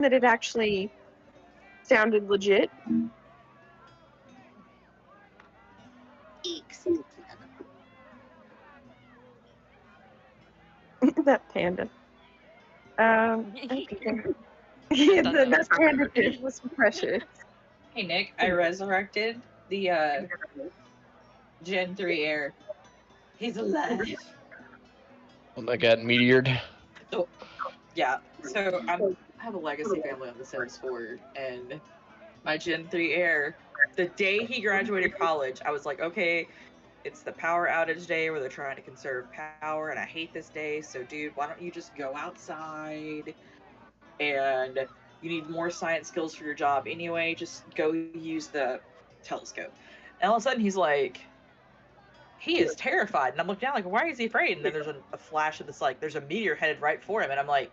that it actually sounded legit. That panda. Okay. Yeah, that panda fish was precious. Hey Nick, I resurrected the Gen 3 heir. He's alive. When they got meteored. Oh, yeah. So I have a legacy family on the Sims 4, and my Gen 3 heir, the day he graduated college, I was like, okay, it's the power outage day where they're trying to conserve power, and I hate this day, so dude, why don't you just go outside, and you need more science skills for your job anyway, just go use the telescope. And all of a sudden he's like, he is terrified, and I'm looking down like, why is he afraid? And then there's a flash of this, like, there's a meteor headed right for him, and I'm like,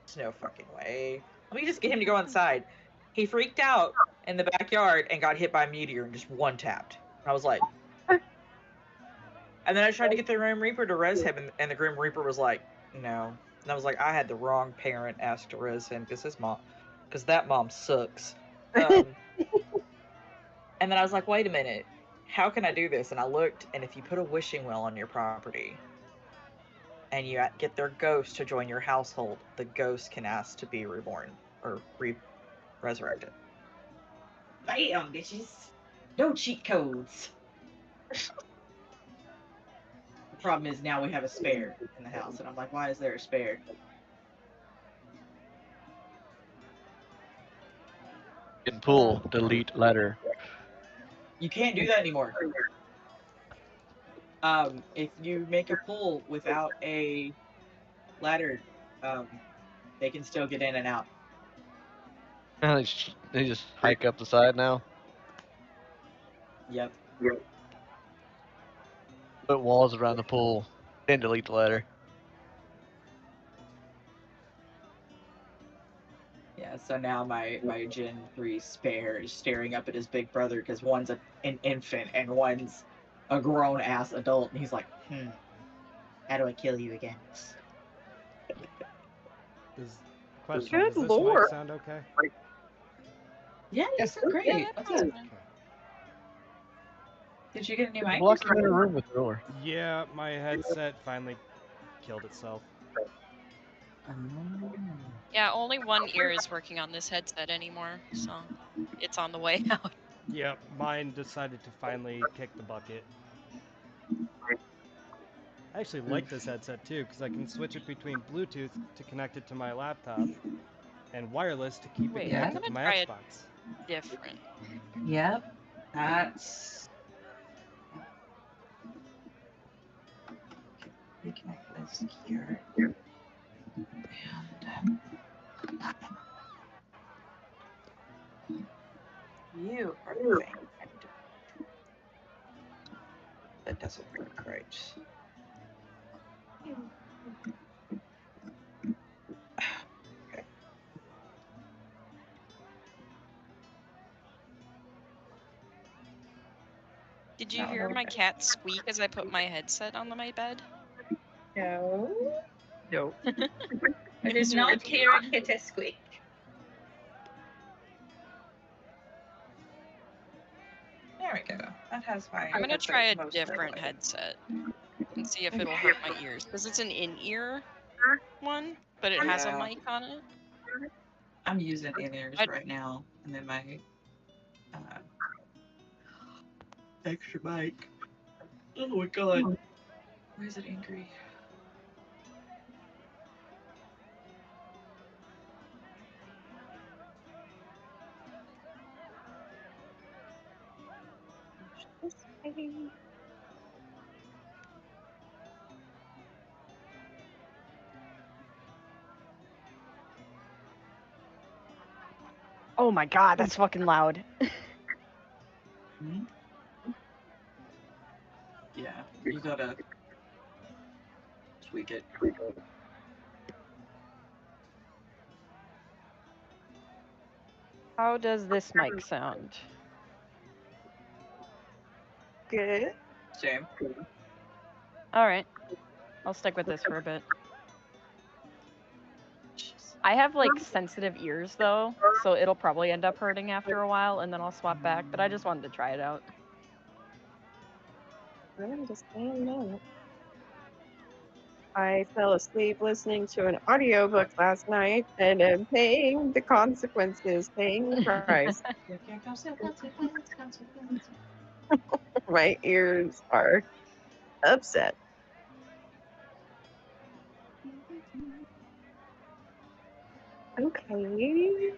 there's no fucking way. Let me just get him to go inside. He freaked out in the backyard and got hit by a meteor and just one-tapped. And I was like... And then I tried to get the Grim Reaper to res him, and the Grim Reaper was like, no. And I was like, I had the wrong parent asked to res him, because that mom sucks. And then I was like, wait a minute. How can I do this? And I looked, and if you put a wishing well on your property, and you get their ghost to join your household, the ghost can ask to be reborn, or resurrected. Bam, bitches. No cheat codes. The problem is now we have a spare in the house, and I'm like, why is there a spare? Can pull, delete letter. You can't do that anymore. If you make a pull without a ladder, they can still get in and out. They just hike up the side now. Yep. Put walls around the pool, then delete the ladder. Yeah, so now my Gen 3 spare is staring up at his big brother because one's an infant and one's a grown-ass adult, and he's like, how do I kill you again? Question, Good does this lord. mic sound okay? Yeah, you sound great. Yeah, What's yeah. up? Did you get a new mic? Block him in a room with the door. Yeah, my headset finally killed itself. Yeah, only one ear is working on this headset anymore, so it's on the way out. Yep, mine decided to finally kick the bucket. I actually like this headset too, because I can switch it between Bluetooth to connect it to my laptop, and wireless to keep Wait, it I'm connected to gonna my try it. Xbox. Different. Yep. That's... Reconnect this here. And... you are the thing. That doesn't work right. Okay. Did you hear my cat squeak as I put my headset on my bed? No. No. I did not hear a kitty squeak. There we go. That has my... I'm gonna try a different headset and see if it'll hurt my ears, because it's an in-ear one, but it has a mic on it. I'm using in-ears right now, and then my extra mic. Oh my god. Why is it angry? Oh my god, that's fucking loud. Yeah, you gotta tweak it. How does this mic sound? Good. Same. Alright. I'll stick with this for a bit. I have like sensitive ears though, so it'll probably end up hurting after a while, and then I'll swap back. But I just wanted to try it out. I understand that. I fell asleep listening to an audiobook last night and am paying the consequences, paying the price. My ears are upset. Okay.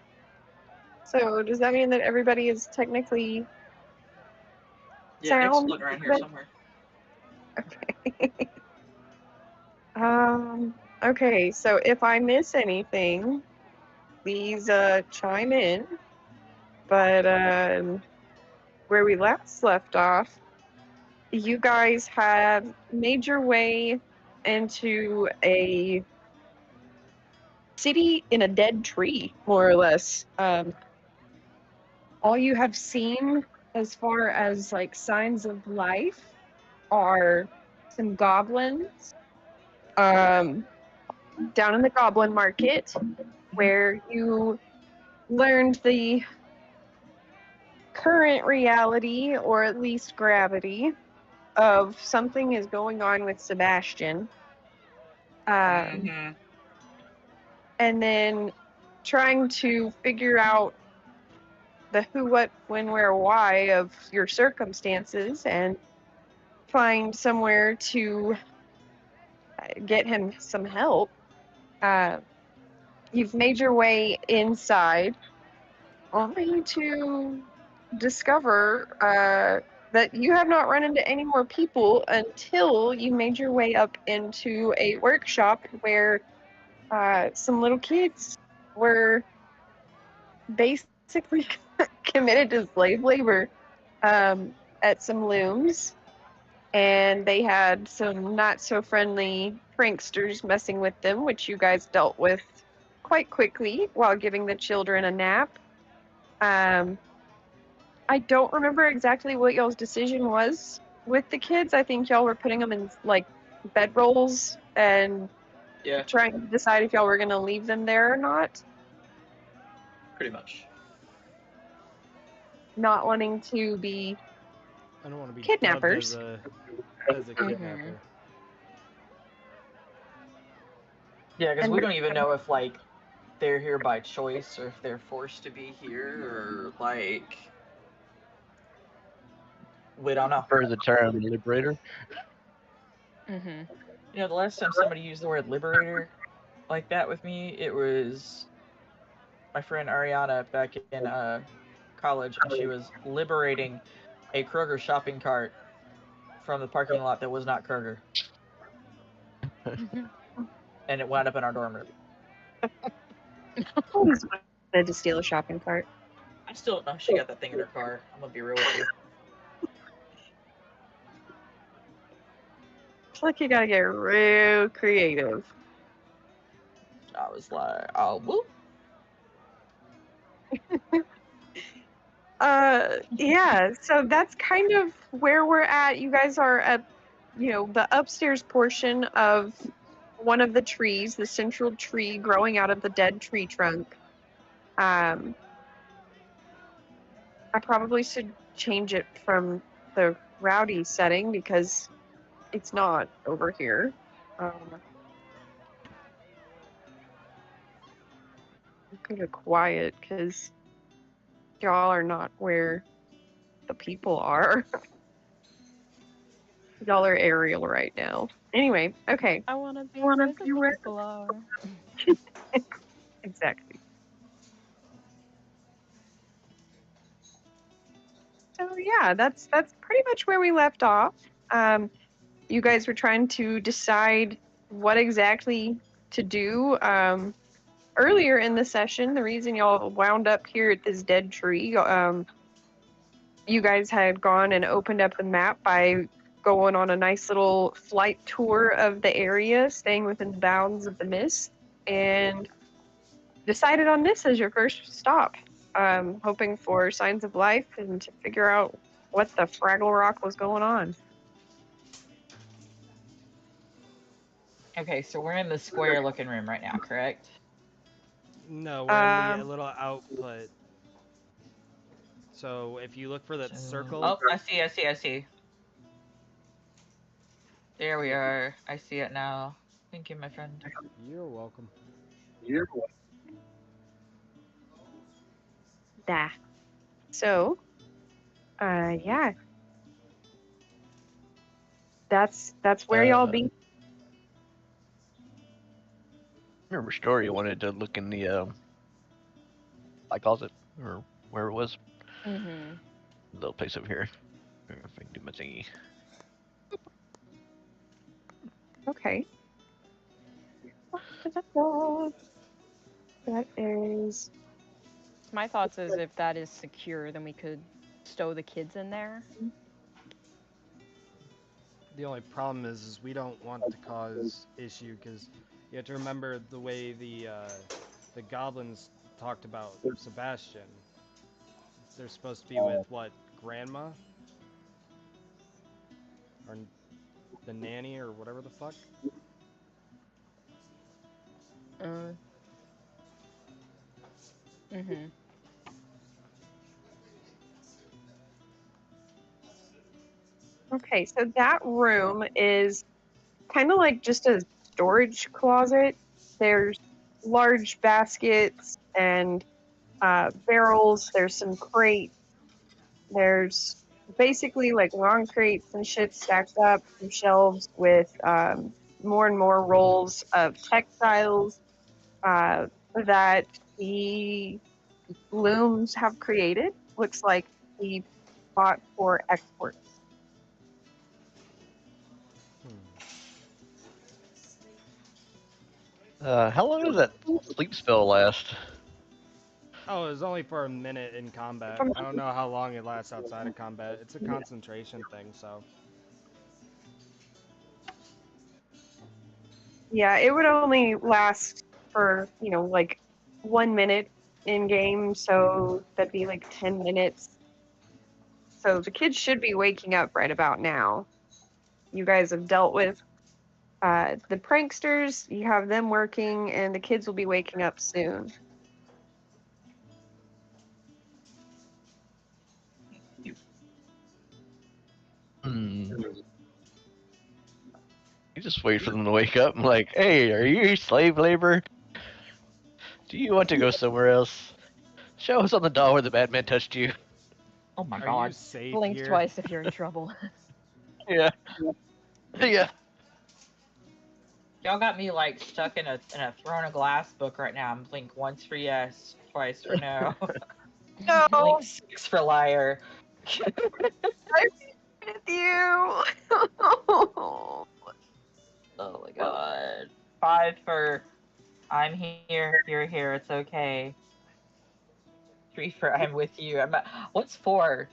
So does that mean that everybody is technically Yeah, Nick's sound? floating around here somewhere. Okay. Okay, so if I miss anything, please chime in. But where we last left off, you guys had made your way into a city in a dead tree, more or less. All you have seen as far as like signs of life are some goblins down in the goblin market, where you learned the current reality, or at least gravity, of something is going on with Sebastian. Mm-hmm. And then trying to figure out the who, what, when, where, why of your circumstances and find somewhere to get him some help. You've made your way inside, only to discover that you have not run into any more people until you made your way up into a workshop where some little kids were basically committed to slave labor at some looms, and they had some not so friendly pranksters messing with them, which you guys dealt with quite quickly while giving the children a nap. I don't remember exactly what y'all's decision was with the kids. I think y'all were putting them in like bedrolls and Yeah, trying to decide if y'all were going to leave them there or not. pretty much. Not wanting to be I don't want to be Kidnappers. dubbed as a kidnapper. Yeah, because And- we don't even know if like they're here by choice or if they're forced to be here or like we don't know. For the term liberator. Mm-hmm. You know, the last time somebody used the word liberator like that with me, it was my friend Ariana back in college, and she was liberating a Kroger shopping cart from the parking lot that was not Kroger, and it wound up in our dorm room. always wanted to steal a shopping cart. I still don't know if she got that thing in her car. I'm gonna be real with you. I feel like you gotta get real creative. I was like, oh, whoop. Yeah, so that's kind of where we're at. You guys are at, the upstairs portion of one of the trees, the central tree growing out of the dead tree trunk. I probably should change it from the rowdy setting because it's not over here. Kind of quiet because y'all are not where the people are. Y'all are aerial right now. Anyway, okay. I want to be Wanna where the be where- people are. Exactly. So yeah, that's pretty much where we left off. You guys were trying to decide what exactly to do. Earlier in the session, the reason y'all wound up here at this dead tree, you guys had gone and opened up the map by going on a nice little flight tour of the area, staying within the bounds of the mist, and decided on this as your first stop, hoping for signs of life and to figure out what the Fraggle Rock was going on. Okay, so we're in the square looking room right now, correct? No, we're in the little output. So if you look for that circle. Oh, I see. There we are. I see it now. Thank you, my friend. You're welcome. Da. So, yeah. That's where y'all be. Remember story you wanted to look in the I closet or where it was. Mm-hmm. Little place over here. If I can do my thingy. Okay. That is. My thoughts is if that is secure, then we could stow the kids in there. The only problem is we don't want to cause issue because you have to remember the way the goblins talked about Sebastian. They're supposed to be with what, grandma? Or the nanny or whatever the fuck? Mm-hmm. Okay, so that room is kind of like just a storage closet. There's large baskets and barrels. There's some crates. There's basically like long crates and shit stacked up, some shelves with more and more rolls of textiles that the looms have created. Looks like he bought for export. How long does that sleep spell last? Oh, it was only for a minute in combat. I don't know how long it lasts outside of combat. It's a concentration thing, so. Yeah, it would only last for, like 1 minute in game, so that'd be like 10 minutes. So the kids should be waking up right about now. You guys have dealt with the pranksters, you have them working, and the kids will be waking up soon. You just wait for them to wake up. I'm like, hey, are you slave labor? Do you want to go somewhere else? Show us on the doll where the bad man touched you. Oh my Are you god. safe Blink here? twice if you're in trouble. Yeah. Yeah. Y'all got me like stuck in a Throne of Glass book right now. I'm blink once for yes, twice for no. No, Blink 6 for liar. I'm with you. Oh my god. 5 for I'm here, you're here, it's okay. 3 for I'm with you. What's 4?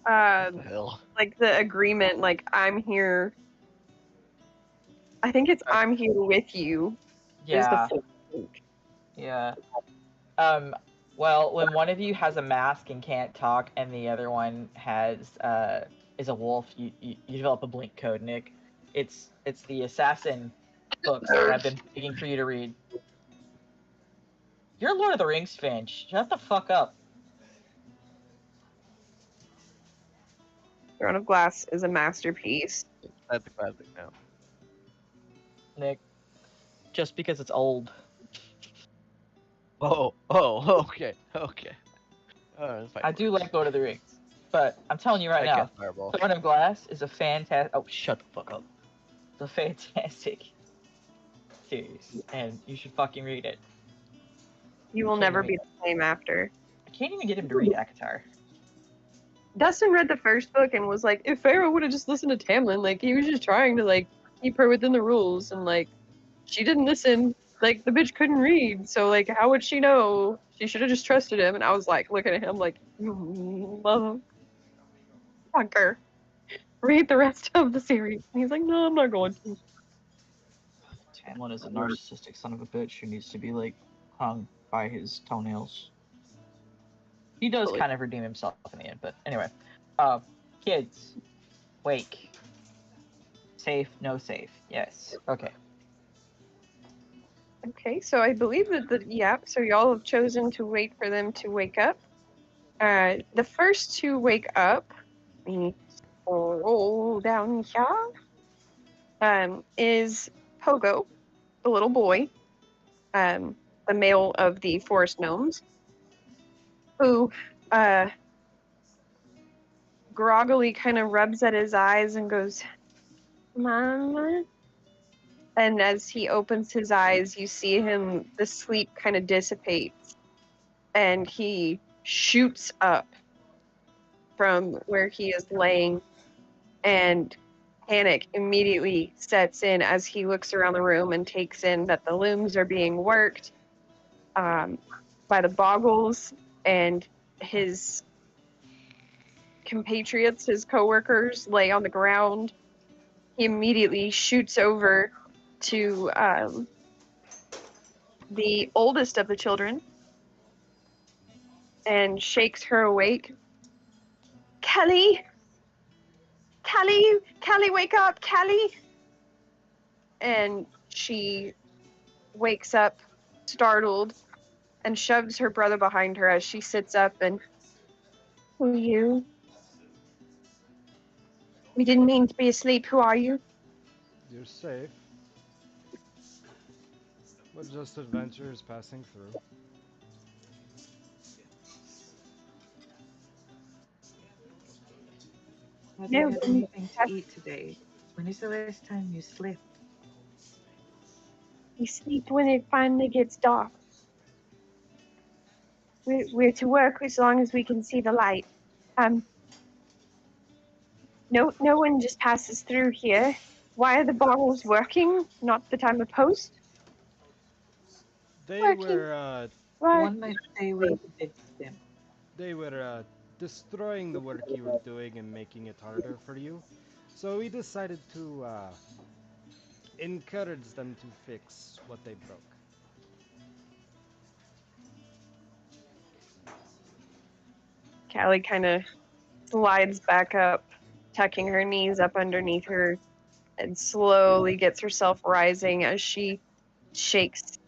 What the hell? Like the agreement, like I'm here. I think it's I'm here with you. Yeah. Is the fourth. Yeah. Well, when one of you has a mask and can't talk, and the other one has is a wolf, you develop a blink code, Nick. It's the assassin books that I've been begging for you to read. You're a Lord of the Rings fan. Shut the fuck up. Throne of Glass is a masterpiece. That's a classic now. Nick. Just because it's old. Oh, okay. I do like Lord of the Rings, but I'm telling you right now, Fireball. Throne of Glass is a fantastic. Oh, shut the fuck up! It's a fantastic series, and you should fucking read it. You will never be the same after. I can't even get him to read Akatar. Dustin read the first book and was like, if Pharaoh would have just listened to Tamlin, like he was just trying to like keep her within the rules, and like she didn't listen. Like the bitch couldn't read, so like how would she know? She should have just trusted him. And I was like looking at him like, you motherfucker. Read the rest of the series. And he's like, no, I'm not going to. Tamlin is a narcissistic son of a bitch who needs to be like hung by his toenails. He does kind of redeem himself in the end, but anyway. Kids, wake. Safe, no safe. Yes. Okay. Okay, so I believe that so y'all have chosen to wait for them to wake up. The first to wake up, let me scroll down here, is Pogo, the little boy, the male of the forest gnomes, who groggily kind of rubs at his eyes and goes, Mama. And as he opens his eyes, you see him, the sleep kind of dissipates, and he shoots up from where he is laying, and panic immediately sets in as he looks around the room and takes in that the looms are being worked by the boggles, and his compatriots, his coworkers, lay on the ground. He immediately shoots over to the oldest of the children and shakes her awake. Kelly! Kelly! Kelly, wake up! Kelly! And she wakes up, startled, and shoves her brother behind her as she sits up and, who are you? We didn't mean to be asleep. Who are you? You're safe. We're just adventurers passing through. Have No, you had anything to eat today? When is the last time you slept? we sleep when it finally gets dark. We're to work as long as we can see the light. No one just passes through here. Why are the bottles working? Not the time of post? They Working. were Why? One might say we fixed them. destroying the work you were doing and making it harder for you. So we decided to encourage them to fix what they broke. Callie kind of slides back up, tucking her knees up underneath her, and slowly gets herself rising as she shakes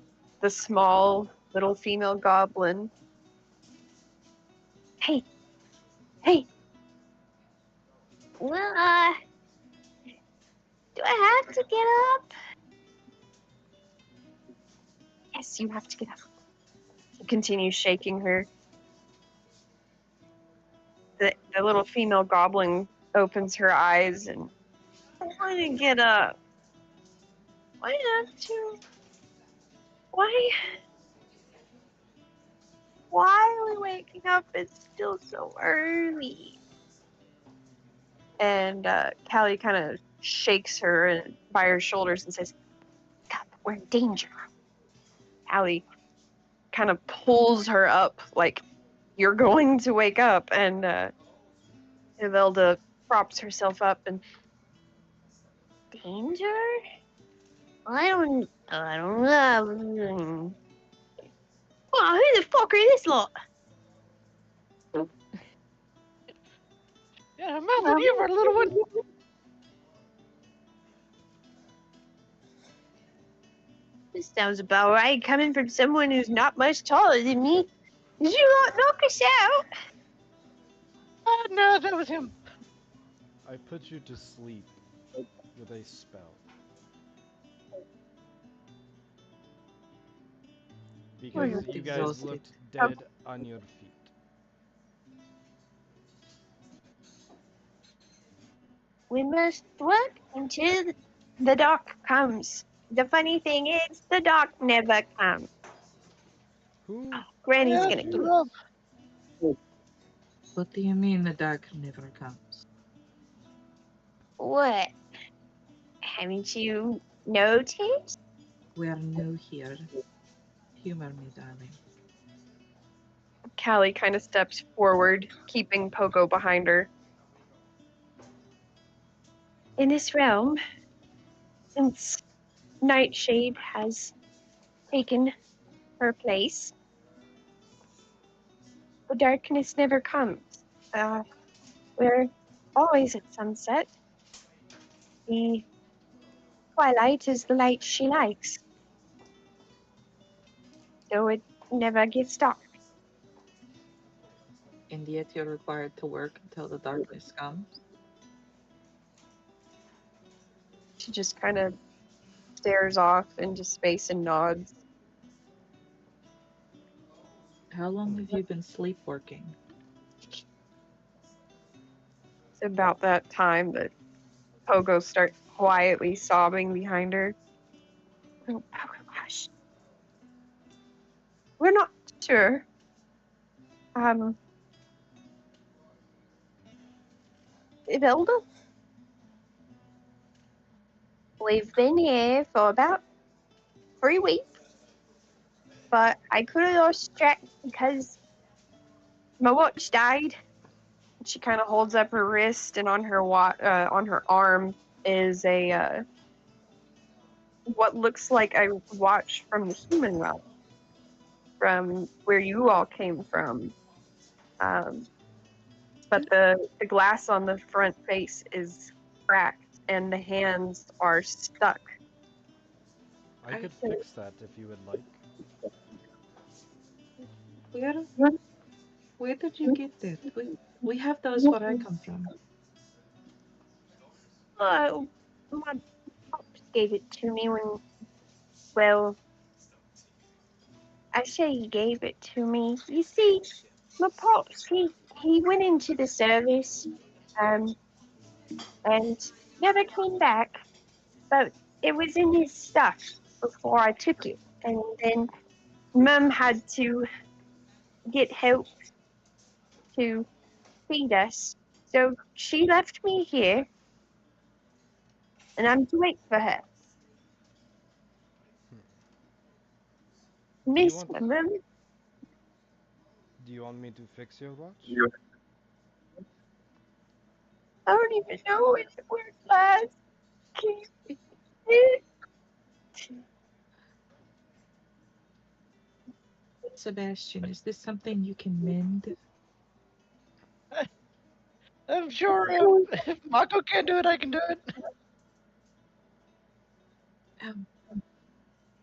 the small little female goblin. Hey! Well, do I have to get up? Yes, you have to get up. She continues shaking her. The little female goblin opens her eyes and, I want to get up. Why have to? Why are we waking up? It's still so early. And Callie kind of shakes her by her shoulders and says, "God, we're in danger." Callie kind of pulls her up like, you're going to wake up, and Ivelda props herself up and, danger? I don't know. Oh, who the fuck are this lot? Yeah, Mother, you were a little one. This sounds about right, coming from someone who's not much taller than me. Did you not knock us out? Oh, no, that was him. I put you to sleep with a spell. Because you guys Exhausted. looked dead on your feet. We must work until the doc comes. The funny thing is, the doc never comes. Who? Granny's Yeah, gonna kill you're up. What do you mean the dark never comes? What? Haven't you noticed? We are new here. Humor me, darling. Callie kind of steps forward, keeping Pogo behind her. In this realm, since Nightshade has taken her place, the darkness never comes. We're always at sunset. The twilight is the light she likes. so it never gets dark. And yet you're required to work until the darkness comes. She just kind of stares off into space and nods. How long have you been sleepwalking? It's about that time that Pogo starts quietly sobbing behind her. Oh, Pogo, hush. We're not sure. Ivelda? We've been here for about 3 weeks, but I could have lost track because my watch died. She kind of holds up her wrist, and on her arm is a what looks like a watch from the human realm, from where you all came from. But the glass on the front face is cracked, and the hands are stuck. I could fix that if you would like. Where did you get that? We have those where I come from. My pops gave it to me when, well, I say he gave it to me. You see, my pops, he went into the service, and never came back. But it was in his stuff before I took it, and then Mum had to get help to feed us, so she left me here, and I'm to wait for her. Miss my mum. Do you want me to fix your watch? I don't even know where it lies. Keep it. Sebastian, is this something you can mend? I'm sure if Mako can do it, I can do it.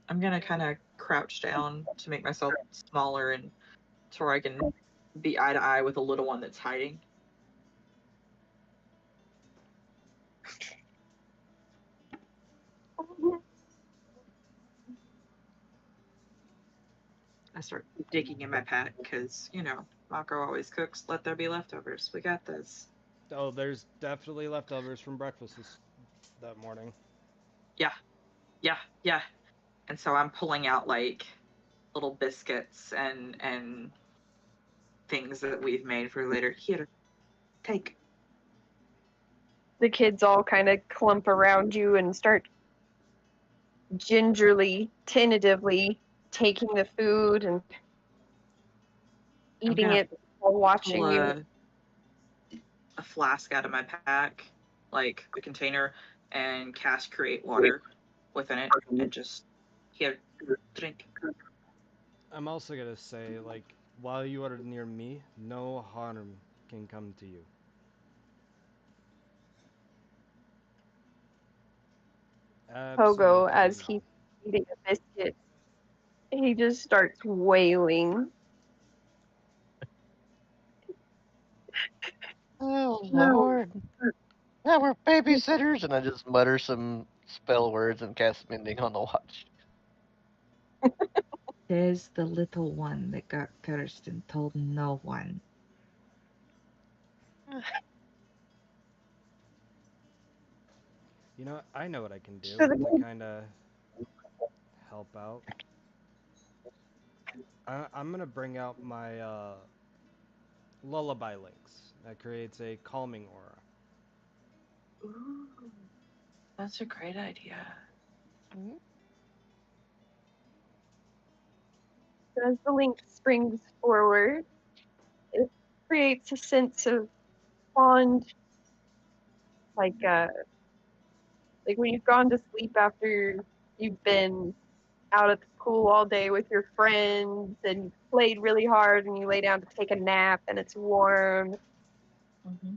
I'm gonna kind of crouch down to make myself smaller and so I can be eye to eye with a little one that's hiding. I start digging in my pack because, Mako always cooks. Let there be leftovers. We got this. Oh, there's definitely leftovers from breakfast that morning. Yeah. And so I'm pulling out like little biscuits and things that we've made for later. Here, take. The kids all kind of clump around you and start gingerly, tentatively taking the food and eating it while watching Pull you. a flask out of my pack, like a container, and cast create water within it, and just here, drink. I'm also gonna say, like, while you are near me, no harm can come to you. Pogo, Absolutely as not. he's eating a biscuit, he just starts wailing. Oh Lord. Now we're babysitters, and I just mutter some spell words and cast mending on the watch. There's the little one that got cursed and told no one. You know, I know what I can do So the- to kind of help out. I'm gonna bring out my lullaby links. That creates a calming aura. Ooh, that's a great idea. As the link springs forward, it creates a sense of fond, like when you've gone to sleep after you've been out at the pool all day with your friends and you've played really hard and you lay down to take a nap and it's warm. Mm-hmm.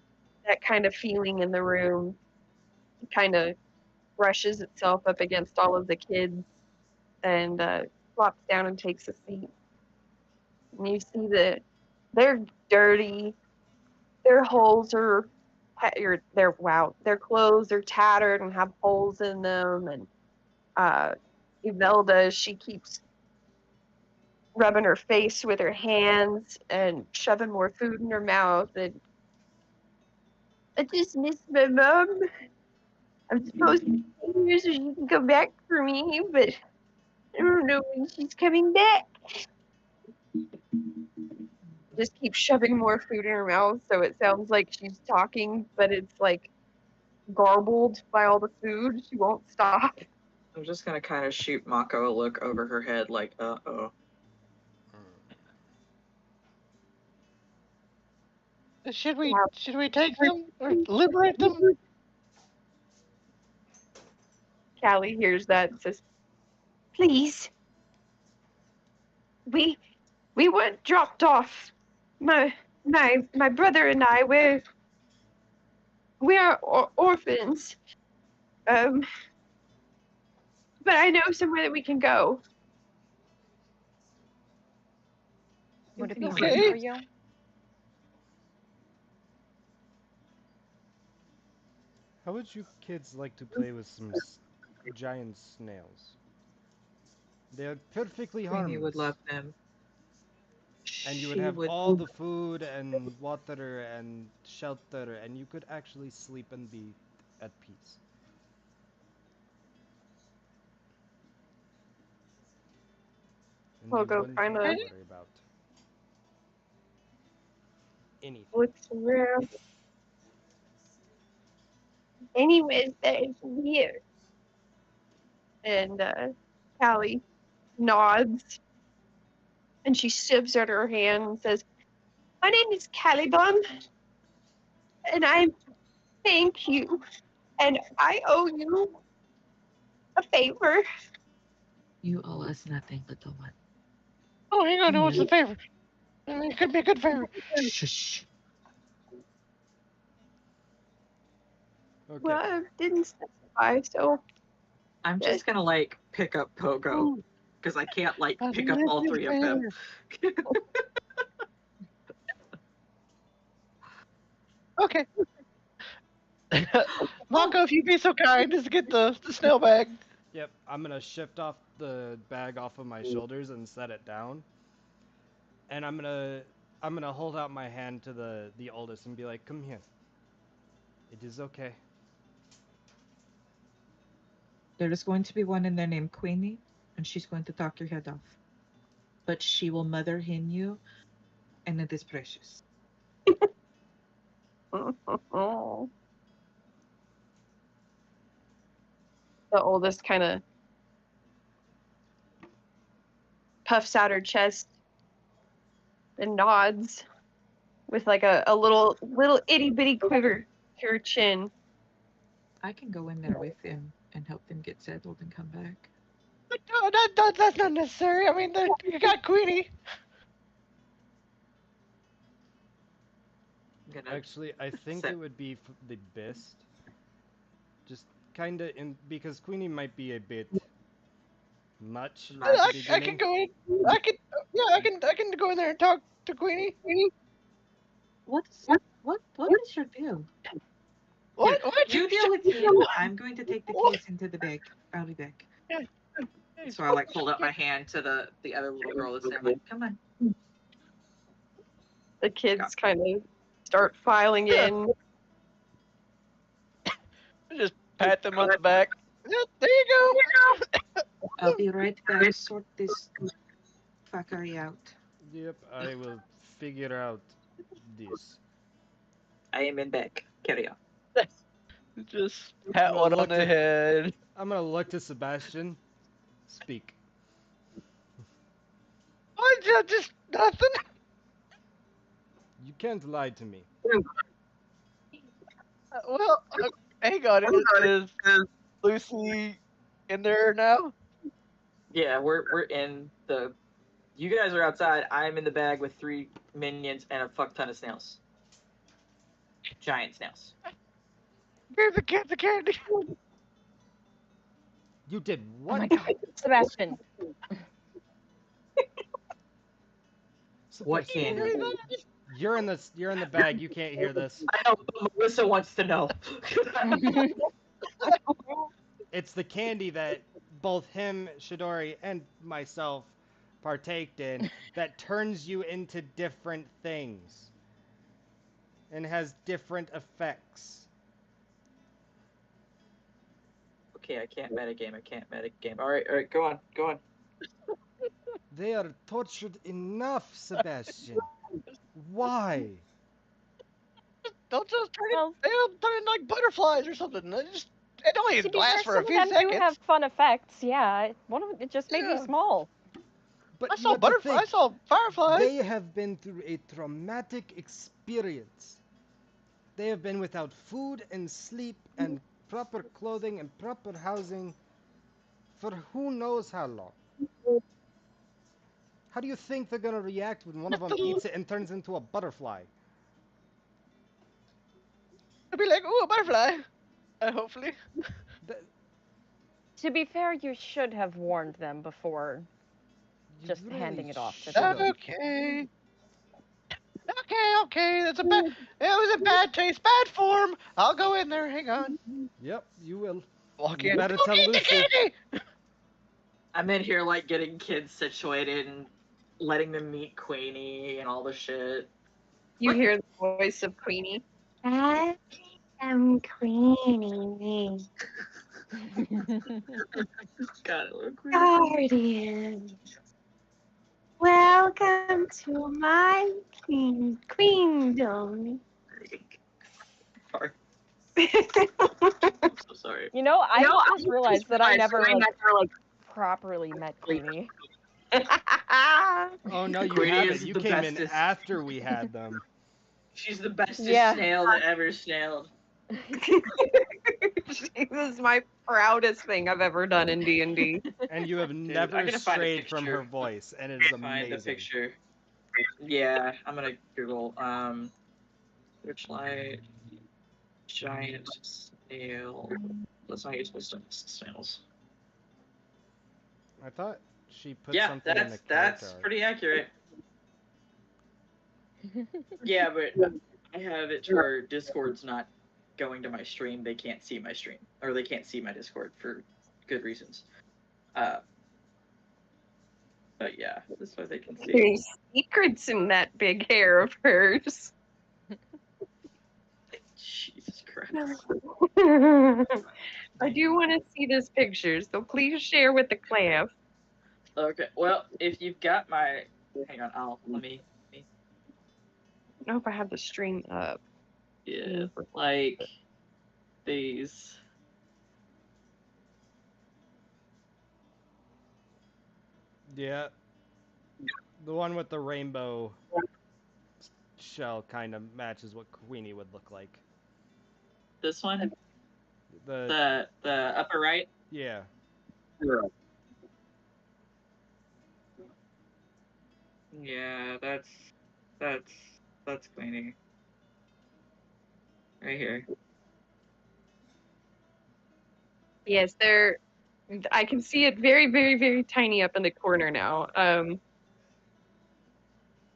That kind of feeling in the room kind of brushes itself up against all of the kids, and flops down and takes a seat. And you see that they're dirty. Their holes are, their clothes are tattered and have holes in them. And Imelda, she keeps rubbing her face with her hands and shoving more food in her mouth. And I just miss my mom. I'm supposed to stay here so she can come back for me, but I don't know when she's coming back. Just keep shoving more food in her mouth so it sounds like she's talking, but it's like garbled by all the food. She won't stop. I'm just gonna kind of shoot Mako a look over her head, like, uh-oh. Should we take them or liberate them? Callie hears that and says, "Please, we weren't dropped off. My brother and I we're orphans. But I know somewhere that we can go." Would it be Okay. safe for you? How would you kids like to play with some giant snails? They are perfectly Queenie harmless. would love them. And you would She have all the food and water and shelter, and you could actually sleep and be at peace. And We'll you go wouldn't kinda- have to worry about anything. looks around. Anyways, there's here. And Callie nods. And she shoves out her hand and says, "My name is Caliban. And I thank you. And I owe you a favor." You owe us nothing, little one. Oh, hang on, what's the favor? It could be a good favor. Shh. Okay. Well, I didn't specify, so I'm just gonna, like, pick up Pogo. Because I can't, like, pick up all three of them. Okay. Mako, if you'd be so kind as to get the snail bag. Yep, I'm gonna shift off the bag off of my shoulders and set it down. And I'm gonna hold out my hand to the oldest and be like, "Come here. It is okay." There is going to be one in there named Queenie, and she's going to talk your head off. But she will mother hen you, and it is precious. the oldest kind of puffs out her chest and nods with like a little itty bitty quiver to her chin. I can go in there with them and help them get settled and come back. No, that's not necessary. I mean, you got Queenie. I'm gonna Actually, I think set- it would be the best. Just kinda because Queenie might be a bit much at the I beginning. can go in. I can go in there and talk to Queenie. What is your deal? What? You deal with him. I'm going to take the keys into the bag. I'll be back. So I, like, hold up my hand to the other little girl that's there. I'm like, come on. The kids kind of start filing in. Just pat them on the back. Yeah, there you go. I'll be right back. Sort this fuckery out. Yep, I will figure out this. I am in back. Carry on. Just pat one on the head. I'm gonna look to Sebastian. Speak. What? Just nothing. You can't lie to me. Well, hang on. Is Lucy in there now? Yeah, we're in the. You guys are outside. I'm in the bag with 3 minions and a fuck ton of snails. Giant snails. Give the kid the candy. You did Oh what? my god, Sebastian. What Sebastian, candy? You're in the bag. You can't hear this. I know, but Melissa wants to know. It's the candy that both him, Shidori, and myself partaked in that turns you into different things and has different effects. Okay, I can't metagame. All right, go on. They are tortured enough, Sebastian. Why? They'll just turn Well- it. They'll turn like butterflies or something. It only To be lasts fair, for a some few of them seconds. do have fun effects. Yeah, one of it just made me Yeah. small. But I you saw have to butterflies. I think, saw fireflies. they have been through a traumatic experience. They have been without food and sleep and proper clothing and proper housing for who knows how long. How do you think they're gonna react when one of them eats it and turns into a butterfly? I'd be like, ooh, a butterfly. Hopefully. Th- To be fair, you should have warned them before you just really handing it off to should've. them. Okay. Okay. That's a bad. It was a bad taste, bad form. I'll go in there. Hang on. Yep, you will. Walk You in. better Don't tell eat the Lucy. candy! I'm in here like getting kids situated and letting them meet Queenie and all the shit. You hear the voice of Queenie. I am Queenie, God, I love Queenie. guardian. Welcome to my queendom. Sorry. I'm so sorry. You know, I No, just realized that I never like properly met Queenie. Oh no, you Queenie haven't. is You the came in bestest. after we had them. She's the bestest Yeah. snail that ever snailed. This is my proudest thing I've ever done in D&D. And you have I never gotta find a strayed from her picture. voice, and it is Find the amazing. picture. Yeah, I'm gonna Google Searchlight giant snail. Let's not use wisdom snails. I thought she put Yeah, something in the that's character art. pretty accurate. Yeah, but I have it to where Discord's not going to my stream. They can't see my stream, or they can't see my Discord for good reasons. But yeah, this way they can see. There's secrets in that big hair of hers. Jesus Christ. I do want to see this picture, so please share with the class. Okay, well, if you've got my, hang on, let me. I don't know if I have the stream up. Yeah, like these. Yeah. The one with the rainbow shell kind of matches what Queenie would look like. This one, The the upper right. yeah. Yeah, that's Queenie. Right here. Yes, they're. I can see it very, very, very tiny up in the corner now.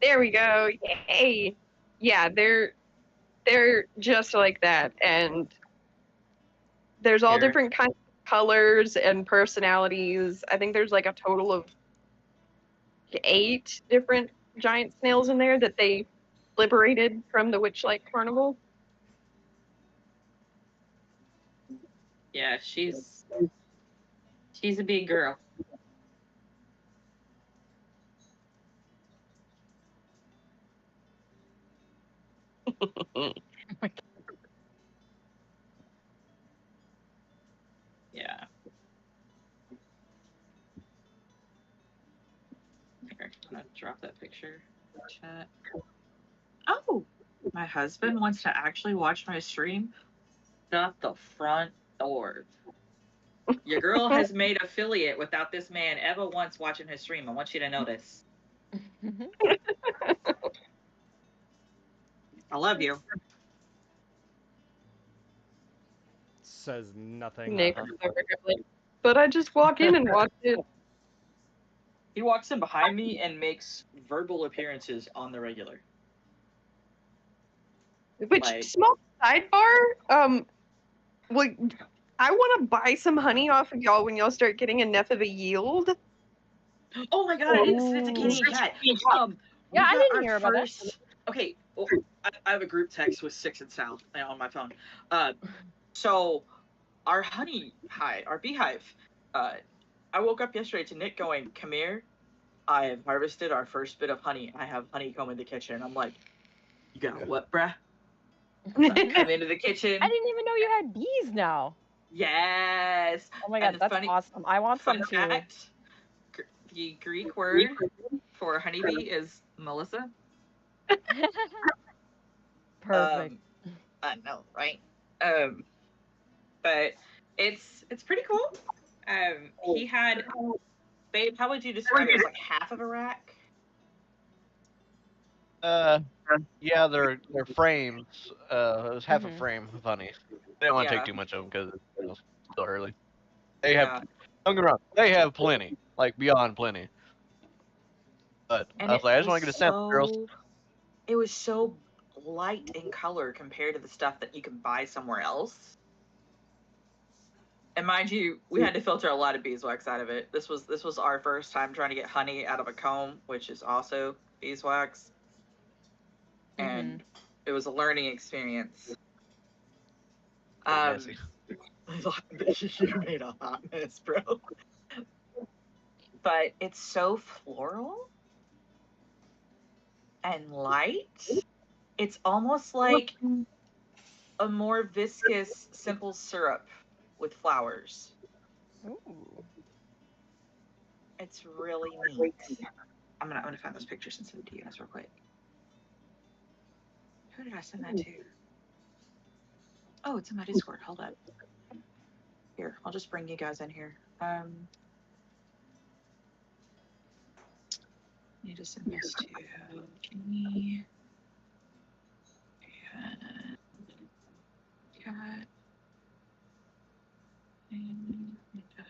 There we go. Yay! Yeah, they're just like that, and there's all Here. different kinds of colors and personalities. I think there's like a total of 8 different giant snails in there that they liberated from the Witchlight Carnival. Yeah, she's a big girl. Yeah. Here, I'm gonna drop that picture in the chat. Oh, my husband wants to actually watch my stream. Shut the front door. Your girl has made affiliate without this man ever once watching his stream. I want you to know this. I love you. Says nothing. Nick, but I just walk in and watch it. He walks in behind me and makes verbal appearances on the regular. Which, Like- small sidebar, like, I want to buy some honey off of y'all when y'all start getting enough of a yield. Oh my god, it's a kitty cat. We Yeah, I got didn't our hear about that. first... Okay, well, I have a group text with 6 and Sal on my phone. So our honey hive, our beehive, I woke up yesterday to Nick going, "Come here, I have harvested our first bit of honey. I have honeycomb in the kitchen." I'm like, "You got what, bruh?" So I come into the kitchen. I didn't even know you had bees now. Yes. Oh my And god, that's awesome. I want some Fun too. fact, the Greek word for honeybee is Melissa. Perfect. I know, right? But it's pretty cool. He had, babe, how would you describe it? It was like half of a rack. Yeah, they're frames. It was half a Mhm. frame of honey. They didn't want to Yeah. take too much of them because it's still early. They have, Yeah. don't get me wrong, they have plenty, like beyond plenty. But And I was like, I just was want to get a sample, girls. It was so light in color compared to the stuff that you can buy somewhere else. And mind you, we had to filter a lot of beeswax out of it. This was our first time trying to get honey out of a comb, which is also beeswax. And it was a learning experience. Messy. You made a hot mess, bro. But it's so floral and light. It's almost like a more viscous, simple syrup with flowers. Ooh. It's really neat. I'm gonna find those pictures and send it to you guys real quick. Who did I send that to? Oh, it's in my Discord. Hold up. Here, I'll just bring you guys in here. Need to send this to Jeannie and Kat and Doug.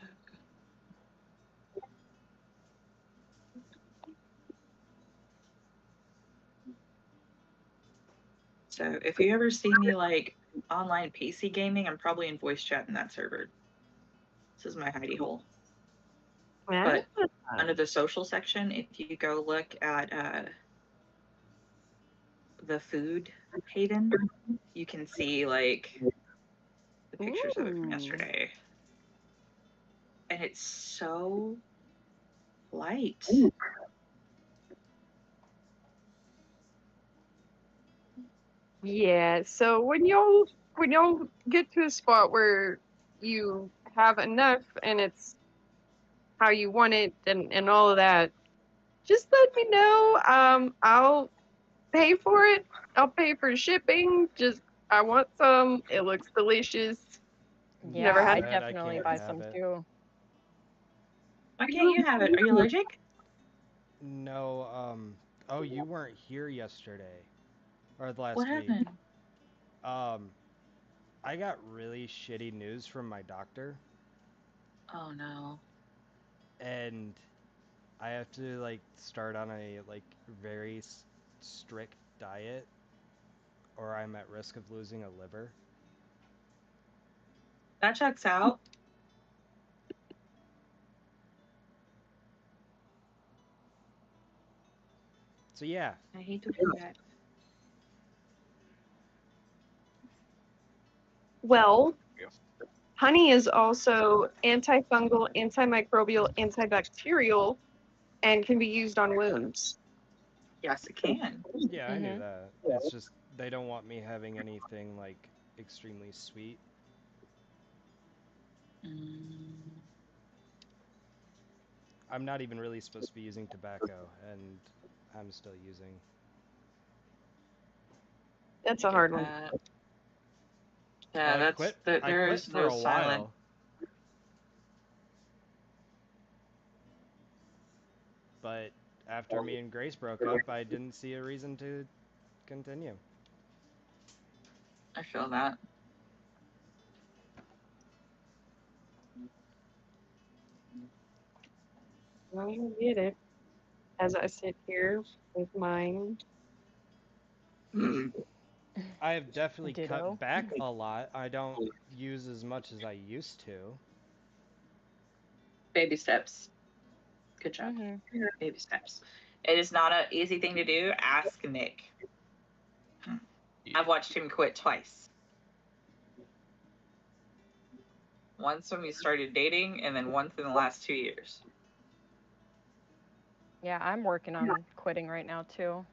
So if you ever see me like online PC gaming, I'm probably in voice chat in that server. This is my hidey hole. But under the social section, if you go look at the food haven, you can see like the pictures of it from Ooh. yesterday. And it's so light. Yeah, so when y'all get to a spot where you have enough and it's how you want it and all of that, just let me know. I'll pay for it. I'll pay for shipping. Just I want some. It looks delicious. Yeah, Never had I'd it. I definitely can't buy have some it. too. Why can't you have it? Are you allergic? No, oh, you weren't here yesterday. Or the last What week. happened? I got really shitty news from my doctor, Oh no. and I have to, like, start on a, like, very strict diet, or I'm at risk of losing a liver. That checks out. So, yeah. I hate to do that. Well, honey is also antifungal, antimicrobial, antibacterial, and can be used on wounds. Yes, it can. Yeah, I knew that. It's just, they don't want me having anything, like, extremely sweet. I'm not even really supposed to be using tobacco, and I'm still using. That's a hard one. Yeah, I that's quit. there I quit is for no a silent. while. But after me and Grace broke up, I didn't see a reason to continue. I feel that. I get it. as I sit here with mine. I have definitely Ditto. cut back a lot. I don't use as much as I used to. Baby steps. Good job. Mm-hmm. Baby steps. It is not an easy thing to do. Ask Nick. I've watched him quit twice. Once when we started dating, and then once in the last 2 years. Yeah, I'm working on quitting right now too.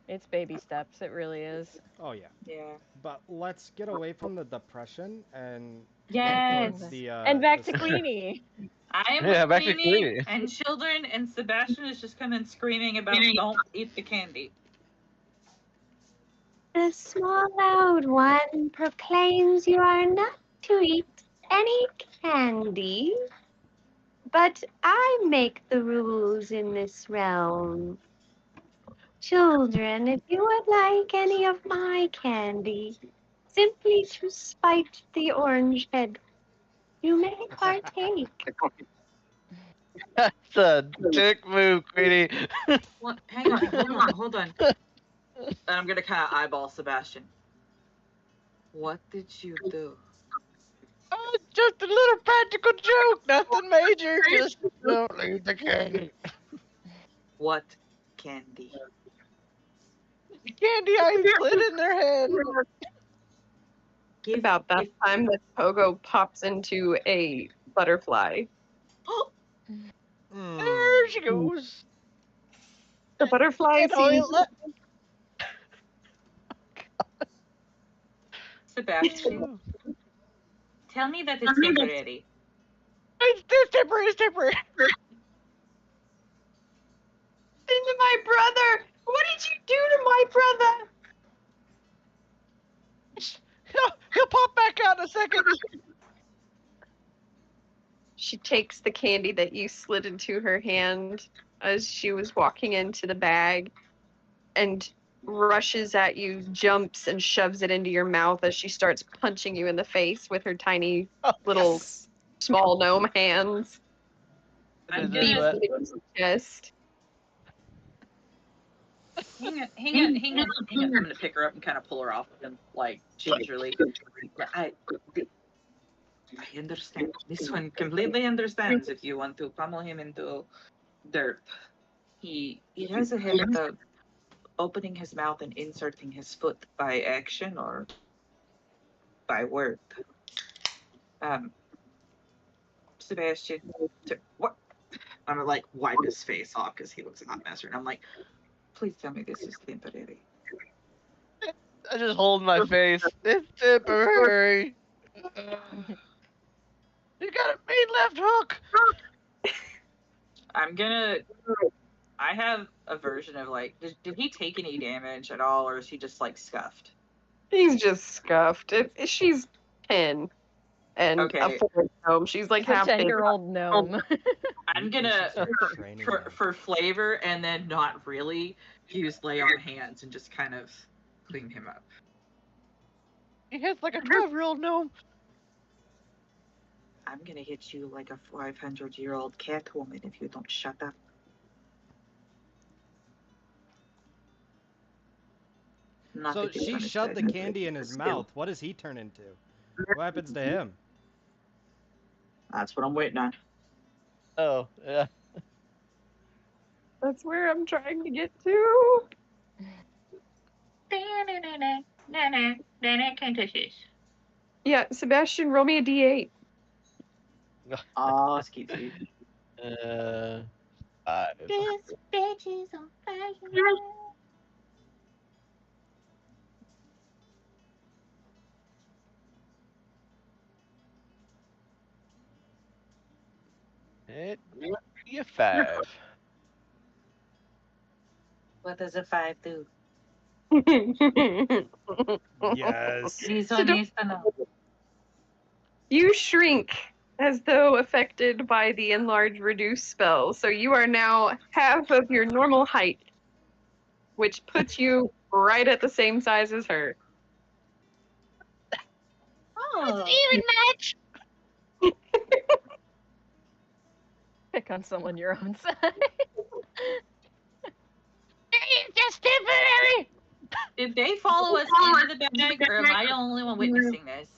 It's baby steps. It really is. Oh yeah. Yeah. But let's get away from the depression and Yes. towards the And back to the- Queenie. I am Yeah, back to cleaning, Queenie. and children, and Sebastian is just coming screaming about don't eat the candy. The small loud one proclaims you are not to eat any candy, but I make the rules in this realm. Children, if you would like any of my candy, simply to spite the orange head, you may partake. That's a dick move, Queenie. What? Hang on, hold on. And I'm gonna kind of eyeball Sebastian. What did you do? Oh, just a little practical joke, nothing major. Just don't leave the candy. What candy? The candy I slid in their hand. About that time that Pogo pops into a butterfly. There she goes. The butterfly And seems oil it. Sebastian, tell me that it's temporary. It's temporary. It's temporary. into my brother. What did you do to my brother? He'll pop back out in a second. She takes the candy that you slid into her hand as she was walking into the bag and rushes at you, jumps, and shoves it into your mouth as she starts punching you in the face with her tiny little small gnome hands. I'm This is gonna what- Into your chest. hang on. I'm gonna pick her up and kind of pull her off of him, like gingerly. I understand. This one completely understands if you want to pummel him into dirt. He has a habit of opening his mouth and inserting his foot by action or by word. Sebastian, what? I'm gonna like wipe his face off because he looks a hot mess. And I'm like, please tell me this is temporary. I just hold my face. It's temporary. You got a mean left hook. I have a version of like, did he take any damage at all, or is he just like scuffed? He's just scuffed. She's 10 and Okay. a 4 gnome. She's like It's a half big. 10-year-old gnome. I'm gonna, Start training him. for flavor, and then not really use lay on hands and just kind of clean him up. He hits like a 12-year-old gnome. I'm gonna hit you like a 500-year-old cat woman if you don't shut up. Not So that you she understand. shoved the candy in his mouth. What does he turn into? What happens to him? That's what I'm waiting on. Oh, yeah. That's where I'm trying to get to. Can't touch this. Yeah, Sebastian, roll me a d8. Oh, it's cute. 5. This bitch is on fire. It would be a 5. What does a 5 do? Yes. Lizo needs to know. You shrink as though affected by the enlarge reduce spell. So you are now half of your normal height, which puts you right at the same size as her. Oh, Even match. Pick on someone your own size. It's just temporary. Did they follow us into the bag, or am I the only one witnessing this?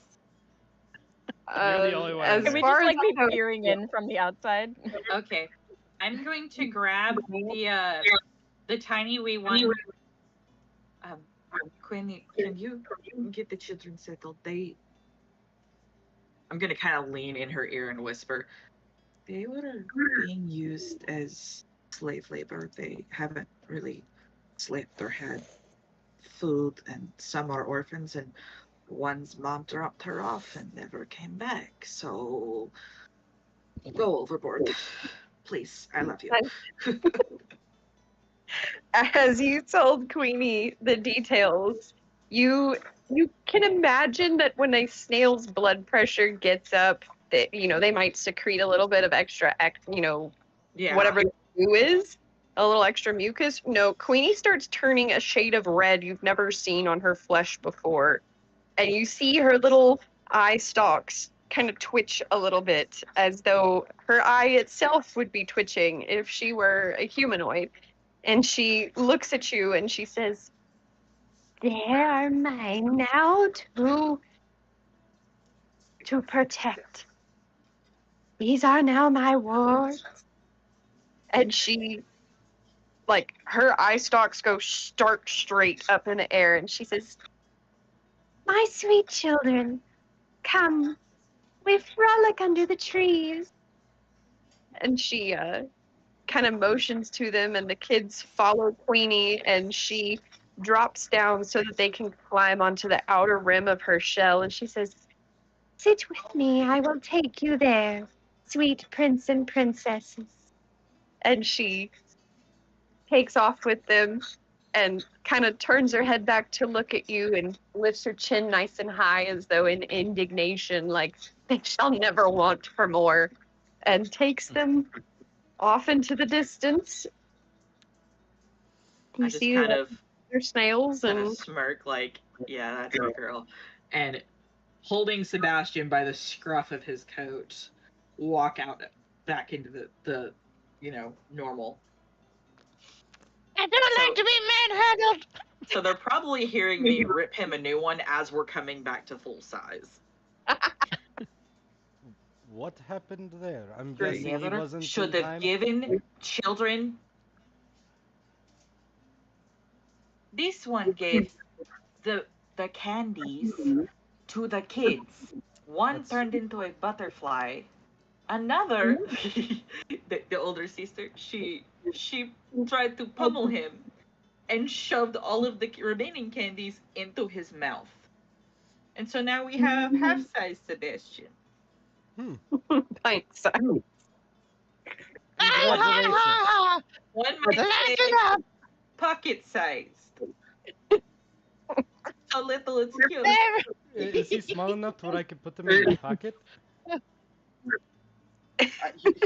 You're the only one in As Can there. we far just as like I be know, peering in from the outside? Okay. I'm going to grab the tiny wee one. Quinn, can you get the children settled? I'm gonna kind of lean in her ear and whisper. They were being used as slave labor. They haven't really slept or had food, and some are orphans, and one's mom dropped her off and never came back. So go overboard. Please, I love you. as you told Queenie the details, you can imagine that when a snail's blood pressure gets up, that they might secrete a little bit of extra, Yeah. whatever the goo is, a little extra mucus. No, Queenie starts turning a shade of red you've never seen on her flesh before, and you see her little eye stalks kind of twitch a little bit, as though her eye itself would be twitching if she were a humanoid. And she looks at you and she says, "They are mine now to protect. These are now my wards." And she, like, her eye stalks go stark straight up in the air, and she says, "My sweet children, come, we frolic under the trees." And she kind of motions to them, and the kids follow Queenie, and she drops down so that they can climb onto the outer rim of her shell, and she says, "Sit with me, I will take you there, sweet prince and princesses." And she takes off with them and kind of turns her head back to look at you and lifts her chin nice and high as though in indignation, like they shall never want for more, and takes them off into the distance. I You just see kind of their snails and smirk, like, yeah, that's my girl. And holding Sebastian by the scruff of his coat, walk out back into the normal. I don't like to be manhandled. So they're probably hearing me rip him a new one as we're coming back to full size. What happened there? I'm guessing he wasn't Should in have time. given children. This one gave the candies to the kids. One That's- turned into a butterfly. Another, the older sister, she tried to pummel him and shoved all of the remaining candies into his mouth. And so now we have half-size Sebastian. pint size. Congratulations. One might say pocket-sized. So little it's cute. Is he small enough where I could put them in my pocket?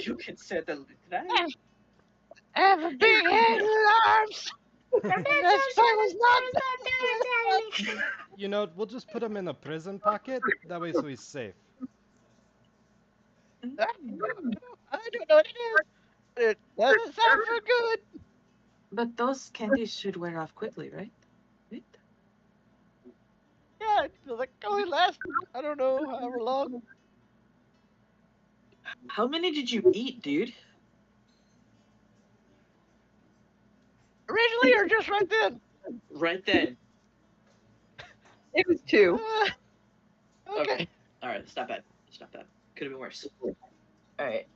You can settle that. I have a big head and arms. You know, we'll just put him in a prison pocket. That way, so he's safe. I don't know what it is. It doesn't sound so good. But those candies should wear off quickly, right? Yeah, it feels like only last, I don't know, however long. How many did you eat, dude? Originally or just right then? Right then. It was 2. Okay. Alright, stop that. Could have been worse. Alright.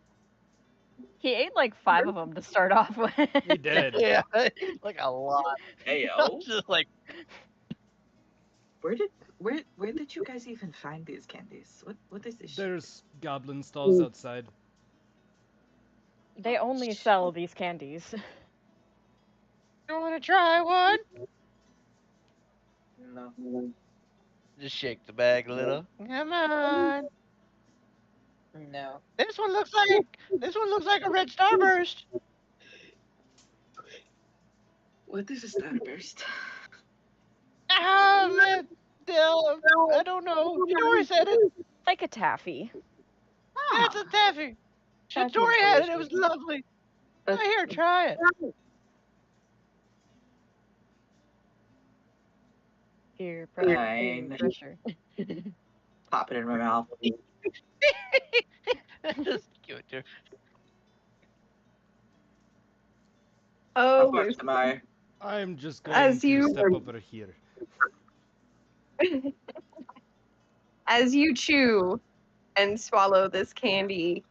He ate like 5 of them to start off with. He did. Yeah, like a lot. Heyo. Just like, Where did you guys even find these candies? What is this? There's goblin stalls outside. They only sell these candies. You want to try one? No. just shake the bag a little. Come on. No. This one looks like a red starburst. What is a starburst? I don't know. You know where I said it. Like a taffy. That's a taffy. Tori had it. It was lovely. Oh, here, try it. Peer Fine. pressure. Pop it in my mouth. Just give it to her. How Oh, close am I? I'm just going As to you- step over here. as you chew and swallow this candy,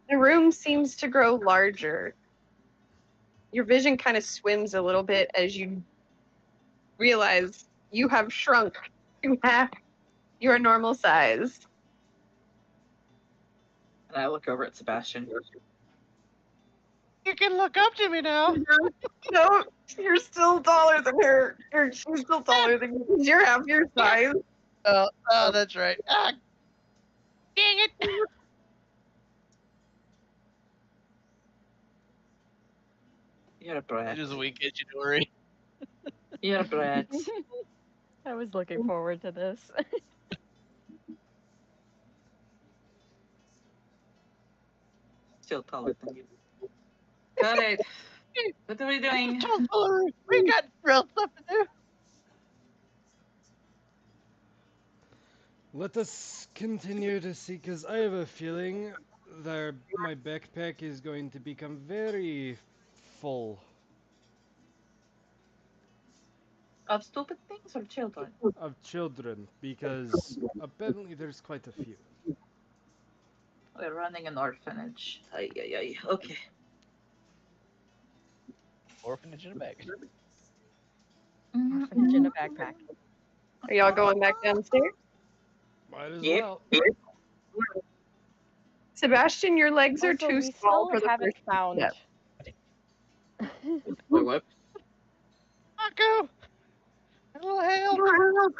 the room seems to grow larger. Your vision kind of swims a little bit as you realize you have shrunk to half your normal size. And I look over at Sebastian. You can look up to me now. No, you're still taller than her. She's still taller than you. You're half your size. Oh, that's right. Ah, dang it. You're a I brat. just wink at you, Tori. You're a brat. I was looking forward to this. Still taller than you. Alright. What are we doing? We got real stuff to do. Let us continue to see, because I have a feeling that my backpack is going to become very full Of stupid things or children? of children, because apparently there's quite a few. We're running an orphanage. Ay, ay, ay. Okay. Orphanage in a bag. Orphanage in a backpack. Are y'all going back downstairs? Might as Yep. well. Sebastian, your legs are Also, too we small still for the haven't first found. step. Wait, what? Marco! A little help!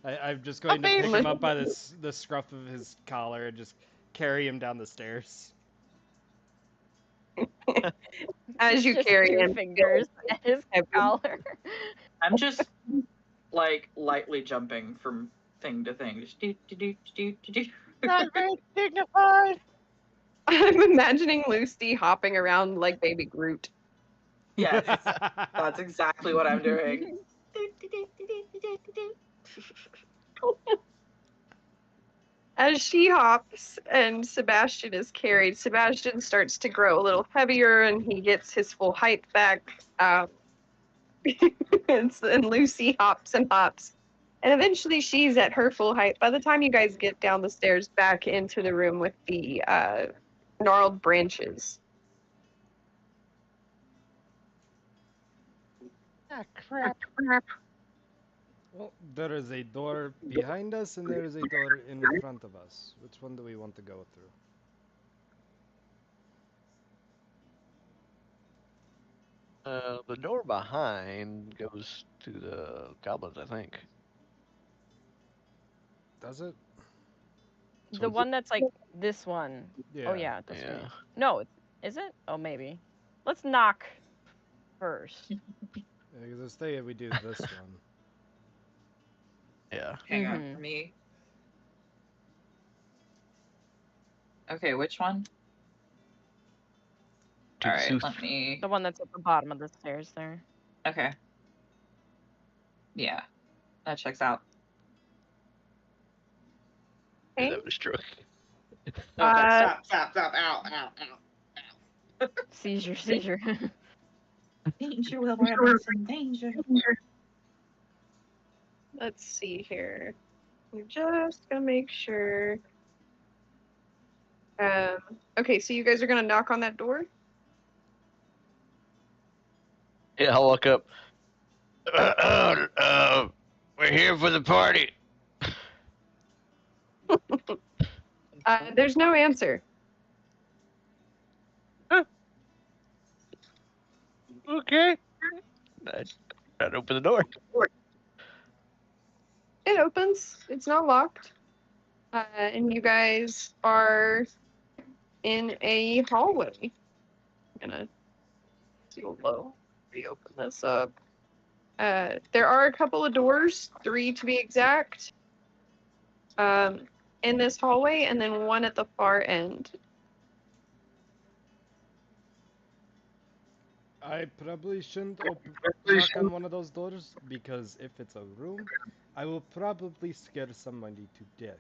I'm just going to Okay. pick him up by the scruff of his collar and just carry him down the stairs. As you Just carry two him. fingers at his collar. I'm just like lightly jumping from thing to thing. Just do do do do do do. Not very dignified. I'm imagining Lucy hopping around like baby Groot. Yes, that's exactly what I'm doing. As she hops and Sebastian is carried, Sebastian starts to grow a little heavier and he gets his full height back. And Lucy hops and hops. And eventually she's at her full height. By the time you guys get down the stairs back into the room with the gnarled branches. Ah, crap. Well, there is a door behind us and there is a door in front of us. Which one do we want to go through? The door behind goes to the goblins, I think. Does it? The one that's like this one. Yeah. Oh yeah, that's Yeah. right. No, is it? Oh maybe. Let's knock first. Yeah, because let's say we do this one. Yeah. Hang on Mhm. for me. Okay, which one? To All right, Sooth. let me. The one that's at the bottom of the stairs there. Okay. Yeah, that checks out. Okay. That was stroke. Okay, Uh, stop! Ow, ow, ow! Seizure. Danger, Will. We're in some danger. Let's see here. I'm just gonna make sure. Okay, so you guys are gonna knock on that door? Yeah, I'll walk up. We're here for the party. There's no answer. Okay. I'd open the door. It opens. It's not locked. And you guys are in a hallway. I'm gonna slow reopen this up. There are a couple of doors, 3 to be exact. in this hallway, and then one at the far end. I probably shouldn't knock on one of those doors because if it's a room, I will probably scare somebody to death.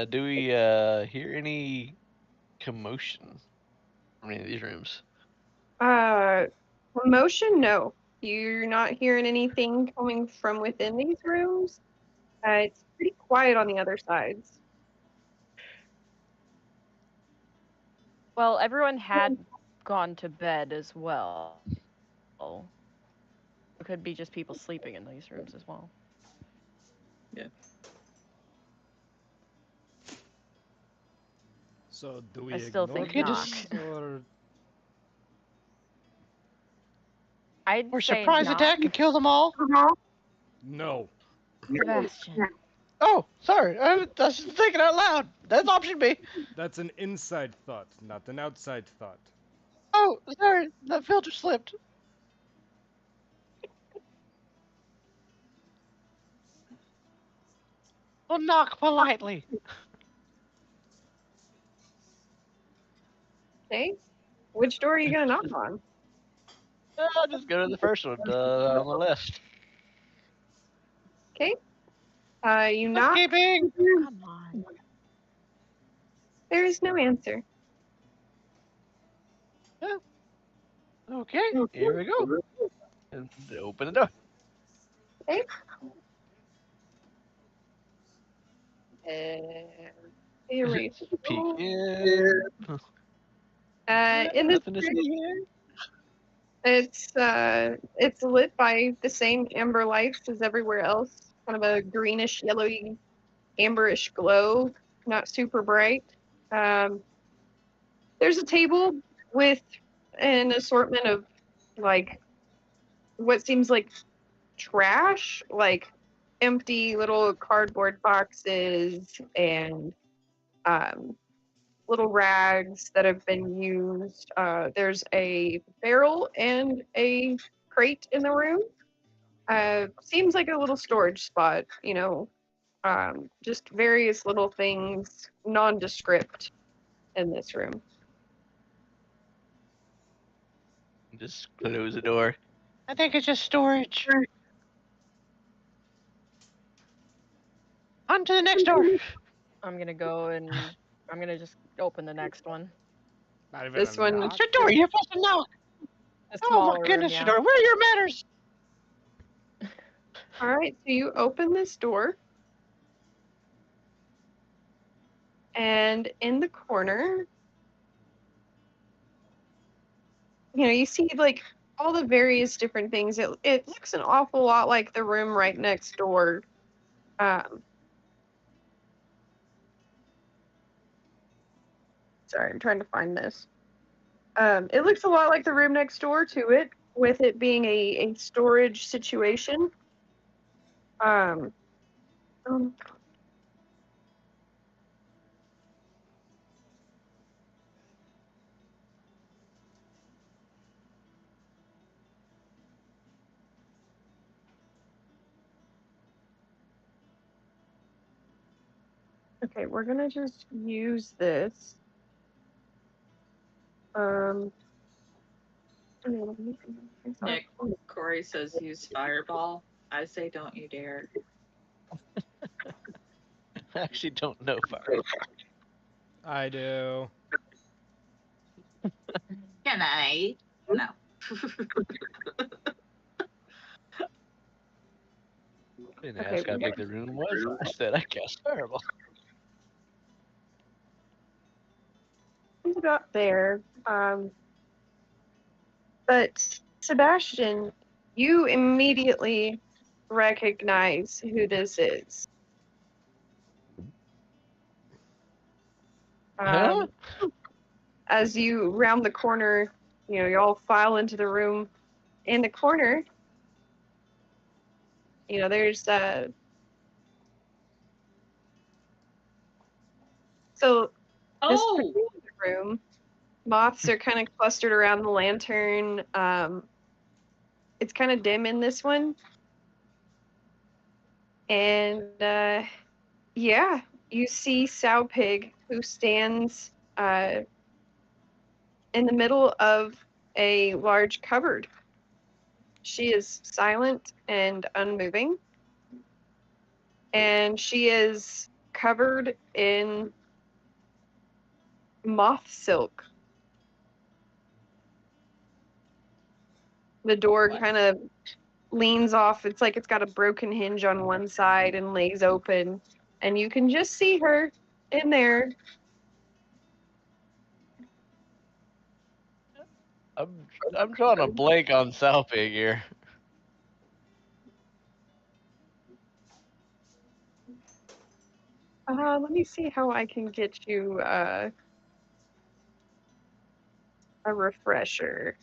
Do we hear any commotion from any of these rooms? Commotion? No. You're not hearing anything coming from within these rooms. It's pretty quiet on the other sides. Well, everyone had gone to bed as well. It could be just people sleeping in these rooms as well. So do we I still ignore think this, or I'd Or say surprise not. attack and kill them all? no? Sebastian. Oh, sorry. I was just thinking out loud. That's option B. That's an inside thought, not an outside thought. Oh, sorry. That filter slipped. Well, knock politely. Okay. Which door are you gonna knock on? I'll just go to the first one on the list. Okay. You knock. Housekeeping. Come on. There is no answer. Okay, here we go. And open the door. Okay. And here we Peek go. in. In this Nothing to see here. it's lit by the same amber lights as everywhere else. Kind of a greenish, yellowy, amberish glow. Not super bright. There's a table with an assortment of like what seems like trash, like empty little cardboard boxes and little rags that have been used. There's a barrel and a crate in the room. Seems like a little storage spot, you know, just various little things, nondescript in this room. Just close the door. I think it's just storage. On to the next door. I'm gonna go and I'm gonna just open the next one. Not even This a one- knock? It's your door. You're supposed to knock. The Oh smaller my goodness, room, your door. Where are your manners? All right, so you open this door, and in the corner, you know, you see like all the various different things. It looks an awful lot like the room right next door. Sorry, I'm trying to find this. It looks a lot like the room next door to it, with it being a storage situation. Um, okay, we're gonna just use this. Nick, Corey says use fireball. I say don't you dare. I actually don't know fire. I do. Can I? No. Didn't Okay, ask how big the room was. I said I cast fireball. It's about there. But Sebastian, you immediately recognize who this is. Huh? As you round the corner, you know, you all file into the room. In the corner, you know, there's so this Oh, particular room. Moths are kind of clustered around the lantern. It's kind of dim in this one. And yeah, you see Sow Pig, who stands in the middle of a large cupboard. She is silent and unmoving. And she is covered in moth silk. The door kind of leans off. It's like it's got a broken hinge on one side and lays open. And you can just see her in there. I'm drawing a blank on Salpig here. Let me see how I can get you a refresher.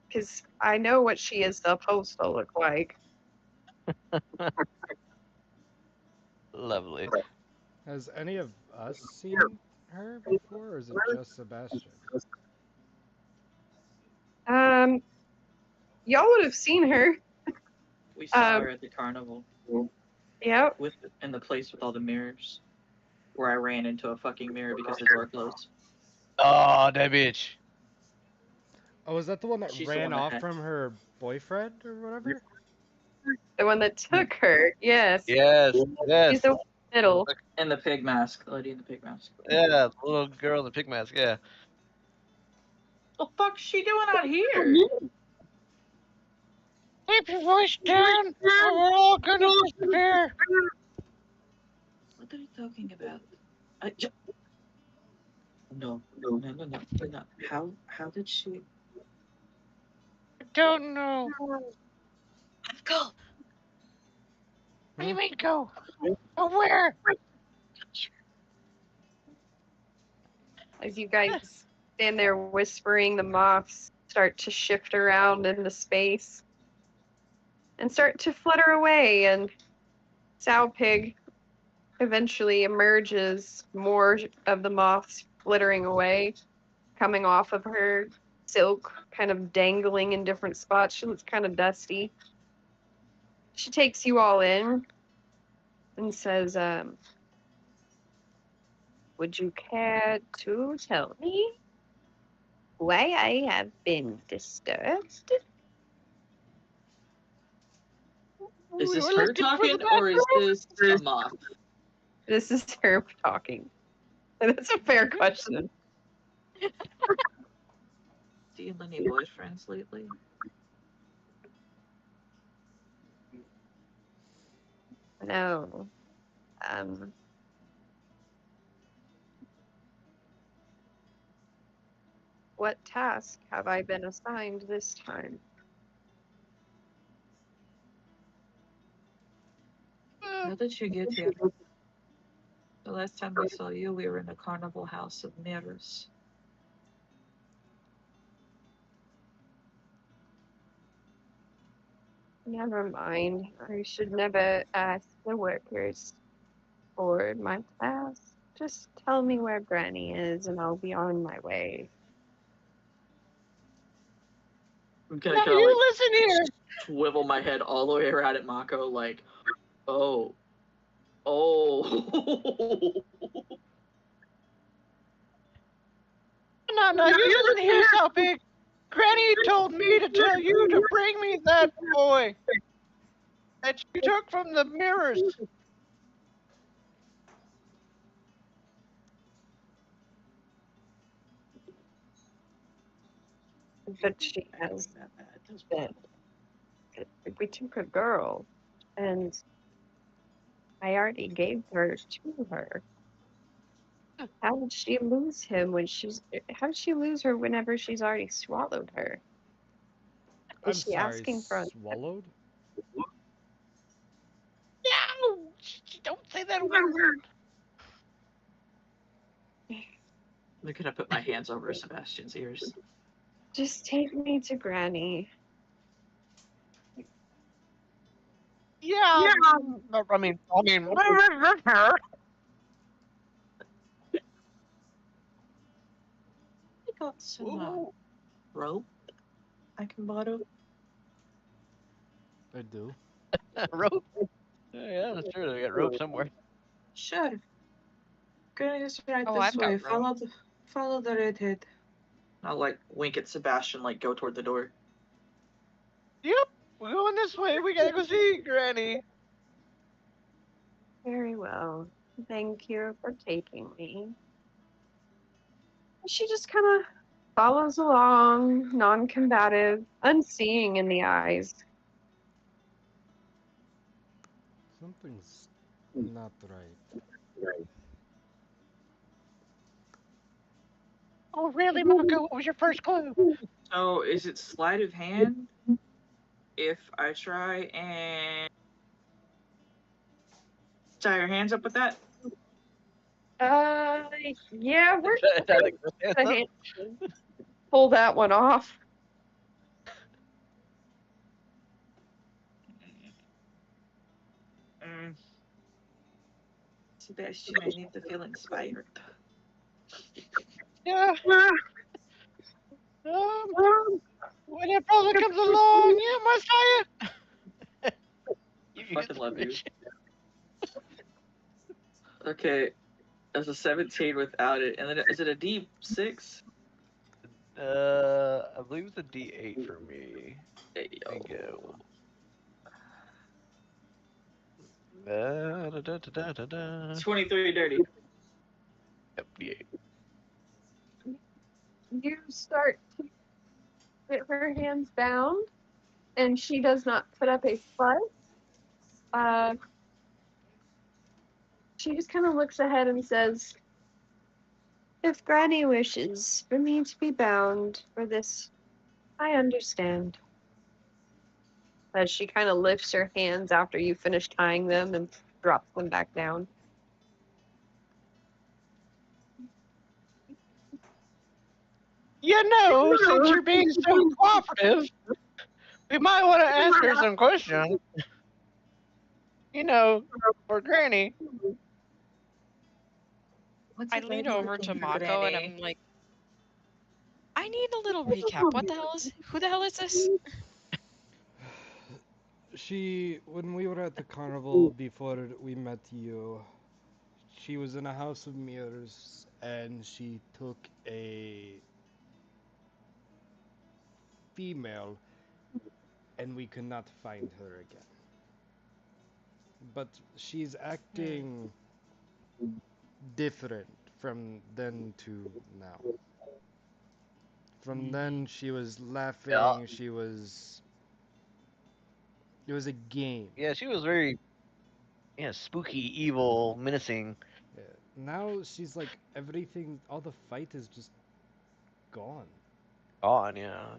Because I know what she is supposed to look like. Lovely. Has any of us seen her before, or is it just Sebastian? Y'all would have seen her. We saw her at the carnival. Yep. In the place with all the mirrors. Where I ran into a fucking mirror because the door closed. Oh, that bitch. Oh, is that the one that She's the ran one that off had- from her boyfriend or whatever? The one that took her. Yes. Yes, She's yes. the middle. And the pig mask. The lady in the pig mask. Yeah, the little girl in the pig mask, yeah. What the fuck's she doing out here? Keep your voice down, or we're all gonna disappear. What are you talking about? No. How did she? I don't know. Go. What do you mean go? Oh, where? As you guys stand there whispering, the moths start to shift around into space and start to flutter away, and Sow Pig eventually emerges, more of the moths flittering away, coming off of her silk, kind of dangling in different spots. She looks kind of dusty. She takes you all in and says, would you care to tell me why I have been disturbed? Is this her talking or is this a moth? This is her talking. That's a fair question. Do you have any boyfriends lately? No. What task have I been assigned this time? How did you get here? The last time I saw you, we were in a carnival house of mirrors. Never mind. I should never ask the workers for my task. Just tell me where Granny is and I'll be on my way. I'm gonna Now kind of you like listen here. swivel my head all the way around at Mako, like, oh. No, you listen here, Salpig. Granny told me to tell you to bring me that boy that you took from the mirrors. But she has that we took a girl and I already gave her to her. How did she lose him when how did she lose her whenever she's already swallowed her? I'm Is she sorry, asking for swallowed? No, don't say that word. I'm gonna put my hands over Sebastian's ears. Just take me to Granny. Yeah. I mean. got some Ooh. rope I can borrow? I do. Rope? Yeah, that's true. They got rope somewhere. Sure. Going us right Oh, this I've got way. rope. Follow the redhead. I'll like wink at Sebastian, like go toward the door. Yep, we're going this way. We gotta go see Granny. Very well. Thank you for taking me. She just kind of follows along, non-combative, unseeing in the eyes. Something's not right. Oh, really, Marco? What was your first clue? So is it sleight of hand if I try and tie your hands up with that? Yeah, we're Tyler, go hands gonna up. pull that one off. Sebastian, I need to feel inspired. Yeah. When your brother comes along, you must hire. I fucking love you. Okay, there's a 17 without it, and then is it a D6? I believe it's a D8 for me. There There you go. Da, da, da, da, da, da. 23 dirty. Yep, D8. You start to get her hands bound, and she does not put up a fuss. She just kind of looks ahead and says, "If Granny wishes for me to be bound for this, I understand." As she kind of lifts her hands after you finish tying them and drops them back down. You know, since you're being so cooperative, we might want to ask her some questions. You know, for Granny. What's I it lean like over looking to for Mako and Granny? I'm like, I need a little recap. Who the hell is this? When we were at the carnival before we met you, she was in a house of mirrors and she took a female and we could not find her again. But she's acting different from then to now. From then she was laughing, Yeah. it was a game. Yeah, she was very, spooky, evil, menacing. Yeah. Now she's like everything, all the fight is just gone. On, yeah.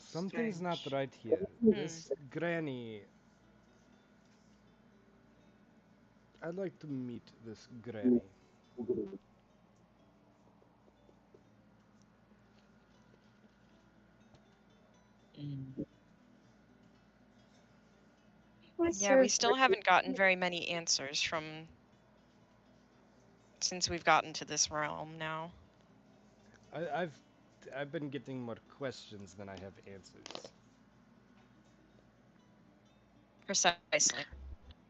Something's not Strange. right here. This Granny. I'd like to meet this Granny. Yeah, we still haven't gotten very many answers since we've gotten to this realm now. I've been getting more questions than I have answers. Precisely.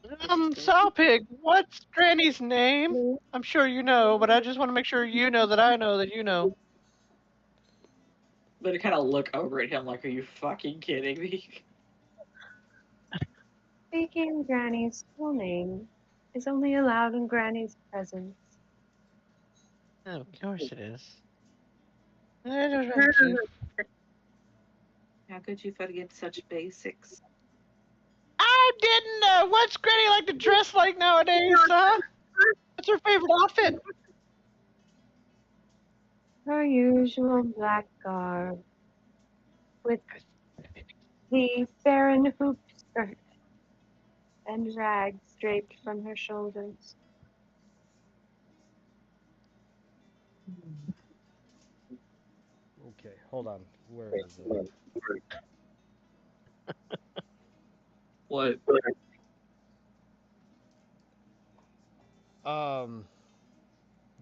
Sawpig, what's Granny's name? I'm sure you know, but I just want to make sure you know that you know. But I kind of look over at him like, are you fucking kidding me? Speaking Granny's full name is only allowed in Granny's presence. Oh, of course it is. I don't know. How could you forget such basics? I didn't know. What's Granny like to dress like nowadays, huh? What's her favorite outfit? Her usual black garb with the barren hoop skirt and rags draped from her shoulders. Okay, hold on. Where is it? What?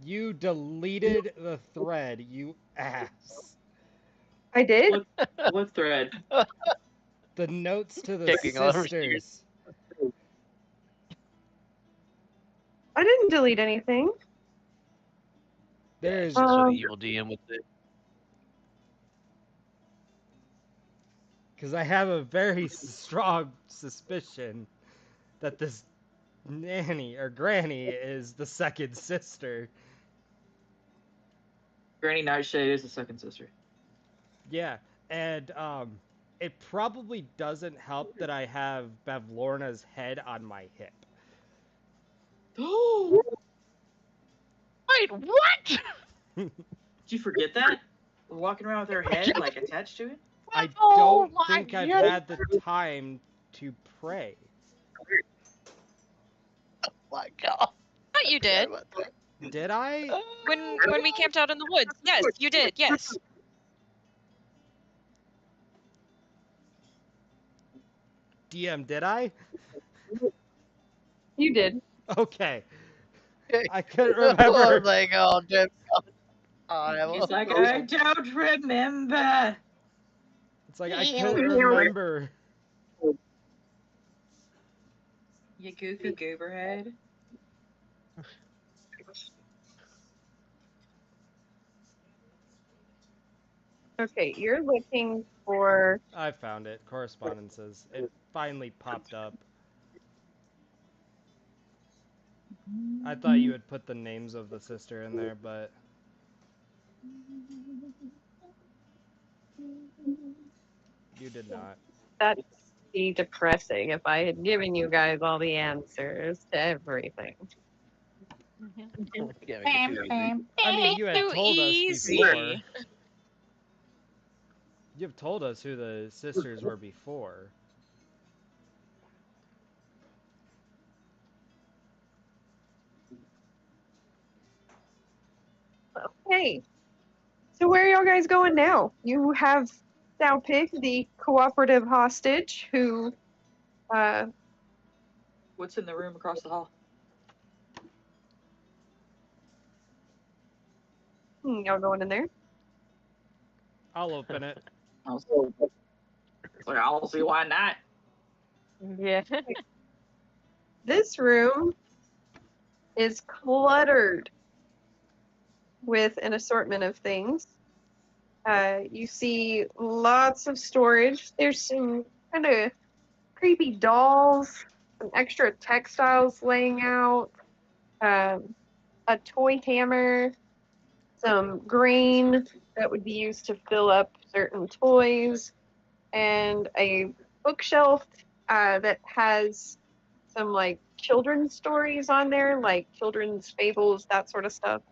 You deleted the thread, you ass. I did? What thread? The notes to the Kicking all over sisters. I didn't delete anything. There's That's what the evil DM would say. because I have a very strong suspicion that this nanny or granny is the second sister. Granny Nightshade is the second sister. Yeah, and it probably doesn't help that I have Bavlorna's head on my hip. Wait, what? Did you forget that? We're walking around with her head like attached to it? I Oh don't my think I've goodness. had the time to pray. Oh my god. But you did. Did I? When we camped out in the woods. Yes, you did. Yes. DM, did I? You did. Okay. I couldn't I was remember. like, oh, damn. He's like, I don't remember. It's like I couldn't remember. You goofy gooberhead. Okay, you're looking for. I found it. Correspondences. It finally popped up. I thought you would put the names of the sister in there, but you did not. That'd be depressing if I had given you guys all the answers to everything. Yeah, make it too easy. I mean, you had Too told us easy. before. You've told us who the sisters were before. Okay. So where are y'all guys going now? You have now picked the cooperative hostage who What's in the room across the hall? y'all going in there? I'll open it. Like, I don't see why not. Yeah. This room is cluttered with an assortment of things. You see lots of storage. There's some kind of creepy dolls, some extra textiles laying out, a toy hammer, some grain that would be used to fill up certain toys, and a bookshelf that has some like children's stories on there, like children's fables, that sort of stuff.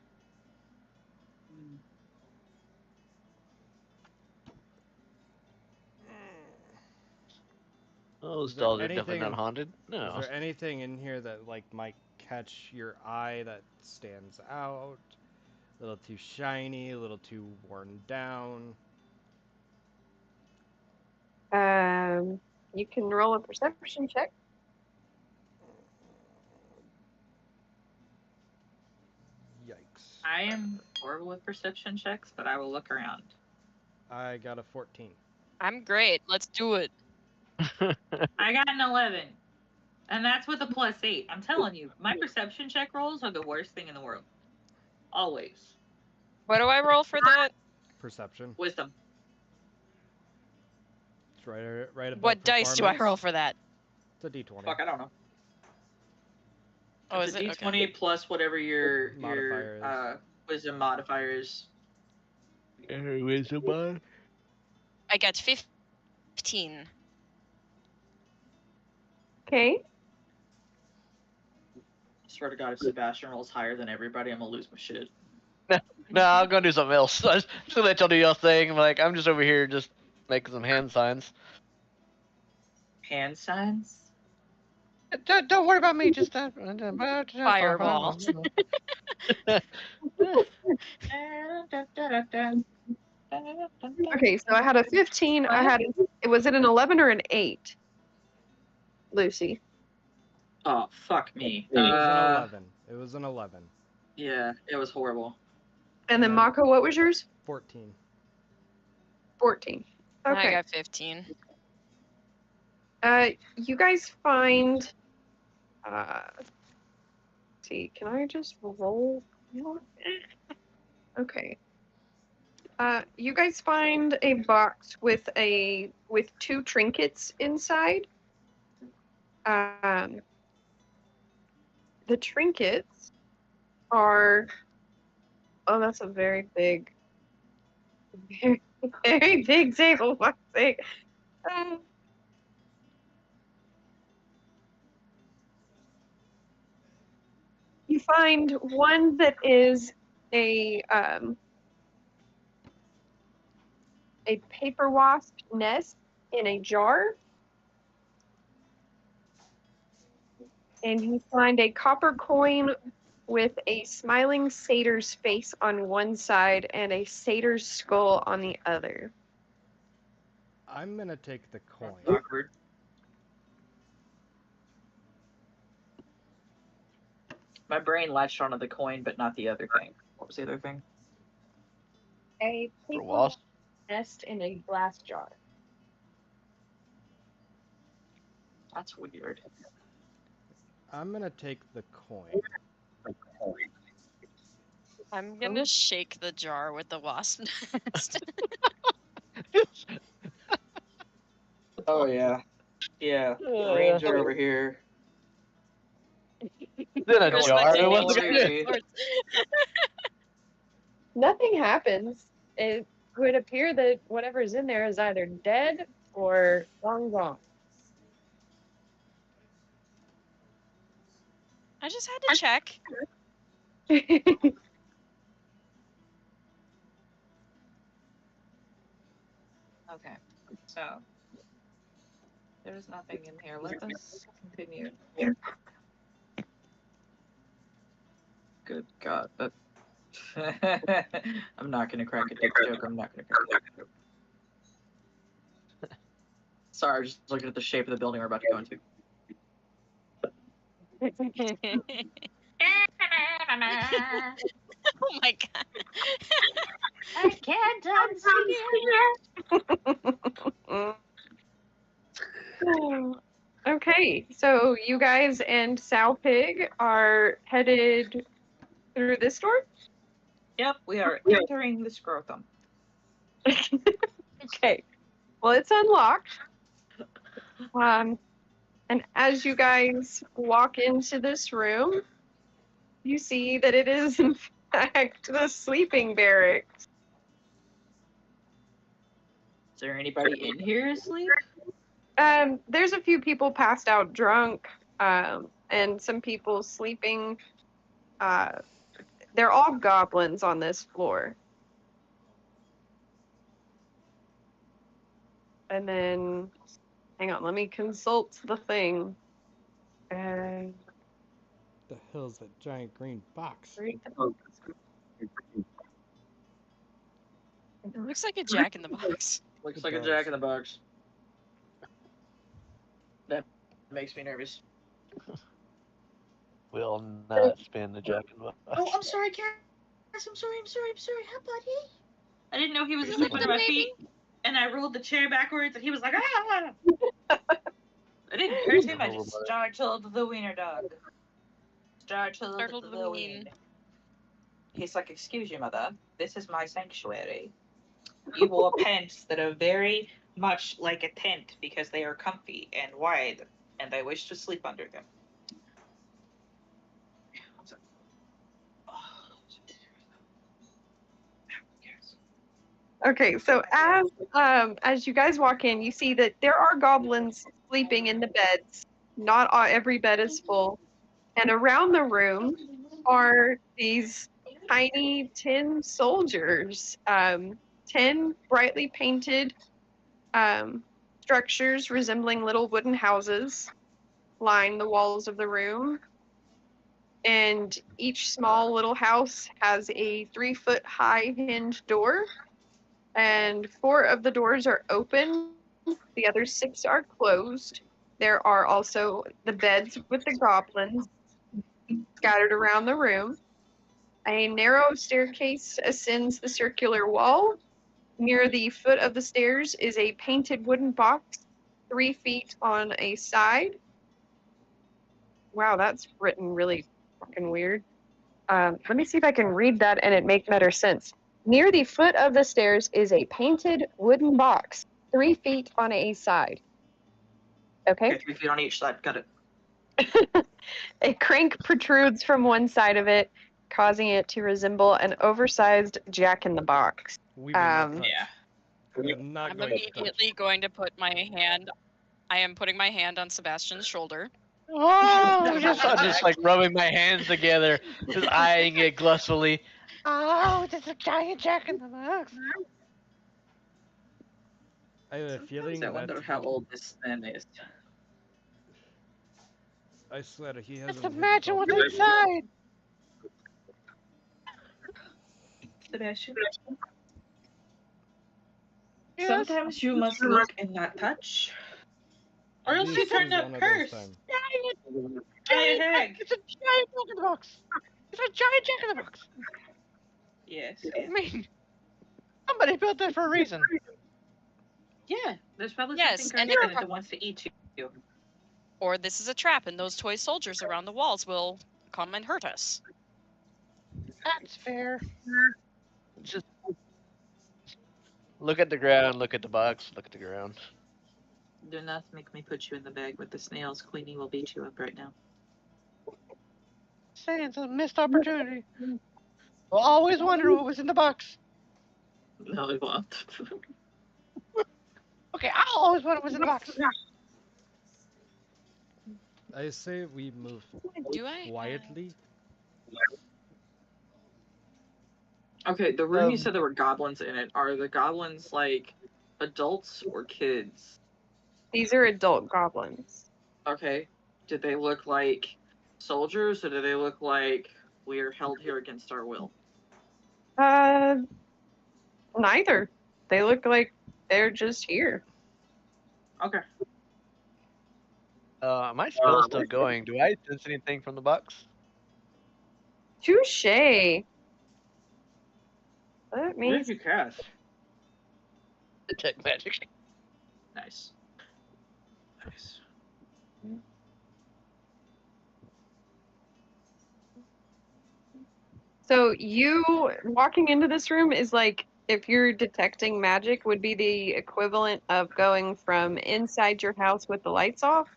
Those Is there dolls are definitely anything- not haunted. Is No. there anything in here that like might catch your eye that stands out? A little too shiny, a little too worn down. You can roll a perception check. Yikes. I am horrible with perception checks, but I will look around. I got a 14. I'm great. Let's do it. I got an 11. And that's with a +8. I'm telling you, my perception check rolls are the worst thing in the world. Always. What do I roll for that? Perception. Wisdom. It's right above What dice do I roll performance. for that? It's a D20. Fuck, I don't know. Oh, It's is a it? D20 Okay. plus whatever your Modifier is. wisdom modifier is. Wisdom. I got 15. Okay. Swear to God, if Sebastian rolls higher than everybody, I'm gonna lose my shit. No, I'm gonna do something else. I'm just gonna let y'all do your thing. Like, I'm just over here just making some hand signs. Hand signs? Don't worry about me. Just Fireball. Okay, so I had a 15. Was it an 11 or an 8? Lucy. Oh, fuck me. It was an 11. It was an 11. Yeah, it was horrible. And then Mako, what was yours? 14. 14. Okay. I got 15. You guys find. Let's see, can I just roll? Okay. You guys find a box with 2 trinkets inside. The trinkets are. Oh, that's a very big, very big table. What's it? You find one that is a paper wasp nest in a jar. And you find a copper coin with a smiling satyr's face on one side and a satyr's skull on the other. I'm gonna take the coin. Awkward. My brain latched onto the coin, but not the other thing. What was the other thing? A paper wasp. nest in a glass jar. That's weird. I'm gonna take the coin. I'm gonna shake the jar with the wasp nest. Oh yeah. Yeah. Ranger over here. Then a There's jar. nothing What's nature it gonna of do? sorts. Nothing happens. It would appear that whatever's in there is either dead or long gone. I just had to check. Okay. So there's nothing in here. Let us continue. Good God. I'm not gonna crack a dick joke. I'm not gonna crack a dick joke. Sorry, I'm just looking at the shape of the building we're about to go into. Oh my god. I can't unsee it. Okay, so you guys and Sow Pig are headed through this door? Yep, we are entering the scrotum. Okay. Well, it's unlocked. And as you guys walk into this room, you see that it is, in fact, the sleeping barracks. Is there anybody in here asleep? There's a few people passed out drunk, and some people sleeping. They're all goblins on this floor. And then, hang on, let me consult the thing. The hell's that giant green box? It looks like a jack in the box. Looks It like a does. jack in the box. That makes me nervous. Will not spin the jack in the box. Oh, I'm sorry, Cass. I'm sorry. Hi, buddy. I didn't know he was asleep under my feet, and I rolled the chair backwards, and he was like, ah! I didn't hurt him. I just startled the wiener dog. Startled the ween. He's like, excuse you, mother. This is my sanctuary. You wore pants that are very much like a tent because they are comfy and wide, and I wish to sleep under them. Okay, so as you guys walk in, you see that there are goblins sleeping in the beds. Not every bed is full. And around the room are these tiny tin soldiers, 10 brightly painted structures resembling little wooden houses line the walls of the room. And each small little house has a 3-foot high hinged door. And 4 of the doors are open. The other 6 are closed. There are also the beds with the goblins scattered around the room. A narrow staircase ascends the circular wall. Near the foot of the stairs is a painted wooden box, 3 feet on a side. Wow, that's written really fucking weird. Let me see if I can read that and it make better sense. Near the foot of the stairs is a painted wooden box, 3 feet on a side. Okay. 3 feet on each side. Got it. A crank protrudes from one side of it, causing it to resemble an oversized jack-in-the-box. We will not touch. Yeah. We're not I'm going to touch. immediately going to put my hand. I am putting my hand on Sebastian's shoulder. Oh, just like rubbing my hands together, just eyeing it lustfully. Oh, there's a giant jack in the box. I have a feeling I wonder that how old this man is. I swear he hasn't. Just imagine what's inside. Sebastian? Yes. Sometimes you must look and not touch. Or else you turn up curse. Giant egg. It's a giant jack in the box. It's a giant jack in the box. Yes. I mean, somebody built that for a reason. Yeah, there's probably Yes, something and greater it- that wants to eat you. Or this is a trap, and those toy soldiers around the walls will come and hurt us. That's fair. Just look at the ground, look at the box, look at the ground. Do not make me put you in the bag with the snails. Queenie will beat you up right now. Saying it's a missed opportunity. We'll always wonder what was in the box. No, it won't. Okay, I'll always wonder what was in the box. I say we move Do I? quietly. Okay, the room you said there were goblins in it. Are the goblins like adults or kids? These are adult goblins. Okay. Did they look like soldiers or do they look like we are held here against our will? Neither. They look like they're just here. Okay. My spell's still going. Do I sense anything from the box? Touche. Let What me. did you cast? Detect magic. Nice. Nice. So you walking into this room is like if you're detecting magic would be the equivalent of going from inside your house with the lights off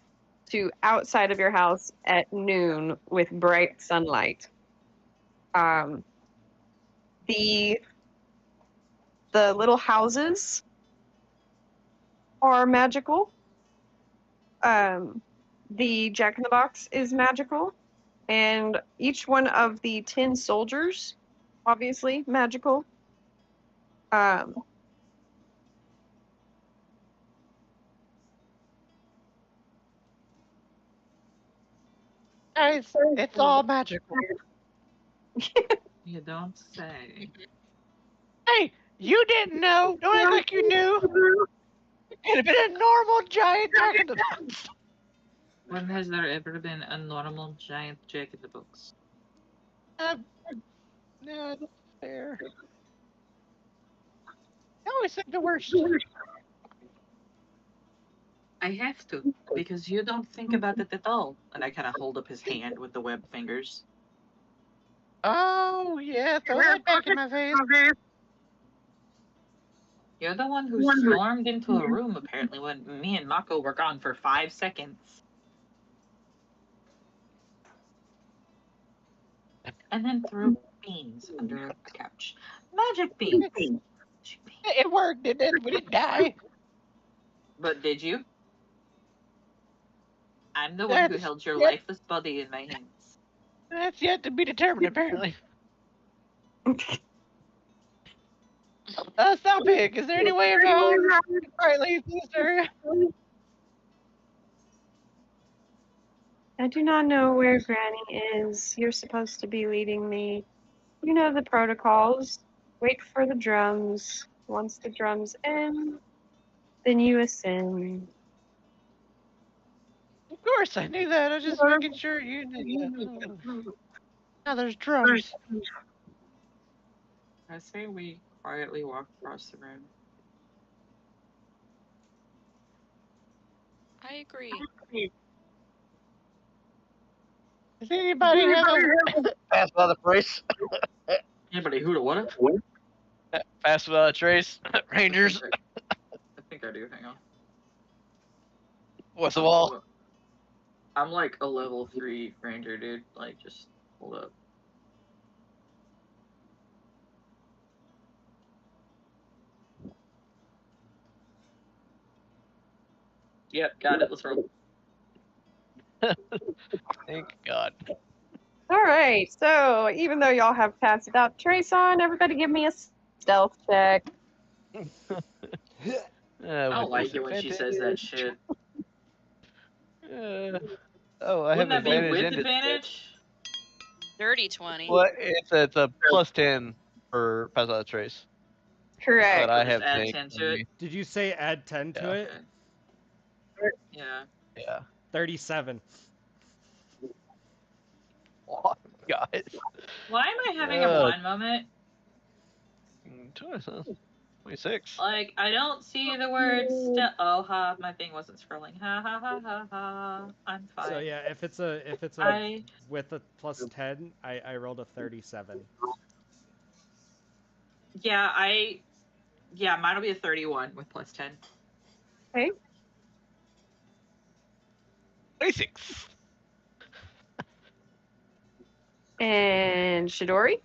to outside of your house at noon with bright sunlight. The little houses are magical. The Jack in the Box is magical. And each one of the 10 soldiers, obviously, magical. Guys, it's all magical. You don't say. Hey, you didn't know. Don't act like you knew. It could have been a normal giant jack in the box. When has there ever been a normal giant jack in the box? No, that's fair. I always think the worst. I have to, because you don't think about it at all. And I kind of hold up his hand with the webbed fingers. Oh, yeah, throw that back in my face. You're the one who stormed into a room, apparently, when me and Mako were gone for 5 seconds. And then threw beans under the couch. Magic beans! It worked, didn't it? We didn't die. But did you? I'm the one who held your lifeless body in my hands. That's yet to be determined, apparently. Stop big. Is there any way around? Alright, leave this area. I do not know where Granny is. You're supposed to be leading me. You know the protocols. Wait for the drums. Once the drums end, then you ascend. Of course, I knew that. I was just making sure you knew that. Now there's drums. I say we quietly walk across the room. I agree. Does anybody have a pass without a trace? Anybody who to what? Pass without a trace? Rangers? I think I do. Hang on. What's the wall? I'm like a level 3 ranger, dude. Like, just hold up. Yep, got it. Let's roll. Thank God. All right. So even though y'all have pass without trace on, everybody give me a stealth check. I don't like it when she says that shit. I have Wouldn't that be advantage with and advantage? Dirty 20. Well, it's a plus 10 for pass without a trace. Correct. But I Just have add tank 10 to it. Did you say add 10 to Yeah. it? Yeah. Yeah. 37. Oh, guys. Why am I having a blind moment? 26. Like, I don't see the words still. Oh, ha, my thing wasn't scrolling. Ha, ha, ha, ha, ha. I'm fine. So yeah, if it's a with a plus 10, I rolled a 37. Yeah, mine will be a 31 with plus 10. Okay. 26. And Shidori?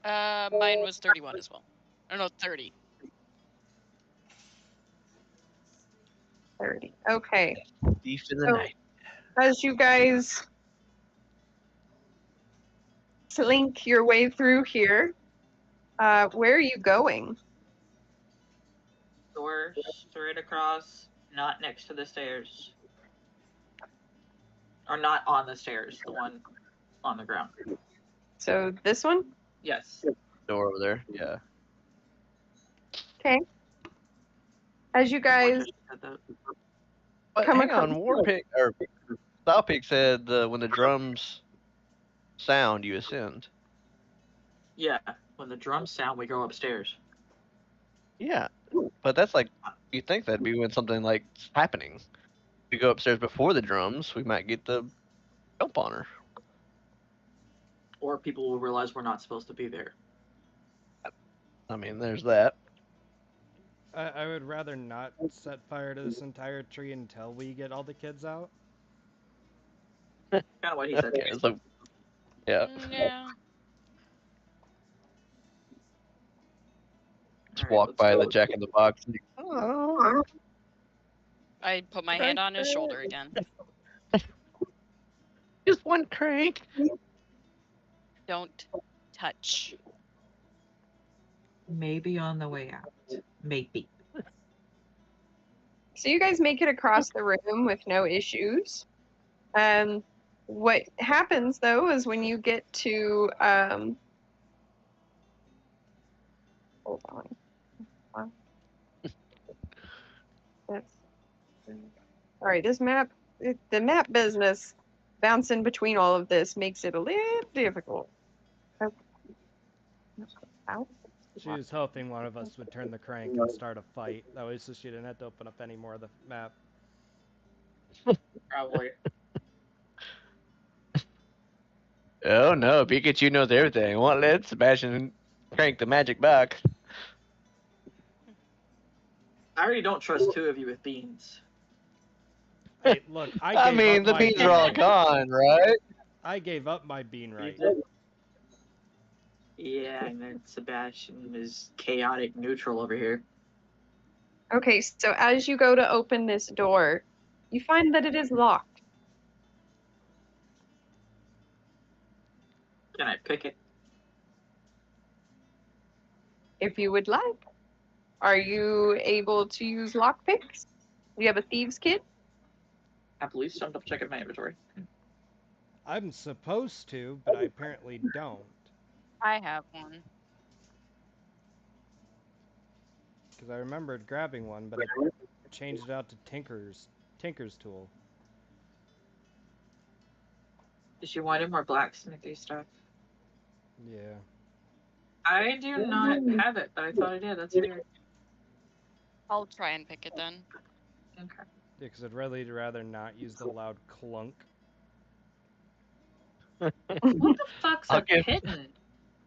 Mine was 31 as well. Or no, 30. 30. Okay. Thief in the So- night. As you guys slink your way through here, where are you going? Door straight across, not next to the stairs. Or not on the stairs, the one on the ground. So this one? Yes. Door over there. Yeah. Okay. As you guys But Come hang on, across- Warpig or Stowpig said when the drums sound, you ascend. Yeah, when the drums sound, we go upstairs. Yeah, but that's like you think that'd be when something like happening. We go upstairs before the drums, we might get the jump on her. Or people will realize we're not supposed to be there. I mean, there's that. I would rather not set fire to this entire tree until we get all the kids out. Kind of what he said. Yeah, so, yeah. Yeah. Just Alright, walk let's by go. the Jack in the Box. And oh, I put my hand on his shoulder again. just one crank. Don't touch. Maybe on the way out. Maybe. So you guys make it across the room with no issues. What happens though is when you get to hold on. That's all right. This map, the map business, bouncing between all of this makes it a little difficult. Okay. Ow. She was hoping one of us would turn the crank and start a fight. That way, so she didn't have to open up any more of the map. Probably. Oh no, Pikachu knows everything. Won't let Sebastian crank the magic box. I already don't trust two of you with beans. Hey, look, I I gave mean, up the my beans bean are all right. gone, right? I gave up my bean right. Yeah, and then Sebastian is chaotic neutral over here. Okay, so as you go to open this door, you find that it is locked. Can I pick it? If you would like. Are you able to use lockpicks? Do you have a thieves kit? I believe so. I'm double checking my inventory. I'm supposed to, but I apparently don't. I have one. Because I remembered grabbing one, but I changed it out to Tinker's tool. Does she want any more blacksmithy stuff? Yeah. I do not have it, but I thought I did. That's weird. I'll try and pick it then. Okay. Yeah, because I'd really rather not use the loud clunk. What the fuck's I'll a give- pitten?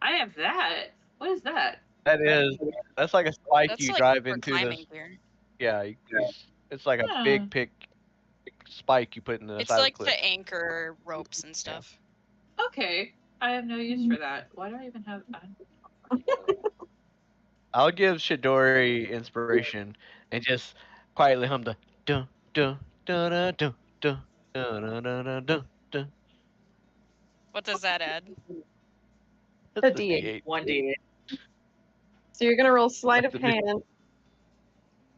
I have that. What is that? That's like a spike That's you like drive for into climbing this. gear. Yeah, it's like a big spike you put in the It's side like of the cliff. to anchor ropes and stuff. Okay. I have no use for that. Why do I even have that? I'll give Shidori inspiration and just quietly hum the dun dun dun dun dun dun dun dun dun dun dun. What does that add? That's A the D8. D8. 1D8. So you're gonna roll sleight of Like the new- hand.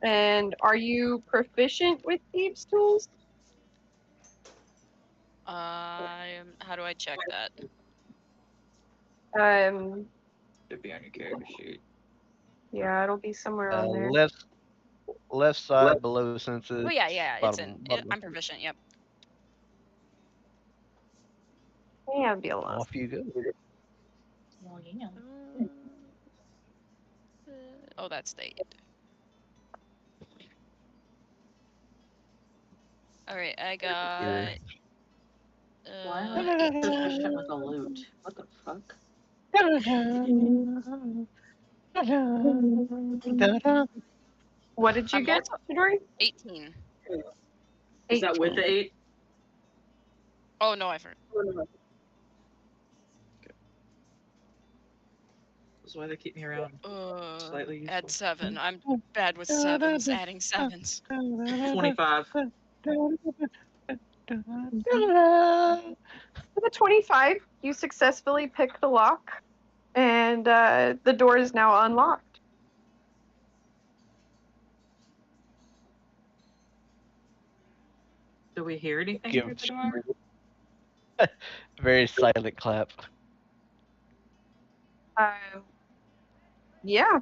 And are you proficient with thieves' tools? How do I check that? Should be on your character sheet. Yeah, it'll be somewhere on there. left side below senses. Oh yeah, it's in. bottom. I'm proficient. Yep. Yeah, be a lot. Off you go. Well, yeah. Oh, that's the 8. All right, I got. Why am I proficient with a loot? What the fuck? What did you I'm get, Midori? 18. Is that with the 18. 8? Oh no, I forgot. That's why they keep me around. Slightly useful. Add 7. I'm bad with 7s. Adding 7s. 25. With a 25, you successfully pick the lock, and the door is now unlocked. Do we hear anything Give- through the door? Very silent clap. Yeah.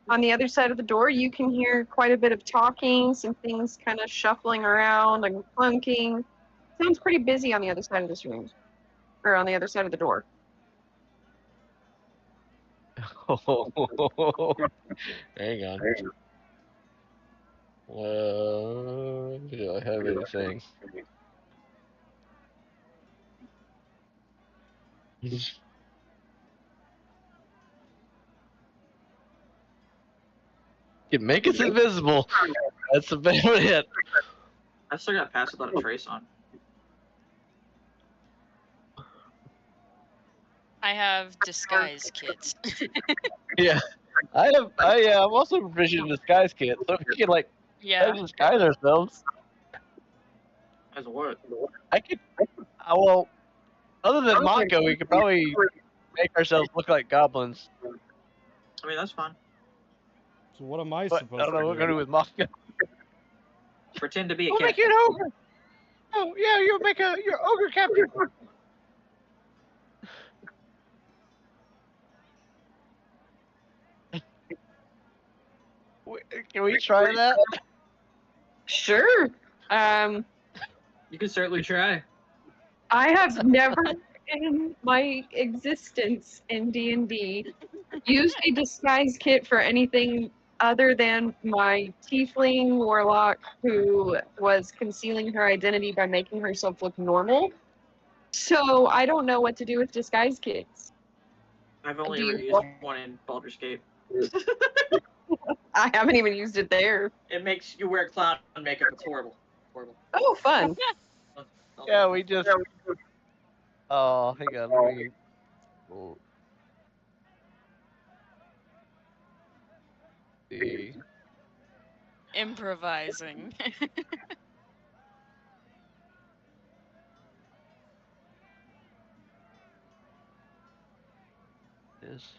On the other side of the door, you can hear quite a bit of talking, some things kind of shuffling around and clunking. Sounds pretty busy on the other side of this room, or on the other side of the door. Hang on. Do I have anything? You make us invisible. That's about it. I still got pass without a trace on. I have disguise kits. Yeah. I'm also proficient in disguise kit, so if we can like Yeah. disguise ourselves, As what? I could. Well, other than Mako, we could probably make ourselves look like goblins. I mean, that's fine. So what am I But supposed I don't know to what we're gonna do do? with Mako. Pretend to be a We'll cat. make you an ogre. Oh yeah, you'll make your ogre captain. Can we try that? Sure. You can certainly try. I have never in my existence in D&D used a disguise kit for anything other than my tiefling warlock who was concealing her identity by making herself look normal. So I don't know what to do with disguise kits. I've only Do ever you used want- one in Baldur's Gate. I haven't even used it there. It makes you wear clown makeup. It's horrible. Horrible. Oh, fun. Yeah, we just. Oh, hang on. Let me. Oh. See. Improvising. This.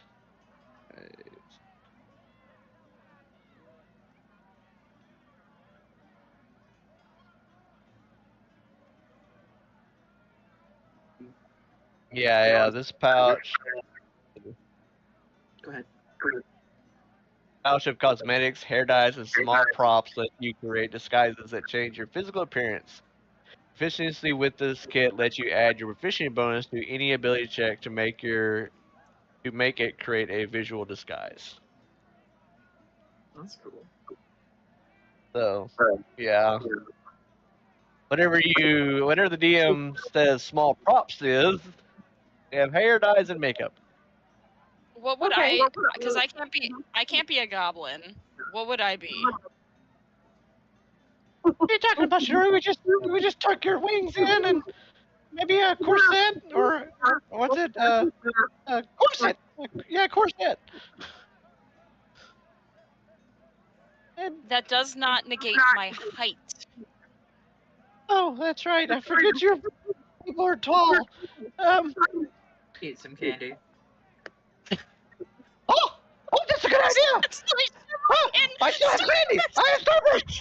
Yeah, this pouch. Go ahead. Pouch of cosmetics, hair dyes, and small props let you create disguises that change your physical appearance. Proficiency with this kit lets you add your proficiency bonus to any ability check to make it create a visual disguise. That's cool. So, yeah. Whenever the DM says small props is, they have hair, dyes, and makeup. What would Okay. I? Because I can't be a goblin. What would I be? What are you talking about, Shuri? We just tuck your wings in and maybe a corset or what's it? Corset. Yeah, corset. And, That does not negate my height. oh, that's right. I forget you people are tall. Eat some candy. Oh, that's a good idea. Oh, I still have candy. I have Starburst.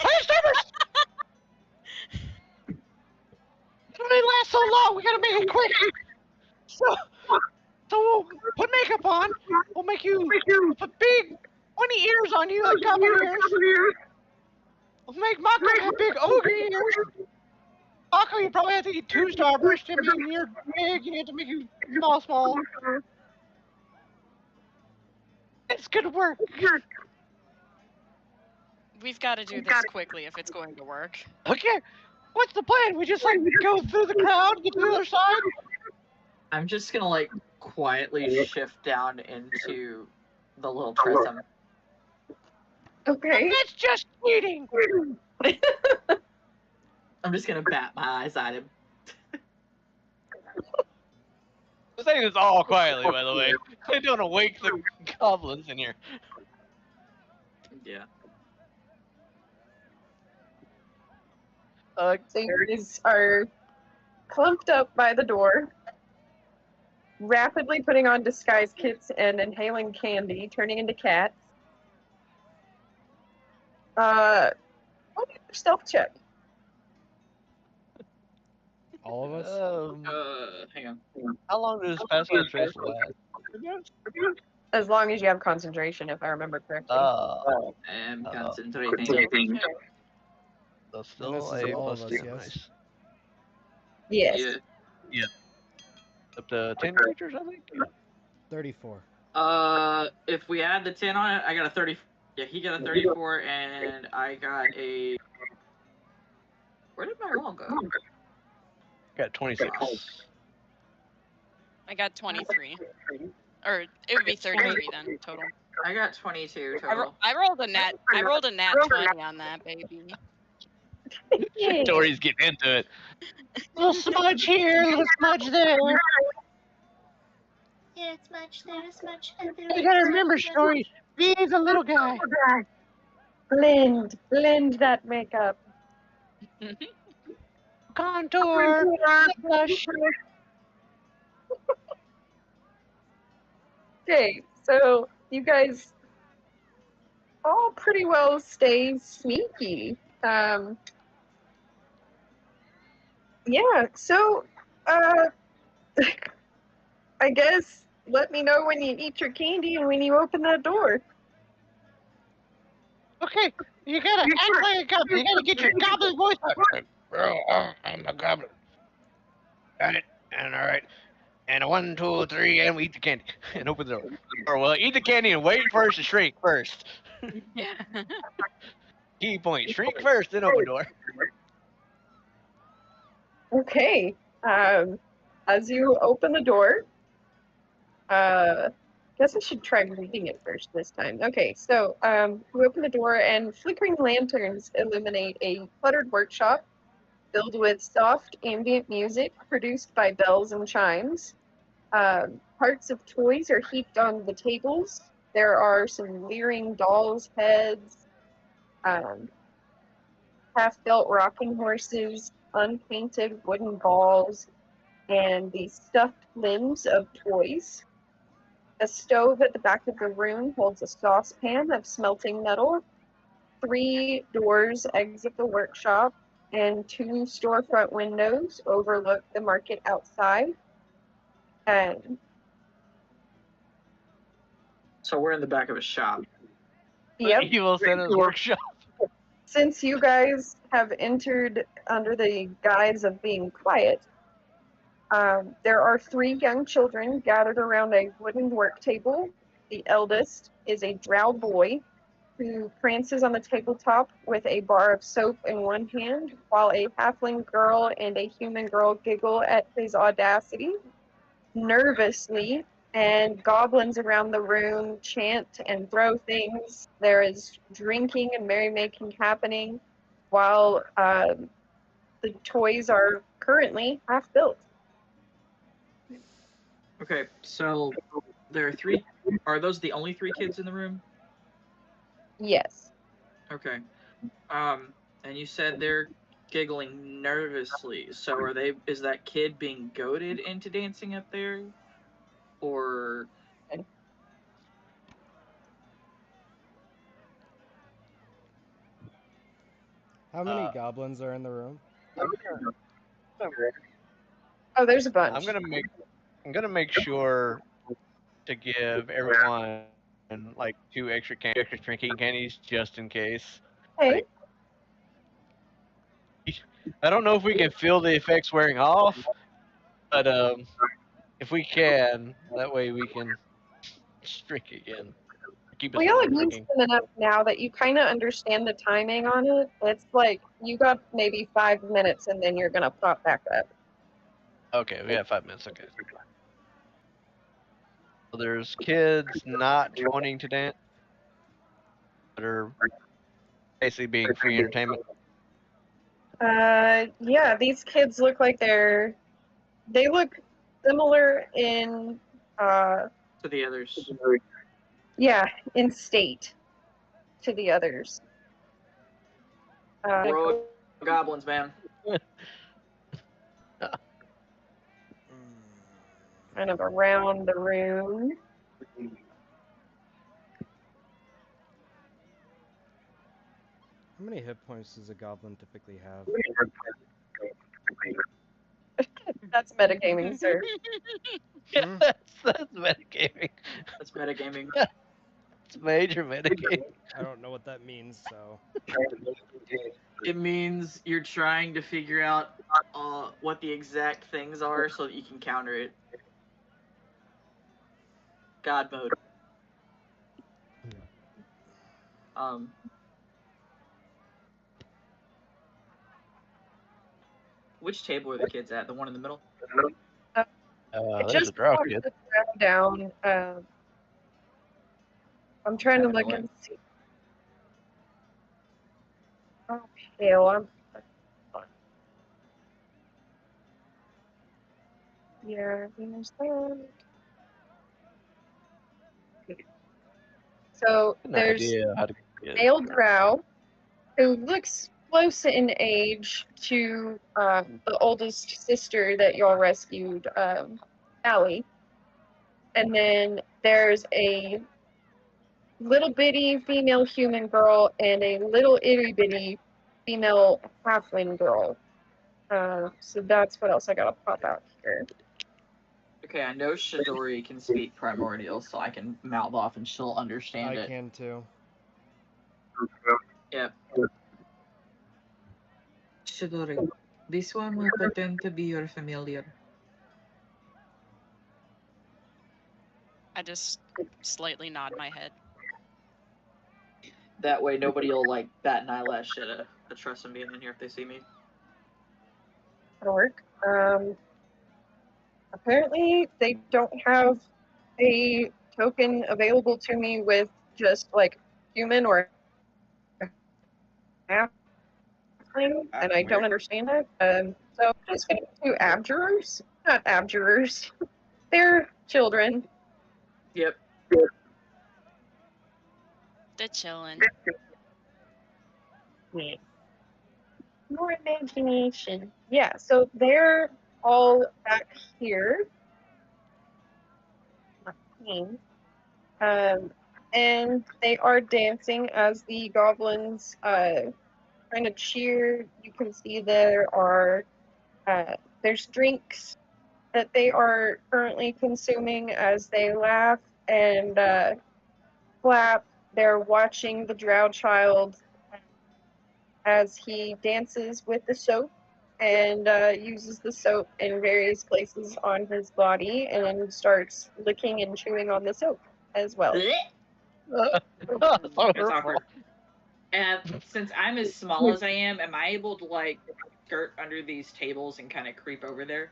It only lasts so long. We gotta make it quick. So we'll put makeup on. We'll make you put big pointy ears on you, like goblin ears. We'll make Mako have big ogre ears. Mako, you probably have to eat 2 Starbursts. I mean, you're big. You have to make you small. It's gonna work. We've got to do this quickly if it's going to work. Okay. What's the plan? We just go through the crowd, get to the other side. I'm just gonna quietly shift down into the little prism. Okay. That's just cheating. I'm just gonna bat my eyes at him. I'm saying this all quietly, by the way. I don't want to wake the goblins in here. Yeah. So you guys are clumped up by the door, rapidly putting on disguise kits and inhaling candy, turning into cats. What is your stealth check? All of us? Hang on. How long does passive concentration last? As long as you have concentration, if I remember correctly. I'm concentrating. So still This is a all plus of 2. us, yes? Nice. Yes. Yeah. Up to 10 creatures, I think. 34. If we add the 10 on it, I got a 30. Yeah, he got a 34, and I got a. Where did my roll go? Got 26. I got 23. Or it would be 33 then total. I got 22 total. I rolled a nat 20 on that baby. Tori's getting into it. Little smudge here, little smudge there. Here it's much, there is much, and there You is gotta much. remember, Story, be the little guy. Blend that makeup. Contour, blush. Okay, so you guys all pretty well stay sneaky. Yeah, so I guess let me know when you eat your candy and when you open that door. Okay, you gotta act like a goblin. You gotta get your goblin voice out. I'm a goblin. Got it. And all right. And a 1, 2, 3, and we eat the candy. And open the door. Or well, eat the candy and wait for us to shrink first. Yeah. Key point: shrink first, then open door. Okay. As you open the door, guess I should try reading it first this time. Okay, so you open the door and flickering lanterns illuminate a cluttered workshop filled with soft ambient music produced by bells and chimes. Parts of toys are heaped on the tables. There are some leering dolls' heads, half-built rocking horses, unpainted wooden balls, and the stuffed limbs of toys. A stove at the back of the room holds a saucepan of smelting metal. 3 doors exit the workshop, and 2 storefront windows overlook the market outside. And So we're in the back of a shop. yep, Evil Santa's workshop. since you guys have entered under the guise of being quiet, there are 3 young children gathered around a wooden work table. The eldest is a drow boy who prances on the tabletop with a bar of soap in one hand, while a halfling girl and a human girl giggle at his audacity nervously, and goblins around the room chant and throw things. There is drinking and merrymaking happening, while the toys are currently half built. Okay, so there are 3. Are those the only 3 kids in the room? Yes. Okay. And you said they're giggling nervously. So are they? Is that kid being goaded into dancing up there, or? How many goblins are in the room? Oh, there's a bunch. I'm gonna make sure to give everyone like 2 extra drinking candies just in case. Hey. I don't know if we can feel the effects wearing off, but if we can, that way we can drink again. Keep us Well, y'all from have used drinking. them enough now that you kind of understand the timing on it. It's like you got maybe 5 minutes and then you're gonna pop back up. Okay, we have 5 minutes. Okay. So there's kids not wanting to dance, that are basically being free entertainment. Yeah, these kids look like they look similar in To the others. yeah, in state to the others. We're all goblins, man. Kind of around the room. How many hit points does a goblin typically have? That's metagaming, sir. That's metagaming. That's metagaming. It's major metagaming. I don't know what that means, so. It means you're trying to figure out what the exact things are so that you can counter it. God mode. Which table are the kids at? The one in the middle? I There's just a drow put kid. the drow down. I'm trying to look and see. Oh, hell, yeah, there's that. So there's male drow who looks close in age to the oldest sister that y'all rescued, Allie. And then there's a little bitty female human girl and a little itty bitty female halfling girl. So that's what else I gotta pop out here. Okay, I know Shidori can speak primordial, so I can mouth off and she'll understand it. I can too. Yep. Shidori, this one will pretend to be your familiar. I just slightly nod my head. That way nobody will like bat an eyelash at a Tressum being in here if they see me. That'll work. Apparently they don't have a token available to me with just like human or halfling, and I don't understand it. So I'm just gonna do abjurers, not abjurers. They're children. Yep. The chillin'. Yeah. More imagination. Yeah, so they're all back here. And they are dancing as the goblins kind of cheer. You can see there's drinks that they are currently consuming as they laugh and clap. They're watching the drow child as he dances with the soap and uses the soap in various places on his body and starts licking and chewing on the soap as well. So It's hurtful. awkward. And since I'm as small as I am I able to like skirt under these tables and kind of creep over there?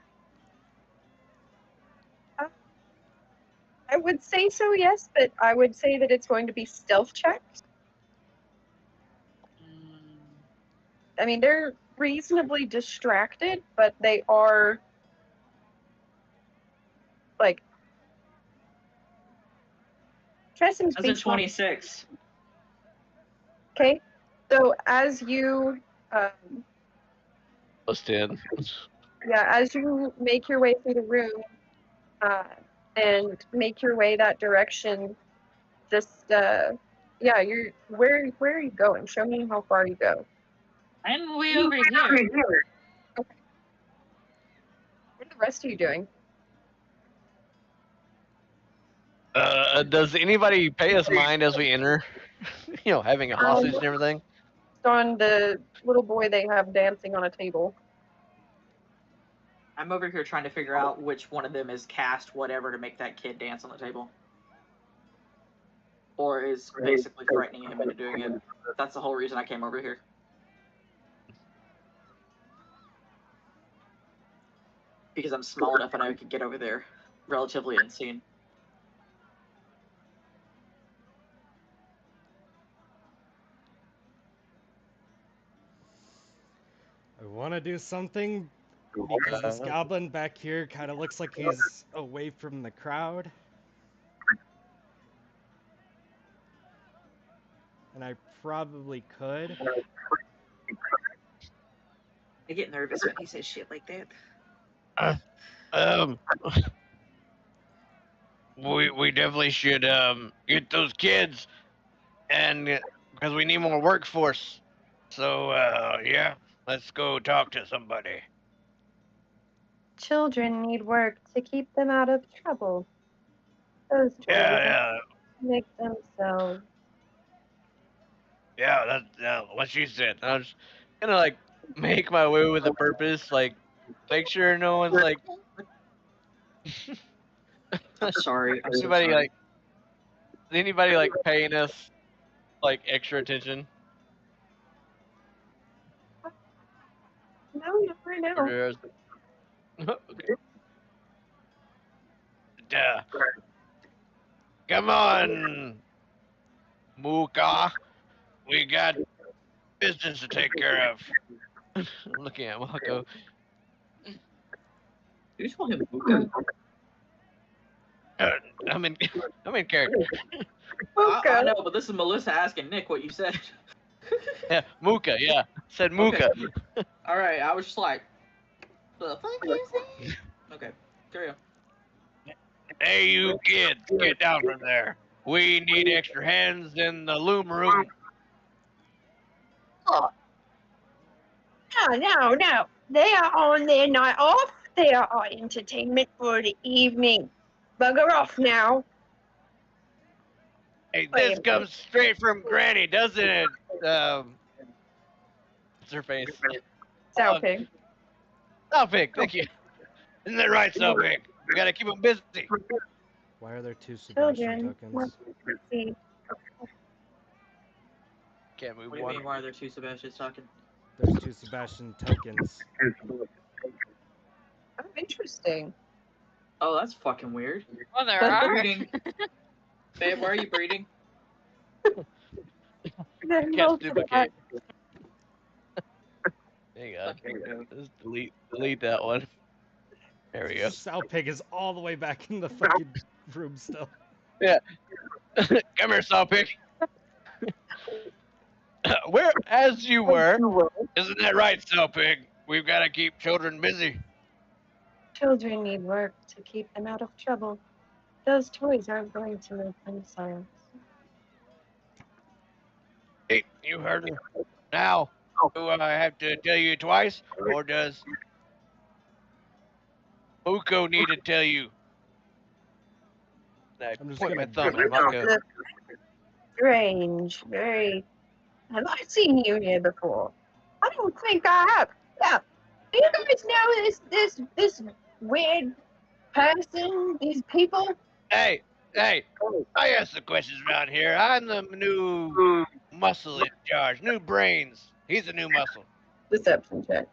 I would say so, yes, but I would say that it's going to be stealth checks. I mean, they're reasonably distracted, but they are like Tressem's As a beast mode. 26. Okay, so as you Plus 10. as you make your way through the room and make your way that direction, just you're where are you going? Show me how far you go. I'm way over here. Okay. What are the rest of you doing? Does anybody pay us mind as we enter? You know, having a hostage and everything? It's on the little boy they have dancing on a table. I'm over here trying to figure out which one of them is cast whatever to make that kid dance on the table. Or is basically frightening him into doing it. That's the whole reason I came over here. Because I'm small enough and I could get over there relatively unseen. I want to do something because this goblin back here kind of looks like he's away from the crowd. And I probably could. I get nervous when he says shit like that. We definitely should get those kids, and because we need more workforce. So yeah, let's go talk to somebody. Children need work to keep them out of trouble. Those toys Yeah, make themselves. that's what she said. I was gonna like make my way with a purpose, like make sure no one's like I'm sorry. I'm so anybody sorry. like is anybody like paying us like extra attention? No, not right now. Okay. Duh. Come on, Mooka. We got business to take care of. I'm looking at Mako. You call him Buka? I'm in character. I know, but this is Melissa asking Nick what you said. Yeah, Mooka. Yeah, said Mooka. Okay. All right, I was just like, the fuck you say? Okay, carry on. Hey, you kids, get down from there. We need extra hands in the loom room. No. They are on their night off. They are our entertainment for the evening. Bugger off now. Hey, this comes straight from Granny, doesn't it? What's her face? Soupig. Soupig, thank you. Isn't that right, Soupig? We gotta keep them busy. Why are there 2 Sebastian Children tokens? want to see. Can't move What do you one. mean, why are there two Sebastians talking? There's 2 Sebastian tokens. Oh, interesting. Oh, that's fucking weird. Well, there But are. Breeding. Babe, why are you breeding? Can't duplicate. There you go. Just delete that one. There we go. Soupig is all the way back in the fucking room still. Yeah. Come here, Soupig. Where, as you were, isn't that right, Soupig? We've got to keep children busy. Children need work to keep them out of trouble. Those toys aren't going to make themselves. Hey, you heard her. Now, do I have to tell you twice, or does Muko need to tell you? I I'm just point my gonna thumb at Muko. Strange. Very. Have I seen you here before? I don't think I have. Yeah. Do you guys know this weird person? These people? Hey, I ask the questions around here. I'm the new muscle in charge, new brains. He's the new muscle. Deception check.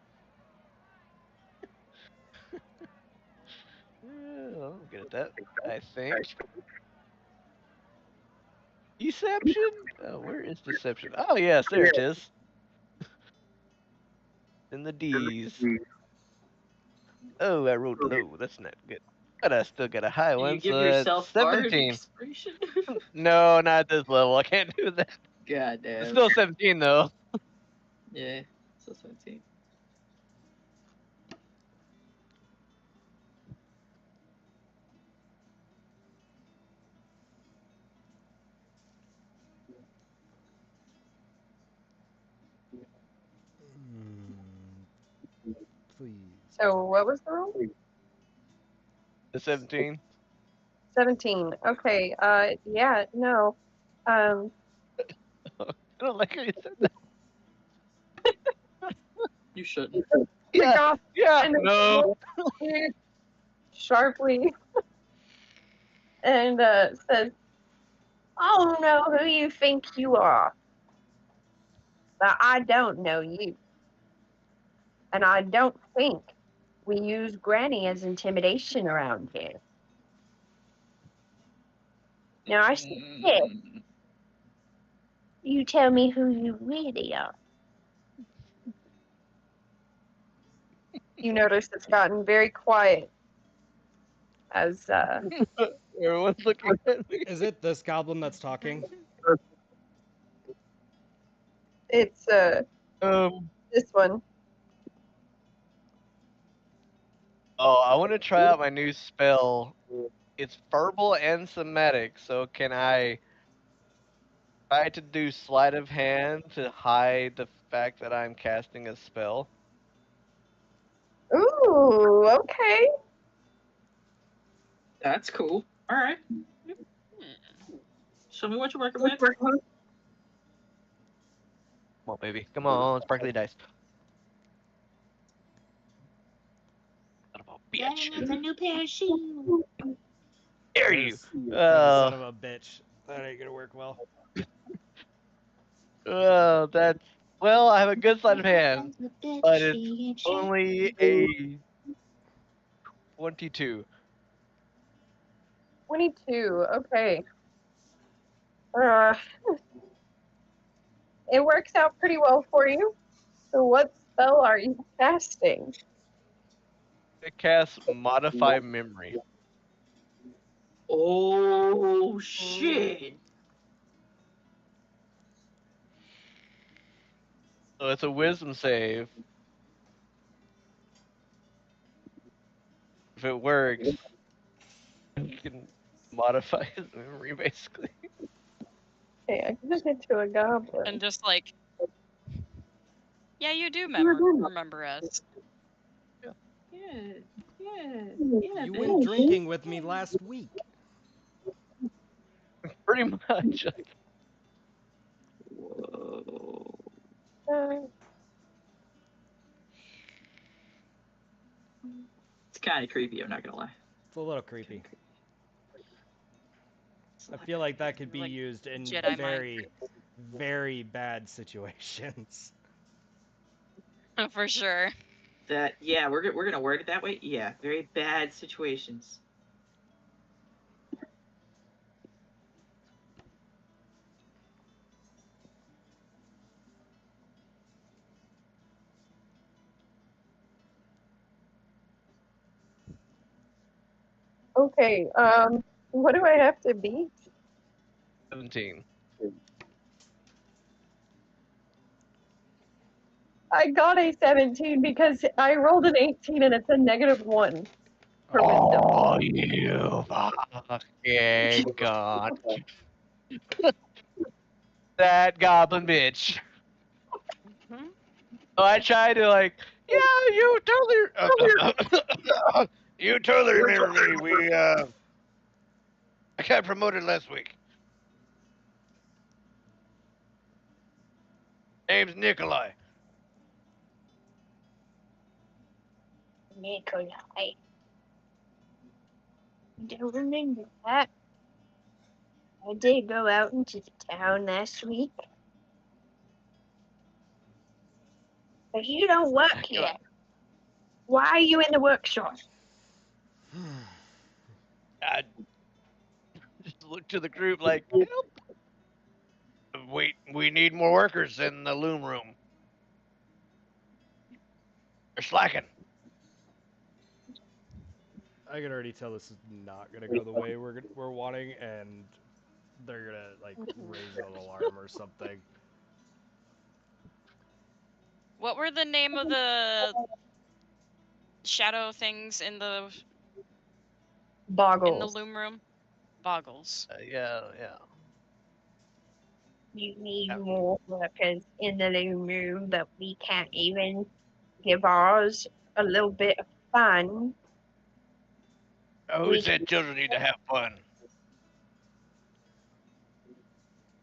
I'm good at that, I think. Deception? Oh, where is deception? Oh, yes, there it is. In the D's. Oh, I rolled low. That's not good. But I still got a high You one, give so that's yourself bardic 17. inspiration? No, not at this level. I can't do that. God damn. It's still 17, though. Yeah, so 17. Please. So what was the roll? The 17. 17. Okay. Yeah. No. I don't like how you said that. You shouldn't. Click off Yeah, and no. sharply and says, I don't know who you think you are, but I don't know you. And I don't think we use Granny as intimidation around here. Now I suggest you tell me who you really are. You notice it's gotten very quiet as Everyone's looking at me. Is it this goblin that's talking? it's this one. Oh, I want to try out my new spell. It's verbal and somatic, so can I try to do sleight of hand to hide the fact that I'm casting a spell? Ooh, okay. That's cool. Alright. Show me what you're working with. Come on, baby. Come on, sparkly dice. Son of a bitch. a new pair of shoes. Dare you? Son of a bitch. That ain't gonna work well. That's... Well, I have a good sleight of hand, but it's only a 22. 22. Okay. It works out pretty well for you. So what spell are you casting? It casts Modify Memory. Oh, shit. So it's a Wisdom save. If it works, you can modify his memory, basically. Okay, I can just into a goblin. And just like, yeah, you do remember us. Yeah, You went drinking with me last week. Pretty much. Whoa. It's kind of creepy, I'm not gonna lie. It's a little creepy. I feel like that could be Like used in Jedi mind. very, very bad situations. For sure. That, yeah, we're gonna word it that way. Yeah, very bad situations. Okay, what do I have to beat? 17. I got a 17 because I rolled an 18 and it's a -1 for wisdom. Oh, you fucking god. That goblin bitch. Mhm. So I tried to like, yeah, you totally, you totally remember me. I got promoted last week. Name's Nikolai. Nikolai. I don't remember that. I did go out into the town last week. But you don't work here. Why are you in the workshop? I just look to the group like, help. We need more workers in the loom room. They're slacking. I can already tell this is not gonna go the way we're wanting, and they're gonna like raise an alarm or something. What were the name of the shadow things in the Boggles. loom room? Boggles. Yeah. You need Yeah. more workers in the loom room, but we can't even give ours a little bit of fun. Who said children need to have fun?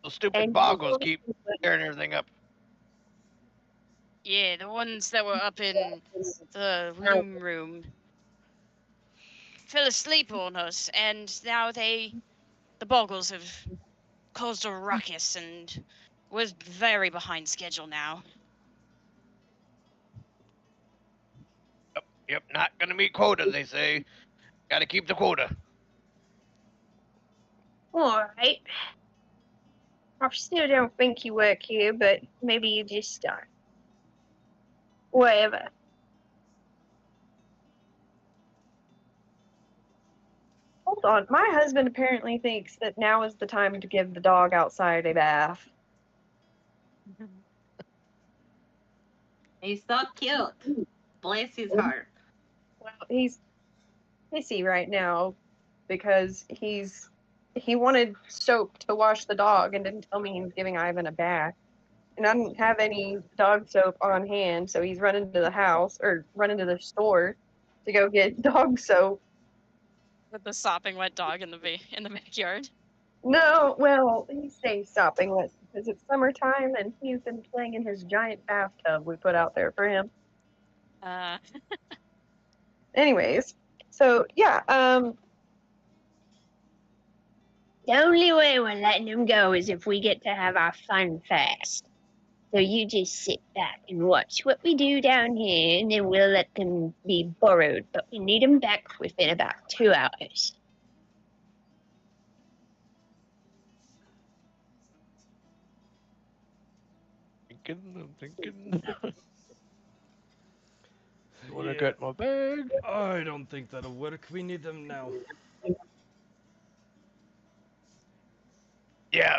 Those stupid And boggles keep tearing everything up. Yeah, the ones that were up in the loom room fell asleep on us, and now the boggles have caused a ruckus and was very behind schedule now. Yep, not gonna meet quota, they say. Gotta keep the quota. all right. I still don't think you work here, but maybe you just start. Whatever. Hold on. My husband apparently thinks that now is the time to give the dog outside a bath. He's so cute. Bless his heart. Well, he's pissy right now because he wanted soap to wash the dog and didn't tell me he was giving Ivan a bath. And I didn't have any dog soap on hand, so he's running to the house or running to the store to go get dog soap. With the sopping wet dog in the backyard. No, well, he stays stopping it because it's summertime and he's been playing in his giant bathtub we put out there for him. Anyways, so yeah, The only way we're letting them go is if we get to have our fun fast. So you just sit back and watch what we do down here, and then we'll let them be borrowed. But we need them back within about 2 hours. I'm thinking. You wanna get my bag? I don't think that'll work. We need them now. Yeah,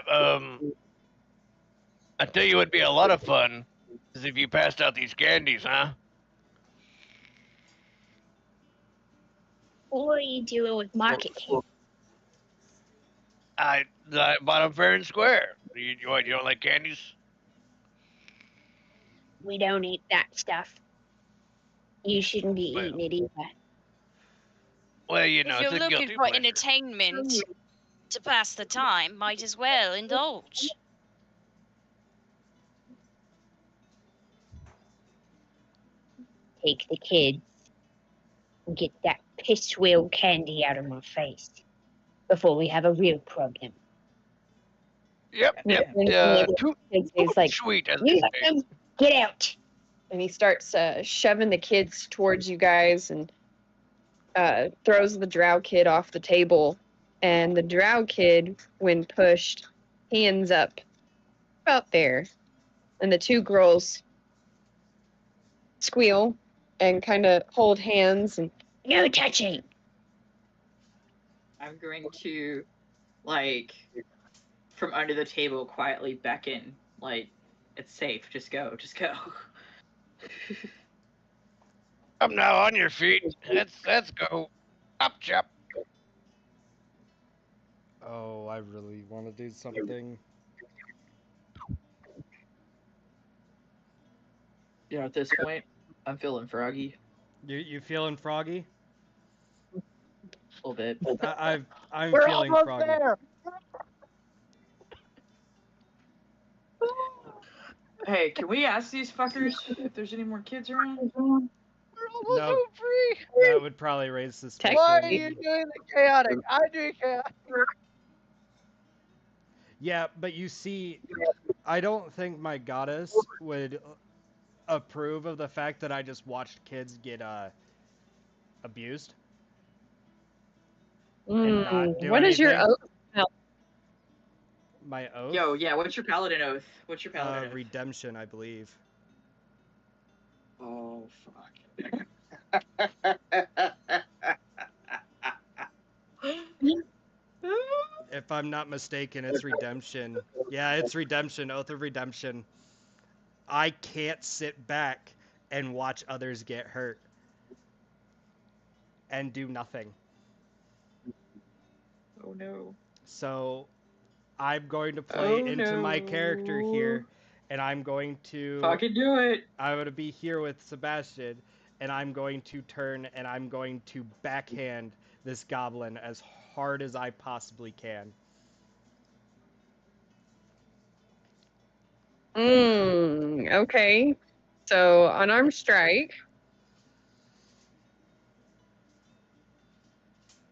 I tell you, it'd be a lot of fun is if you passed out these candies, huh? What are you doing with market care? I bought them fair and square. You don't like candies? We don't eat that stuff. You shouldn't be Well. eating it either. Well, you If know, you're it's a looking guilty for pleasure. entertainment to pass the time, might as well indulge. Take the kids and get that piss wheel candy out of my face before we have a real problem. Yep. Too he's like, sweet as You they let say. them get out. and he starts shoving the kids towards you guys and throws the drow kid off the table. And the drow kid, when pushed, he ends up about there. And the two girls squeal and kind of hold hands and No touching. I'm going to, like, from under the table quietly beckon, like, it's safe, just go. Come now, on your feet. Let's go. Up, chap. Oh, I really want to do something. You know, at this point, I'm feeling froggy You feeling froggy? a little bit. I'm We're feeling almost froggy. there. Hey, can we ask these fuckers if there's any more kids around? We're almost No. home free. That would probably raise suspicion. Why are you doing the chaotic? I'm doing chaotic. Yeah, but you see, I don't think my goddess would approve of the fact that I just watched kids get abused. And not do What is your anything. oath? My oath? Yo, yeah, what's your paladin oath? What's your paladin oath? Redemption, I believe. Oh, fuck. If I'm not mistaken, it's redemption. Yeah, it's redemption, oath of redemption. I can't sit back and watch others get hurt and do nothing. Oh no. So I'm going to play Oh, into my character no. here, and I'm going to Fucking do it. I'm going to be here with Sebastian, and I'm going to turn and I'm going to backhand this goblin as hard as I possibly can. Okay. So unarmed strike.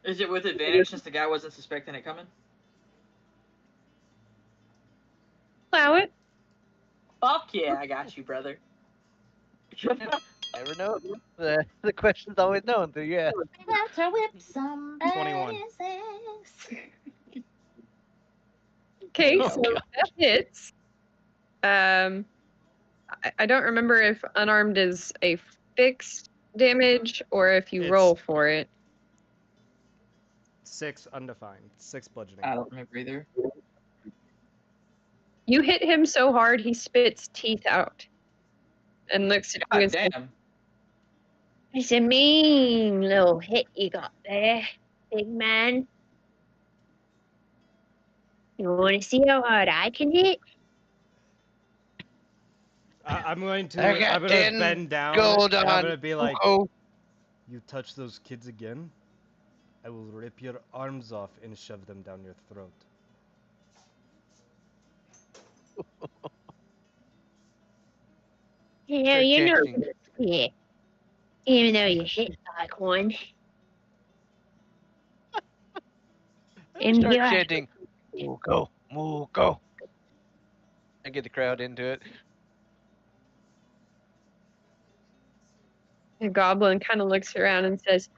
Is it with advantage since the guy wasn't suspecting it coming? Allow it. Fuck yeah, I got you, brother. Never know. The question's always no until you ask. About to whip some 21. asses. Okay, Oh, so God. that hits. I don't remember if unarmed is a fixed damage or if you It's- roll for it. 6 undefined, 6 bludgeoning. I don't remember either. You hit him so hard he spits teeth out and looks at you God and says, damn. "It's a mean little hit you got there, big man. You want to see how hard I can hit?" I'm going to I got I'm going to 10 bend down gold and I'm on going to be like, Coco. "You touch those kids again, I will rip your arms off and shove them down your throat." Yeah, Start you know, chanting. yeah. Even though you hit like one. And Start you are- chanting. Muko, Muko. And get the crowd into it. The goblin kind of looks around and says,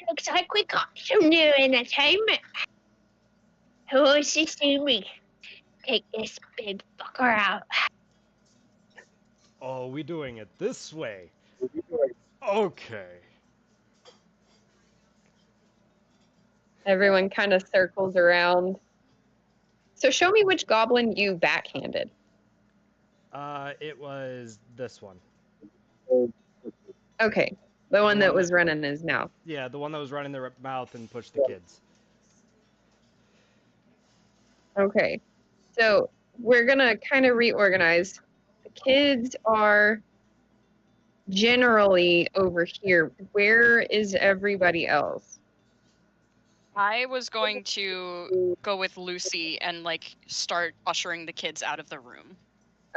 Looks like we got some new entertainment. Who wants to see me take this big fucker out? Oh, we doing it this way. Okay. everyone kind of circles around. So show me which goblin you backhanded. It was this one. Okay, the one that was running his mouth. Yeah, the one that was running their mouth and pushed the kids. Okay, so we're gonna kind of reorganize. The kids are generally over here. Where is everybody else? I was going to go with Lucy and like start ushering the kids out of the room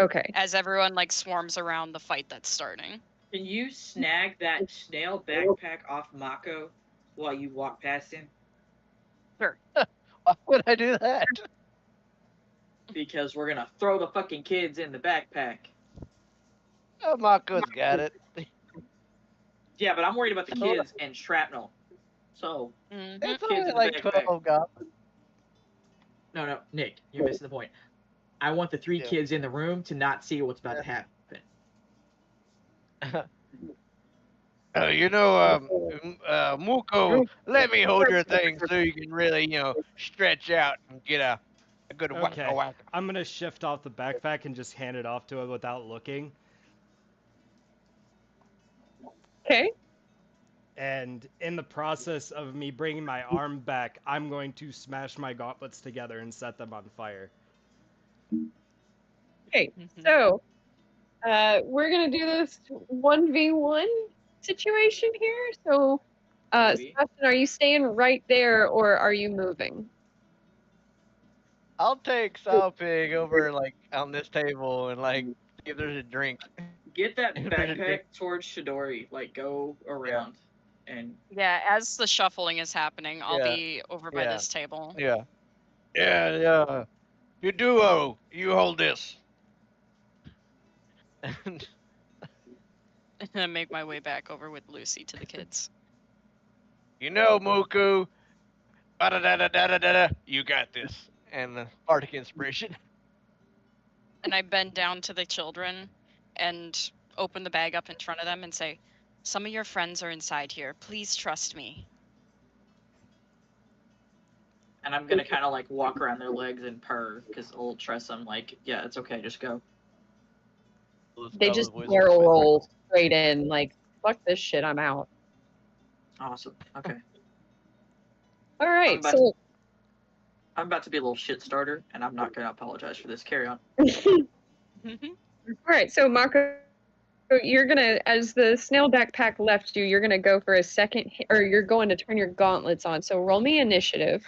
Okay, as everyone like swarms around the fight that's starting. Can you snag that snail backpack off Mako while you walk past him? Why would I do that? Because we're gonna throw the fucking kids in the backpack. Oh, Mako's got it. Yeah, but I'm worried about the kids and shrapnel. So, Mhm. It's Kids only in the like backpack. 12 goblins. no, Nick, you're missing the point. I want the three Yeah. kids in the room to not see what's about to happen. Oh, Muko, let me hold your thing so you can really, stretch out and get a good Okay. whack. I'm gonna shift off the backpack and just hand it off to him without looking. okay. And in the process of me bringing my arm back, I'm going to smash my gauntlets together and set them on fire. Okay, Mhm. so we're gonna do this 1v1 situation here. So, Maybe. Sebastian, are you staying right there or are you moving? I'll take Sow Pig over, like, on this table and, like, see if there's a drink. Get that backpack towards Shidori. Like, go around. And Yeah, as the shuffling is happening, I'll Yeah. be over by Yeah. this table. Yeah. Yeah. You duo, you hold this. And And then make my way back over with Lucy to the kids. you know, Muku, da-da-da-da-da-da-da, you got this. And the Bardic Inspiration. And I bend down to the children and open the bag up in front of them and say, "Some of your friends are inside here. Please trust me." And I'm gonna kind of like walk around their legs and purr because I'll trust them. Like, yeah, it's okay, just go. They just barrel roll straight in, like, fuck this shit, I'm out. Awesome. Okay. All right, I'm about so I'm about to be a little shit starter, and I'm not gonna apologize for this. Carry on. all right, so Mako, you're gonna, as the snail backpack left you, you're gonna go for a second, or you're going to turn your gauntlets on. So roll me initiative.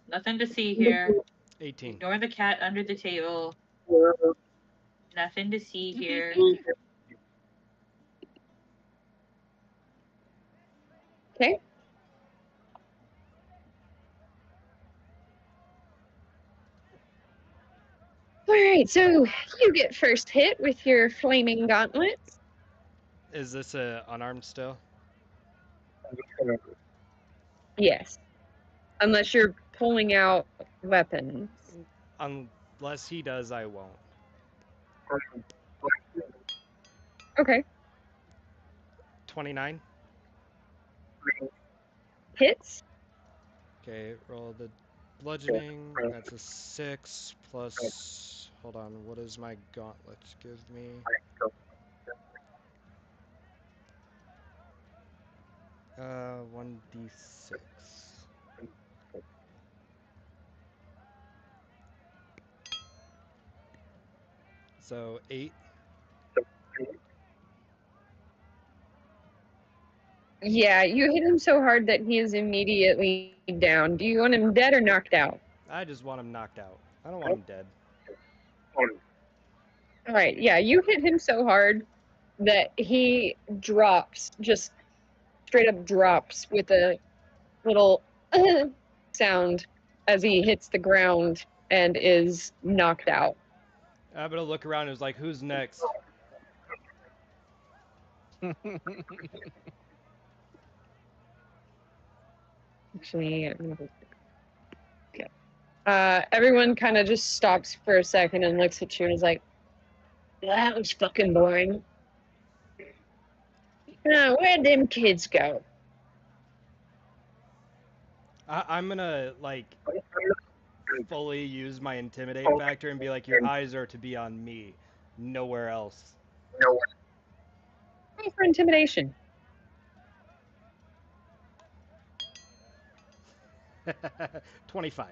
Nothing to see here. 18. Ignore the cat under the table. Nothing to see here. Okay. All right, so you get first hit with your flaming gauntlets. Is this a unarmed still? Yes, unless you're pulling out weapons. Unless he does, I won't. Okay. 29. Hits. Okay, roll the bludgeoning. That's a 6 plus. Hold on, what does my gauntlet give me? Uh, 1d6. So 8. Yeah, you hit him so hard that he is immediately down. Do you want him dead or knocked out? I just want him knocked out. I don't want him dead. All right, yeah, you hit him so hard that he drops, just straight up drops with a little sound as he hits the ground and is knocked out. I'm gonna look around and is like, who's next? Actually, okay. Everyone kind of just stops for a second and looks at you and is like, that was fucking boring. Where'd them kids go? I'm gonna, like, fully use my intimidate factor and be like, your eyes are to be on me, nowhere else. Roll for intimidation. 25.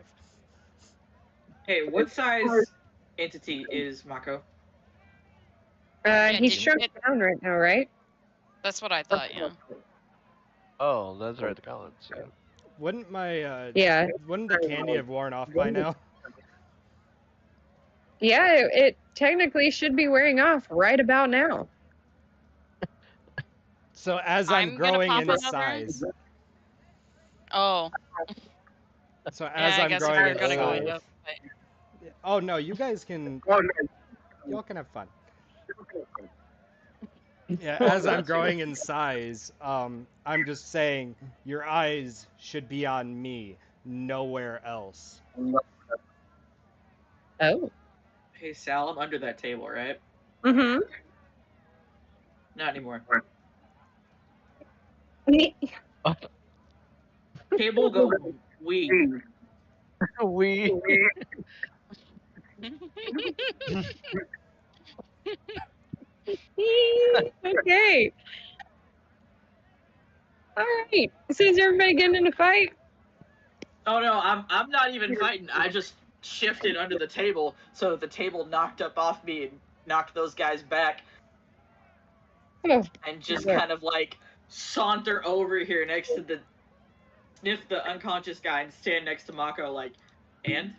Hey, what size entity is Mako? He's didn't shrunk it- down right now, right? That's what I thought, yeah. Oh, those are the gauntlets, yeah. Wouldn't my, Yeah. wouldn't the candy have worn off by now? Yeah, it technically should be wearing off right about now. So as I'm I'm gonna growing pop in another- size, Oh, so yeah, as I I'm guess if growing you're in gonna go size, into oh no, you guys can, y'all can have fun. Yeah, as I'm growing in size, I'm just saying your eyes should be on me, nowhere else. Oh. Hey, Sal, I'm under that table, right? Mm-hmm. Not anymore. Table go we. We. Okay. All right. So is everybody getting in a fight? Oh no, I'm not even fighting. I just shifted under the table so that the table knocked up off me and knocked those guys back. Oh, And just yeah. kind of like saunter over here next to the sniff the unconscious guy and stand next to Mako like, and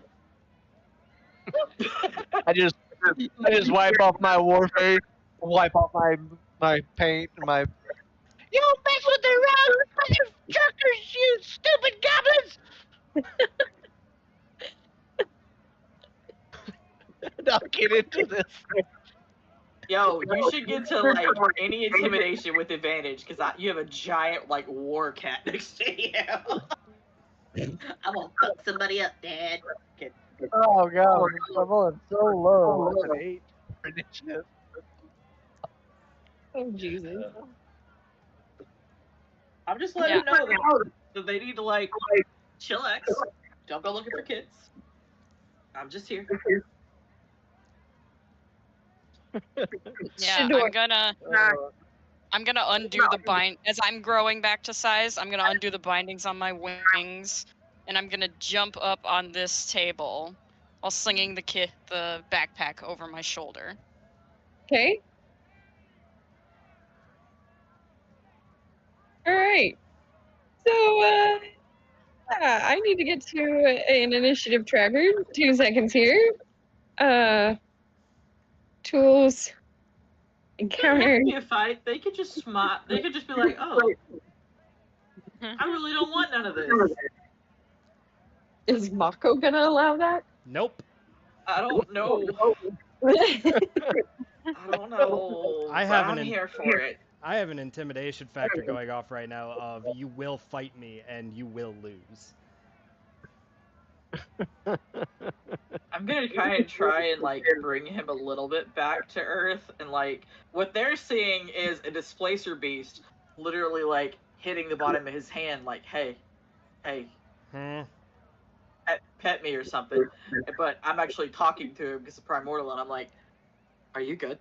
I just wipe off my war face, wipe off my paint, my. You mess with the wrong motherfuckers, you stupid goblins! I'll get into this. Yo, you should get to like any intimidation with advantage because you have a giant like war cat next to you. I'm gonna fuck somebody up, Dad. Oh god, I'm on so low. That's an 8 for initiative. Oh Jesus. I'm just letting them know that they need to like chillax. Don't go looking for kids. I'm just here. Yeah, I'm gonna undo the bind as I'm growing back to size. I'm gonna undo the bindings on my wings, and I'm gonna jump up on this table while slinging the backpack over my shoulder. Okay. All right. So, I need to get to an initiative tracker. 2 seconds here. Tools. It Encounter. could be a fight. They could just smile. They could just be like, "Oh, I really don't want none of this." Is Mako gonna allow that? Nope. I don't know. I don't know. I have I'm here for it. I have an intimidation factor going off right now of you will fight me and you will lose. I'm gonna kind of try and like bring him a little bit back to Earth, and like what they're seeing is a displacer beast, literally like hitting the bottom of his hand, like, "Hey, pet me or something." But I'm actually talking to him because it's primordial, and I'm like, "Are you good?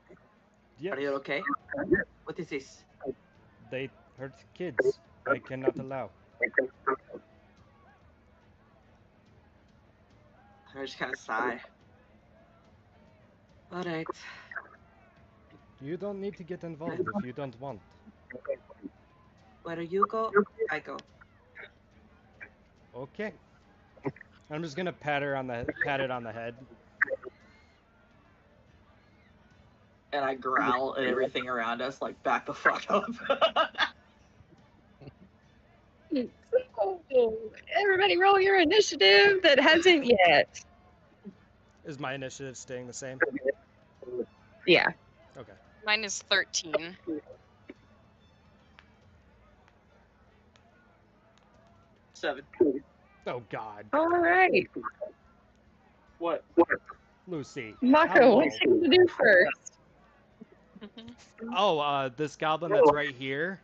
Yes. Are you okay? What is this?" They hurt kids. I cannot allow. I just kind of sigh. All right. You don't need to get involved if you don't want. Where you go, I go. Okay. I'm just gonna pat it on the head. And I growl at everything around us, like, back the fuck up. So, everybody roll your initiative that hasn't yet. Is my initiative staying the same? Yeah. Okay. Mine is 13. 7. Oh God. All right. What? Lucy. Mako, what should we do first? Oh, this goblin that's right here.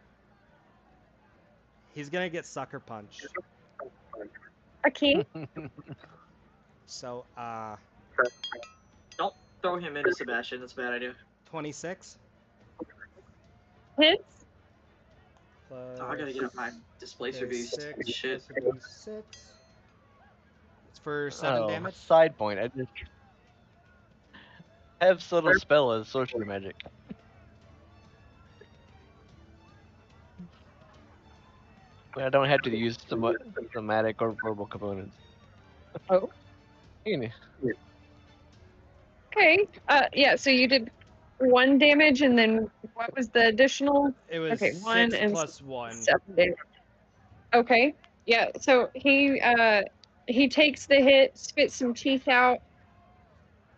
He's gonna get sucker punched. Okay. So, Don't throw him into Sebastian. That's a bad idea. 26. Hits. Plus Oh, I gotta get up my displacer beast. 6, Shit. plus 6. It's for 7 damage. Side point. I just have subtle spell as sorcery magic. I don't have to use somatic or verbal components. Oh. Okay. Yeah. So you did 1 damage, and then what was the additional? It was Okay, 6 1 and plus 1. 7 damage. Okay. Yeah. So he takes the hit, spits some teeth out,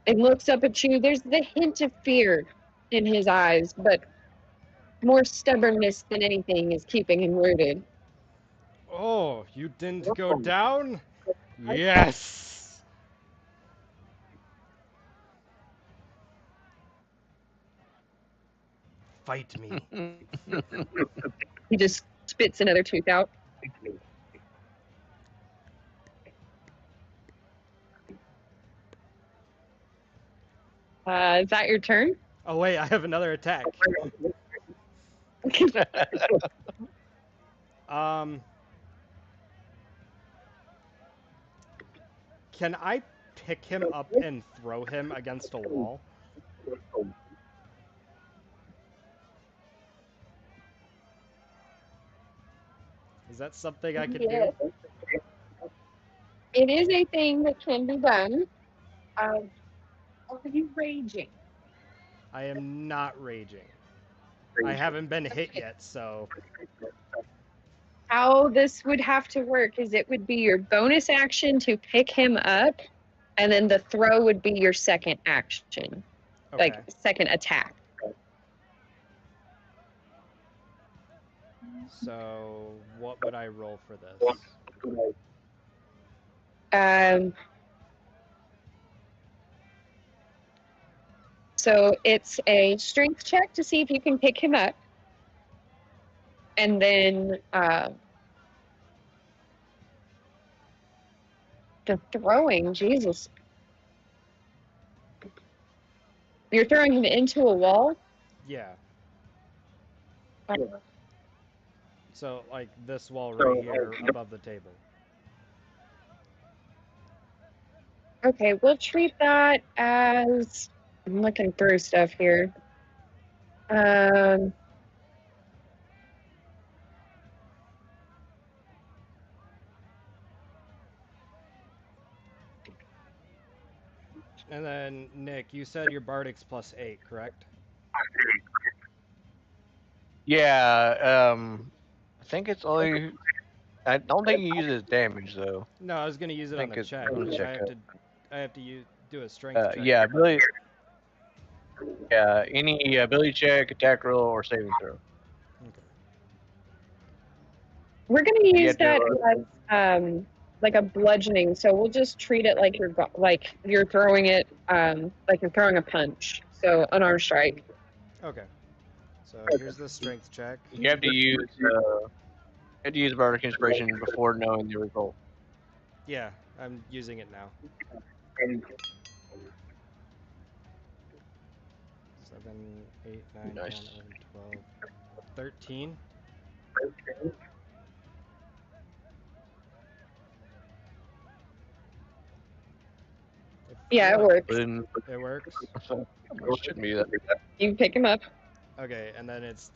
and looks up at you. There's the hint of fear in his eyes, but more stubbornness than anything is keeping him rooted. Oh, you didn't go down? Yes! Fight me. He just spits another tooth out. Is that your turn? Oh wait, I have another attack. Can I pick him up and throw him against a wall? Is that something I can do? It is a thing that can be done. Are you raging? I am not raging. I haven't been hit yet, so How this would have to work is it would be your bonus action to pick him up, and then the throw would be your second action, okay. like second attack. So what would I roll for this? So it's a strength check to see if you can pick him up, and then the throwing. Jesus, you're throwing him into a wall. Yeah. So like this wall right here above the table. Okay, we'll treat that as. I'm looking through stuff here. And then Nick, you said your Bardic's +8, correct? Yeah, I think it's only. I don't think you use it as damage though. No, I was gonna use it on think the it's- check. I'm gonna Which check that. I have to do a strength check. Yeah, ability. Yeah, any ability check, attack roll, or saving throw. Okay. We're gonna You use have to- that as like a bludgeoning. So we'll just treat it like you're throwing it like you're throwing a punch. So unarmed strike. Okay. So here's the strength check. You have to use bardic inspiration before knowing the result. Yeah, I'm using it now. 7, 8, 9, Nice. 10, 11, 12, 13. Yeah, it works. It works. It shouldn't be that. You pick him up. Okay, and then it's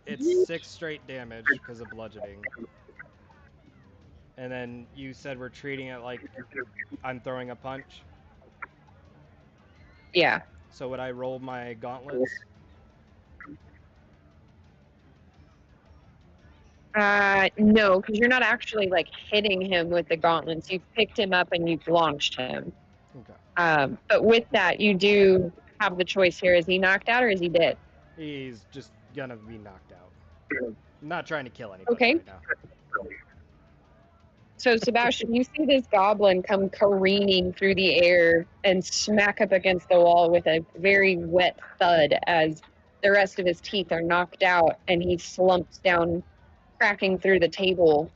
it's 6 straight damage because of bludgeoning. And then you said we're treating it like I'm throwing a punch. Yeah. So would I roll my gauntlets? No, because you're not actually like hitting him with the gauntlets. You've picked him up and you've launched him. Okay. But with that, you do have the choice here. Is he knocked out or is he dead? He's just gonna be knocked out. I'm not trying to kill anybody Okay. right now. So, Sebastian, you see this goblin come careening through the air and smack up against the wall with a very wet thud as the rest of his teeth are knocked out and he slumps down, cracking through the table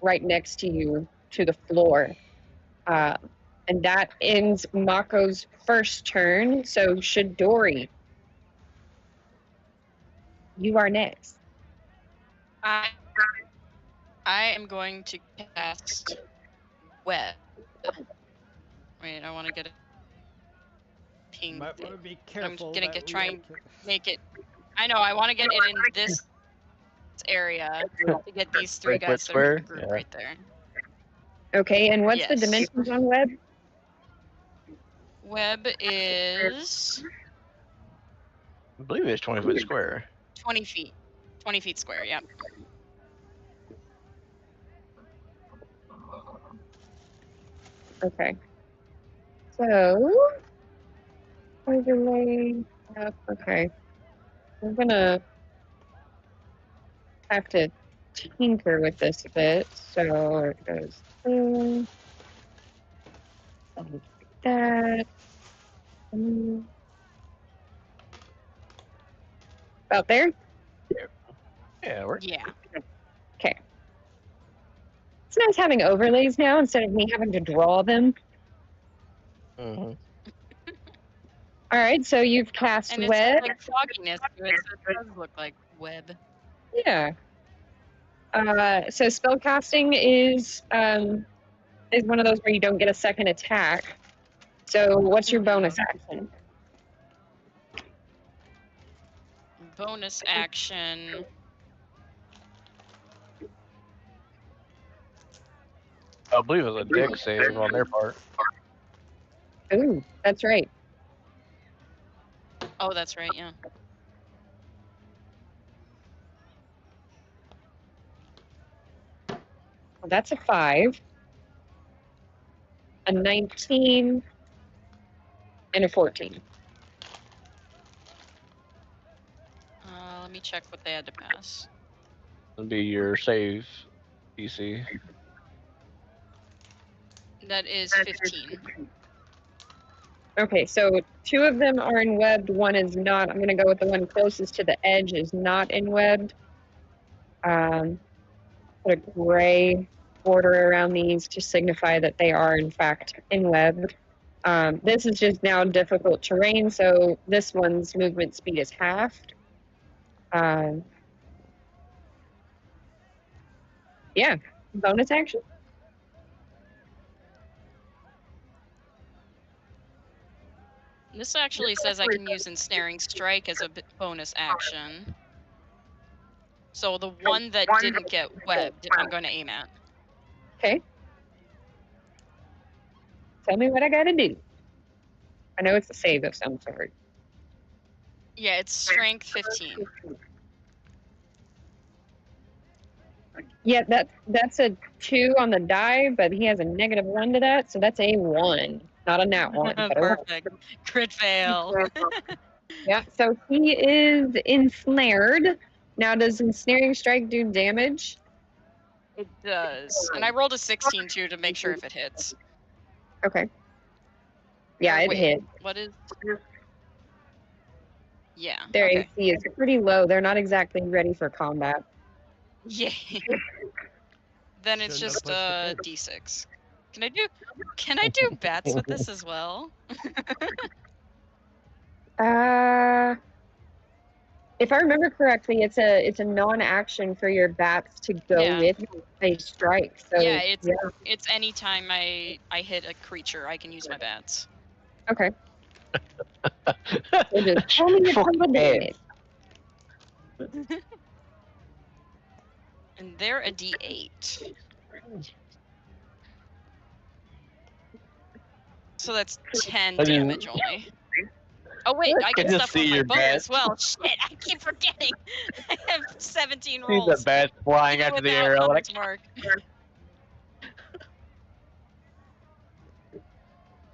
right next to you to the floor. And that ends Mako's first turn. So, Shidori, you are next. I am going to cast web. Wait, I want to get a ping. Might thing. want to be I'm careful. gonna that try we and make it. I know. I want to get it in this area to get these 3 guys that are in the group Yeah. right there. Okay, and what's the Yes. dimensions on web? Web is I believe it's 20 foot square. 20 feet. 20 feet square. Yep. Okay. So, overlay up. Okay. I'm gonna have to tinker with this a bit. So it goes there. Like that. About there? Yeah, it works. Yeah. Okay. It's nice having overlays now instead of me having to draw them. Mm-hmm. All right, so you've cast And it's web. like fogginess to it, so it does look like web. Yeah. So spellcasting is one of those where you don't get a second attack. So what's your bonus action? Bonus action. I believe it was a deck save on their part. Ooh, that's right. Oh, that's right. Yeah. That's a 5, a 19, and a 14. Let me check what they had to pass. That'll be your save DC. That is 15. Okay, so 2 of them are in webbed, 1 is not. I'm going to go with the one closest to the edge is not in webbed. Put a gray border around these to signify that they are, in fact, in webbed. This is just now difficult terrain, so this one's movement speed is halved. Yeah, bonus action. This actually says I can use Ensnaring Strike as a bonus action. So the one that didn't get webbed, I'm going to aim at. Okay. Tell me what I gotta do. I know it's a save of some sort. Yeah, it's Strength 15. Yeah, that's a 2 on the die, but he has a -1 to that, so that's a 1. Not a nat 1, but a 1. Perfect. Crit fail. Yeah, so he is ensnared. Now, does ensnaring strike do damage? It does. And I rolled a 16 too to make sure if it hits. Okay. Yeah, Or it wait, hit. What is? Yeah. Their Okay. AC is pretty low. They're not exactly ready for combat. Yeah. Then it's Shouldn't have just pushed the kid. D6. Can I do bats with this as well? If I remember correctly, it's a non-action for your bats to go Yeah. with a strike. So Yeah, it's any time I hit a creature, I can use my bats. okay. So just tell me your total damage. And they're a D8. So that's 10 damage only. Oh wait, I Good get to stuff see on my your bow as bats. well. Shit, I keep forgetting. I have 17 See the rolls. bats flying Even after the without arrow. Like, Hunter's Mark.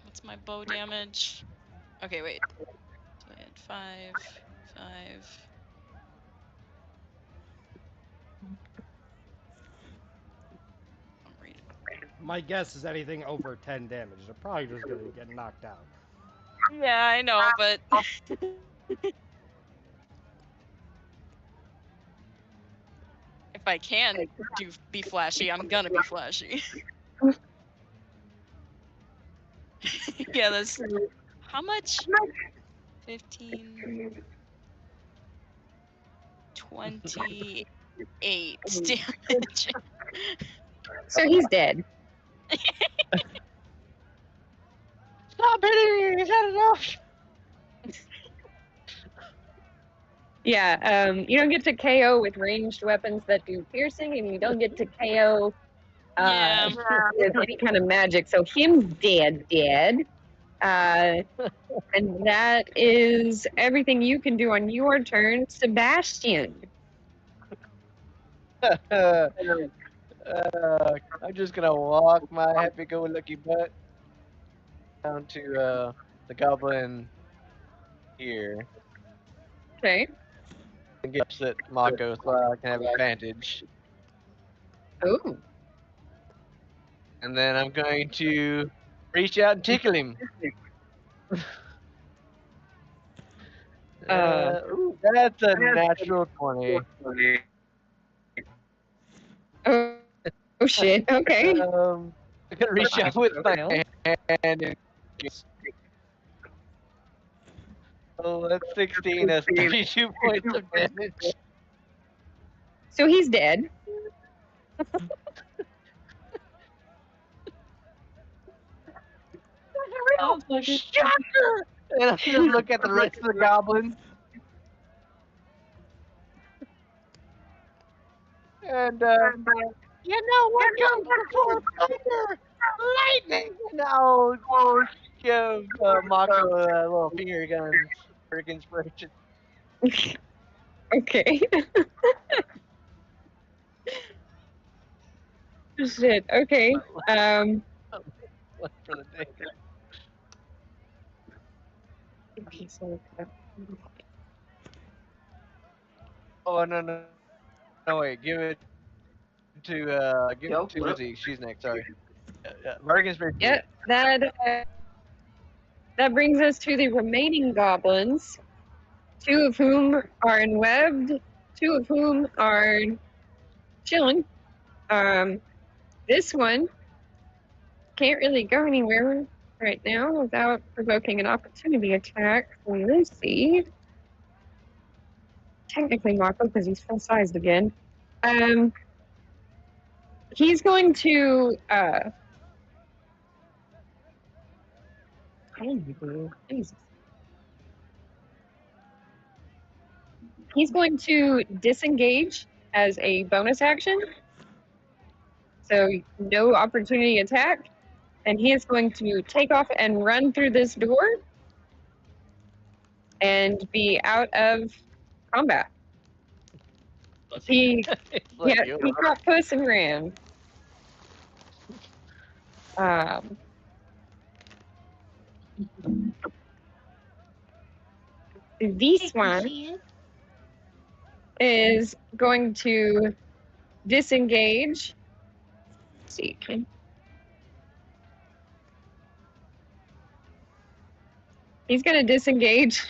What's my bow damage? Okay, wait. So I had 5. I'm reading. My guess is anything over 10 damage. They're probably just gonna get knocked out. Yeah, I know, but if I can be flashy, I'm gonna be flashy. Yeah, that's how much? 15, 28 damage. So he's dead. Stop hitting me! Is that enough? Yeah, you don't get to KO with ranged weapons that do piercing, and you don't get to KO Yeah. with any kind of magic. So him's dead. And that is everything you can do on your turn, Sebastian. I'm just gonna walk my happy-go-lucky butt down to the goblin here Okay. and get upset Mako so I can have advantage. Ooh. And then I'm going to reach out and tickle him. Ooh, that's a natural 20. Oh shit. Okay. I'm gonna reach out with my hand and kiss. Oh, that's 16. That's 32 points of damage. So he's dead. Shocker! And I just look at the rest of the goblins. And, You know what comes before thunder? Lightning! no, give Mako a little finger gun for inspiration. Okay. Shit. Okay. One for the day. Okay, so Oh no wait, give it Yo, to what up? Lizzie. She's next. Sorry. Bardic inspiration. yep, that brings us to the remaining goblins, 2 of whom are enwebbed, 2 of whom are chilling. This one can't really go anywhere right now without provoking an opportunity attack from Lucy. Technically Mako, because he's full-sized again. He's going to Jesus. He's going to disengage as a bonus action. So no opportunity attack. And he is going to take off and run through this door and be out of combat. He got puss and ran. This one is going to disengage. Let's see. He's going to disengage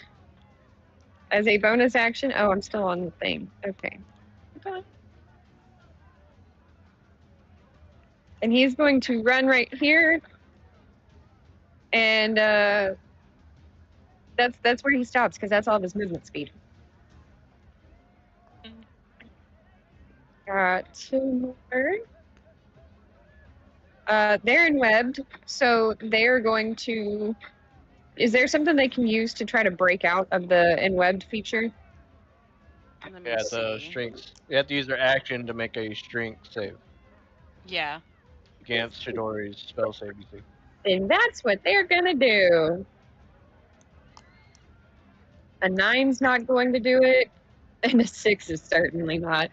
as a bonus action. Oh, I'm still on the thing. Okay. And he's going to run right here. And that's where he stops, because that's all of his movement speed. Got 2 more. They're enwebbed, so they're going to... Is there something they can use to try to break out of the enwebbed feature? Let me Yeah, the see. strength. You have to use their action to make a strength save Yeah. against Chidori's spell save. You see. And that's what they're gonna do. A 9's not going to do it, and a 6 is certainly not.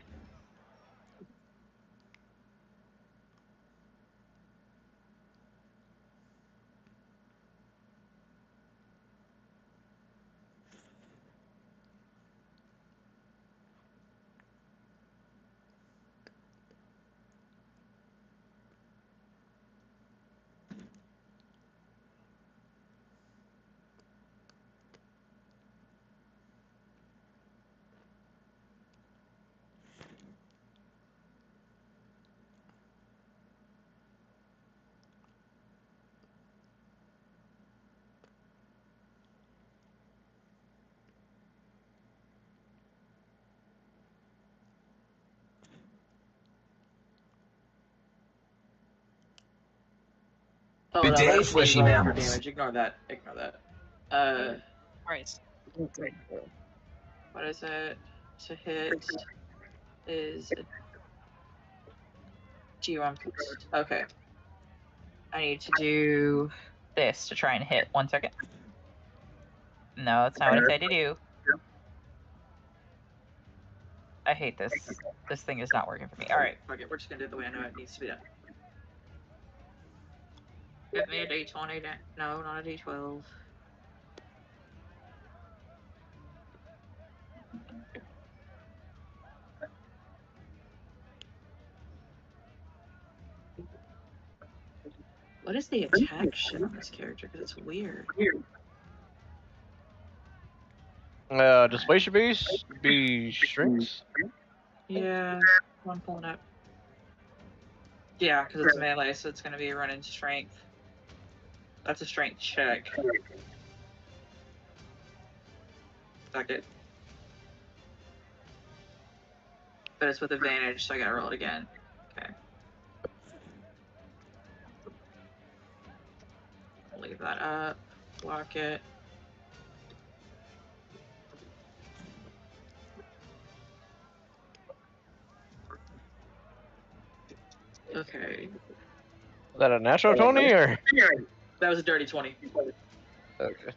Oh, Be no, dead, that is fleshy for mammals. damage. Ignore that. Ignore that. Alright. What is it? To hit is a G1. Okay. I need to do this to try and hit. 1 second. No, that's not what I said to do. I hate this. This thing is not working for me. Alright, fuck it. We're just gonna do it the way I know it needs to be done. Give me a D20. No, not a D12. What is the attack shit on this character? Because it's weird. Displacer base be strengths. Yeah, I'm pulling up. Yeah, because it's melee, so it's going to be running strength. That's a strength check. Fuck it. But it's with advantage, so I gotta roll it again. Okay. I'll leave that up. Block it. Okay. Is that a natural 20 or? That was a dirty 20. Okay.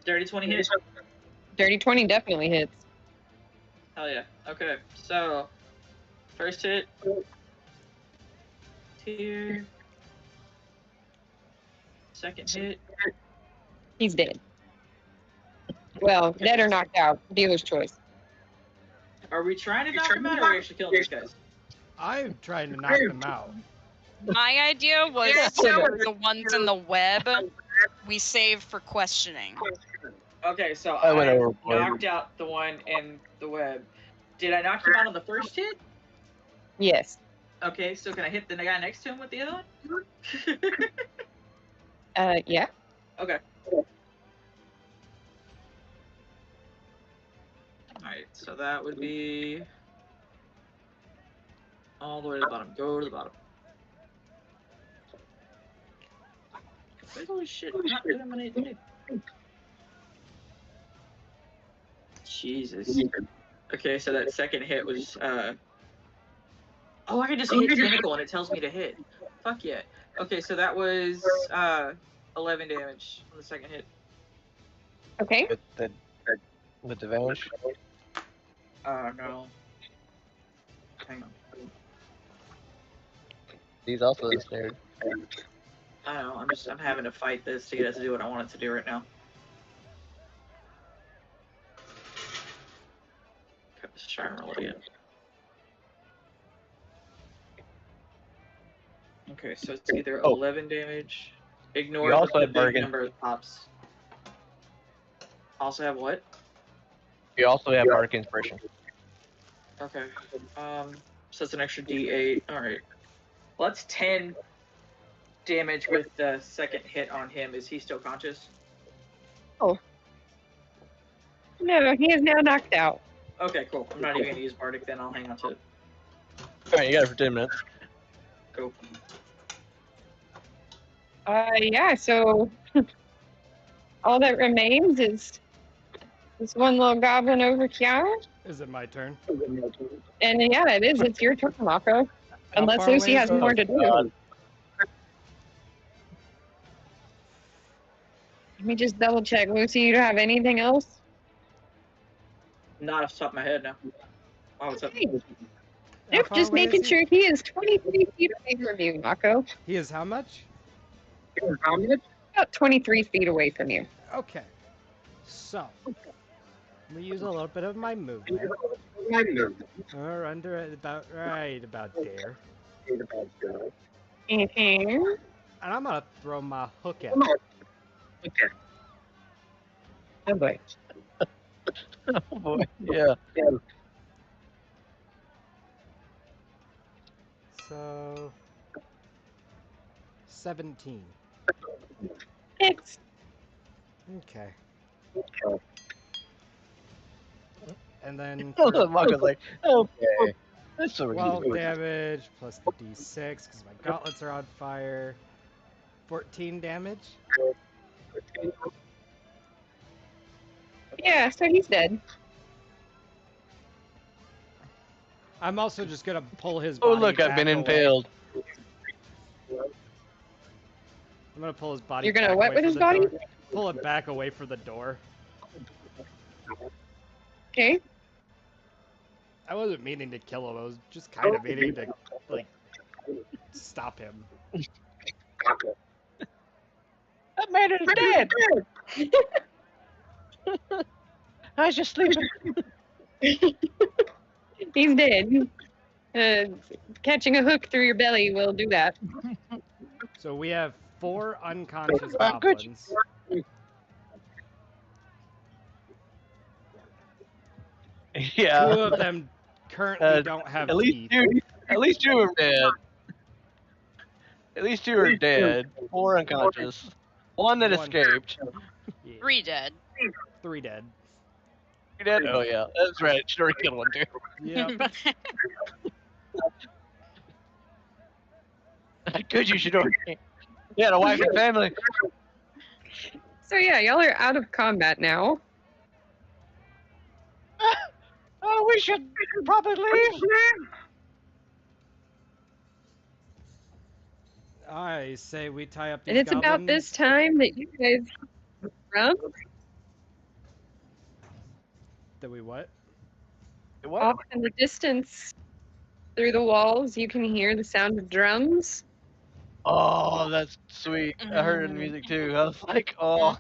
Dirty 20 hit? Dirty 20 definitely hits. Hell yeah. Okay, so first hit. Here. Second hit. He's dead. Well, dead or knocked out. Dealer's choice. Are we trying to knock him out or are we actually killing these guys? I'm trying to knock them out. My idea was the ones in the web we save for questioning. Okay, so I went I overboard. knocked out the one in the web. Did I knock him out on the first hit? Yes. Okay, so can I hit the guy next to him with the other one? Yeah. Okay. Alright, so that would be all the way to the bottom. Go to the bottom. Holy shit, I'm not doing what I need to do. Jesus. Okay, so that second hit was, oh, I can just hit tentacle and it tells me to hit. Fuck yeah. Okay, so that was, 11 damage on the second hit. Okay. With advantage. No. Hang on. He's also snared. I don't know, I'm having to fight this to get it to do what I want it to do right now. Okay, let's try and roll it again. Okay, so it's either 11 damage. Ignore You also the have big bargain. number of pops. Also have what? You also have Bardic Inspiration. Okay. So it's an extra D8. Alright. Well, that's 10 damage with the second hit on him. Is he still conscious? No, he is now knocked out. Okay, cool. I'm not even gonna use Bardic then. I'll hang on to it. Alright, you got it for 10 minutes. Cool. Yeah, so all that remains is this one little goblin over here. Is it my turn? And yeah, it is. It's your turn, Mako. How Unless far Lucy away has is more to do. Let me just double check. Lucy, you don't have anything else? Not off the top of my head now. Oh, what's up? Okay. How Nope, far just away is making he? sure he is 23 feet away from you, Mako. He is how much? About 23 feet away from you. Okay. So, I'm gonna use a little bit of my movement. Or under it about there. Mhm. And I'm gonna throw my hook at him. Oh boy. Oh boy. Yeah. So 17. Hits. Okay. And then Maka's like, okay. That's so 12 cute. damage plus the d6 because my gauntlets are on fire. 14 damage. Yeah, so he's dead. I'm also just gonna pull his Oh body look, I've been back away. impaled. I'm gonna pull his body. You're gonna back what away with from his the body? door. Pull it back away from the door. Okay. I wasn't meaning to kill him. I was just kind of meaning to like stop him. That man is dead. I was just sleeping. He's dead. Catching a hook through your belly will do that. So we have 4 unconscious Good. goblins. Yeah. 2 of them currently don't have At least teeth. at least 2 are dead. At least 2 are dead. 4 unconscious. 1 that One. escaped. Yeah, 3 dead. 3 dead. 3 dead? Oh yeah, that's right. Should already killed 1 too. Yep. Good, you should already. You had a wife and family. So yeah, y'all are out of combat now. Oh, we should probably leave. I say we tie up these And it's about this time that you guys run That we what? What? off in the distance. Through the walls, you can hear the sound of drums. Oh, that's sweet. I heard the music too. I was like, oh,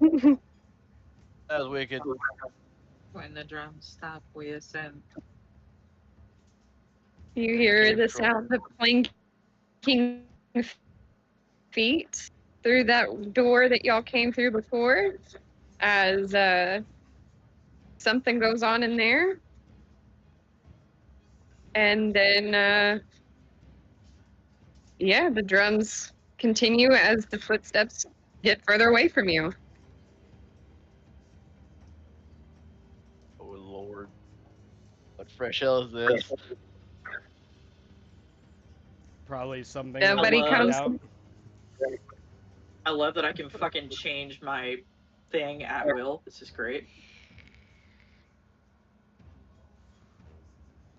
Mhm. that was wicked. When the drums stop, we ascend. You hear the Control. sound of clanking feet through that door that y'all came through before, as something goes on in there. And then, yeah, the drums continue as the footsteps get further away from you. Oh Lord, what fresh hell is this? Probably something. Nobody we'll find comes. out. I love that I can fucking change my thing at will. This is great.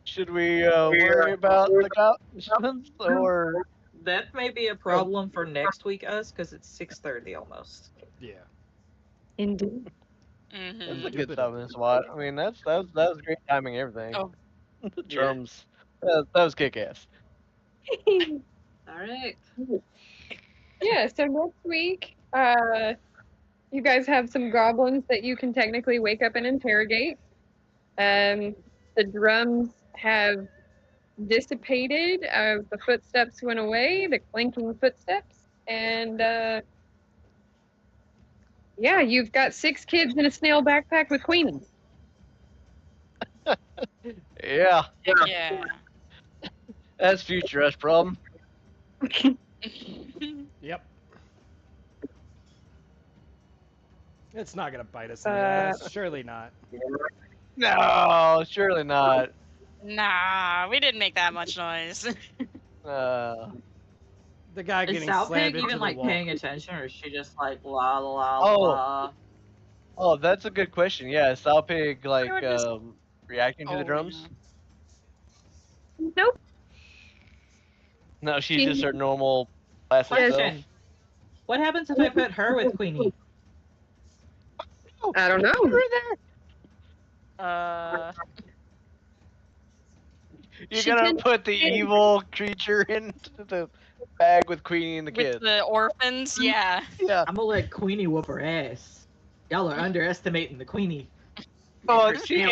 Should we worry about the goblins or? That may be a problem for next week, us, because it's 6:30 almost. Yeah. Indeed. That's a Mhm. good stopping spot. I mean, that was great timing. and Everything. Oh. The drums. That was kick ass. All right. Yeah, so next week, you guys have some goblins that you can technically wake up and interrogate. The drums have dissipated as the footsteps went away, the clanking footsteps, and yeah, you've got 6 kids in a snail backpack with Queenie. Yeah, Yeah. that's future us problem. Yep. It's not gonna bite us in the ass. Surely not. No, surely not. Nah, we didn't make that much noise. The guy Is getting Sal slammed Pig into even the like wall. paying attention, or is she just like la la la Oh. la? Oh, that's a good question. Yeah, is Salpig like would just- reacting to the Oh, drums? yeah. Nope. No, she's just her normal classic self. Question: what happens if I put her with Queenie? I don't know. You're She gonna can- put the evil creature into the bag with Queenie and the With kids. the orphans, yeah. Yeah. I'm gonna let Queenie whoop her ass. Y'all are underestimating the Queenie. Oh, Her she snail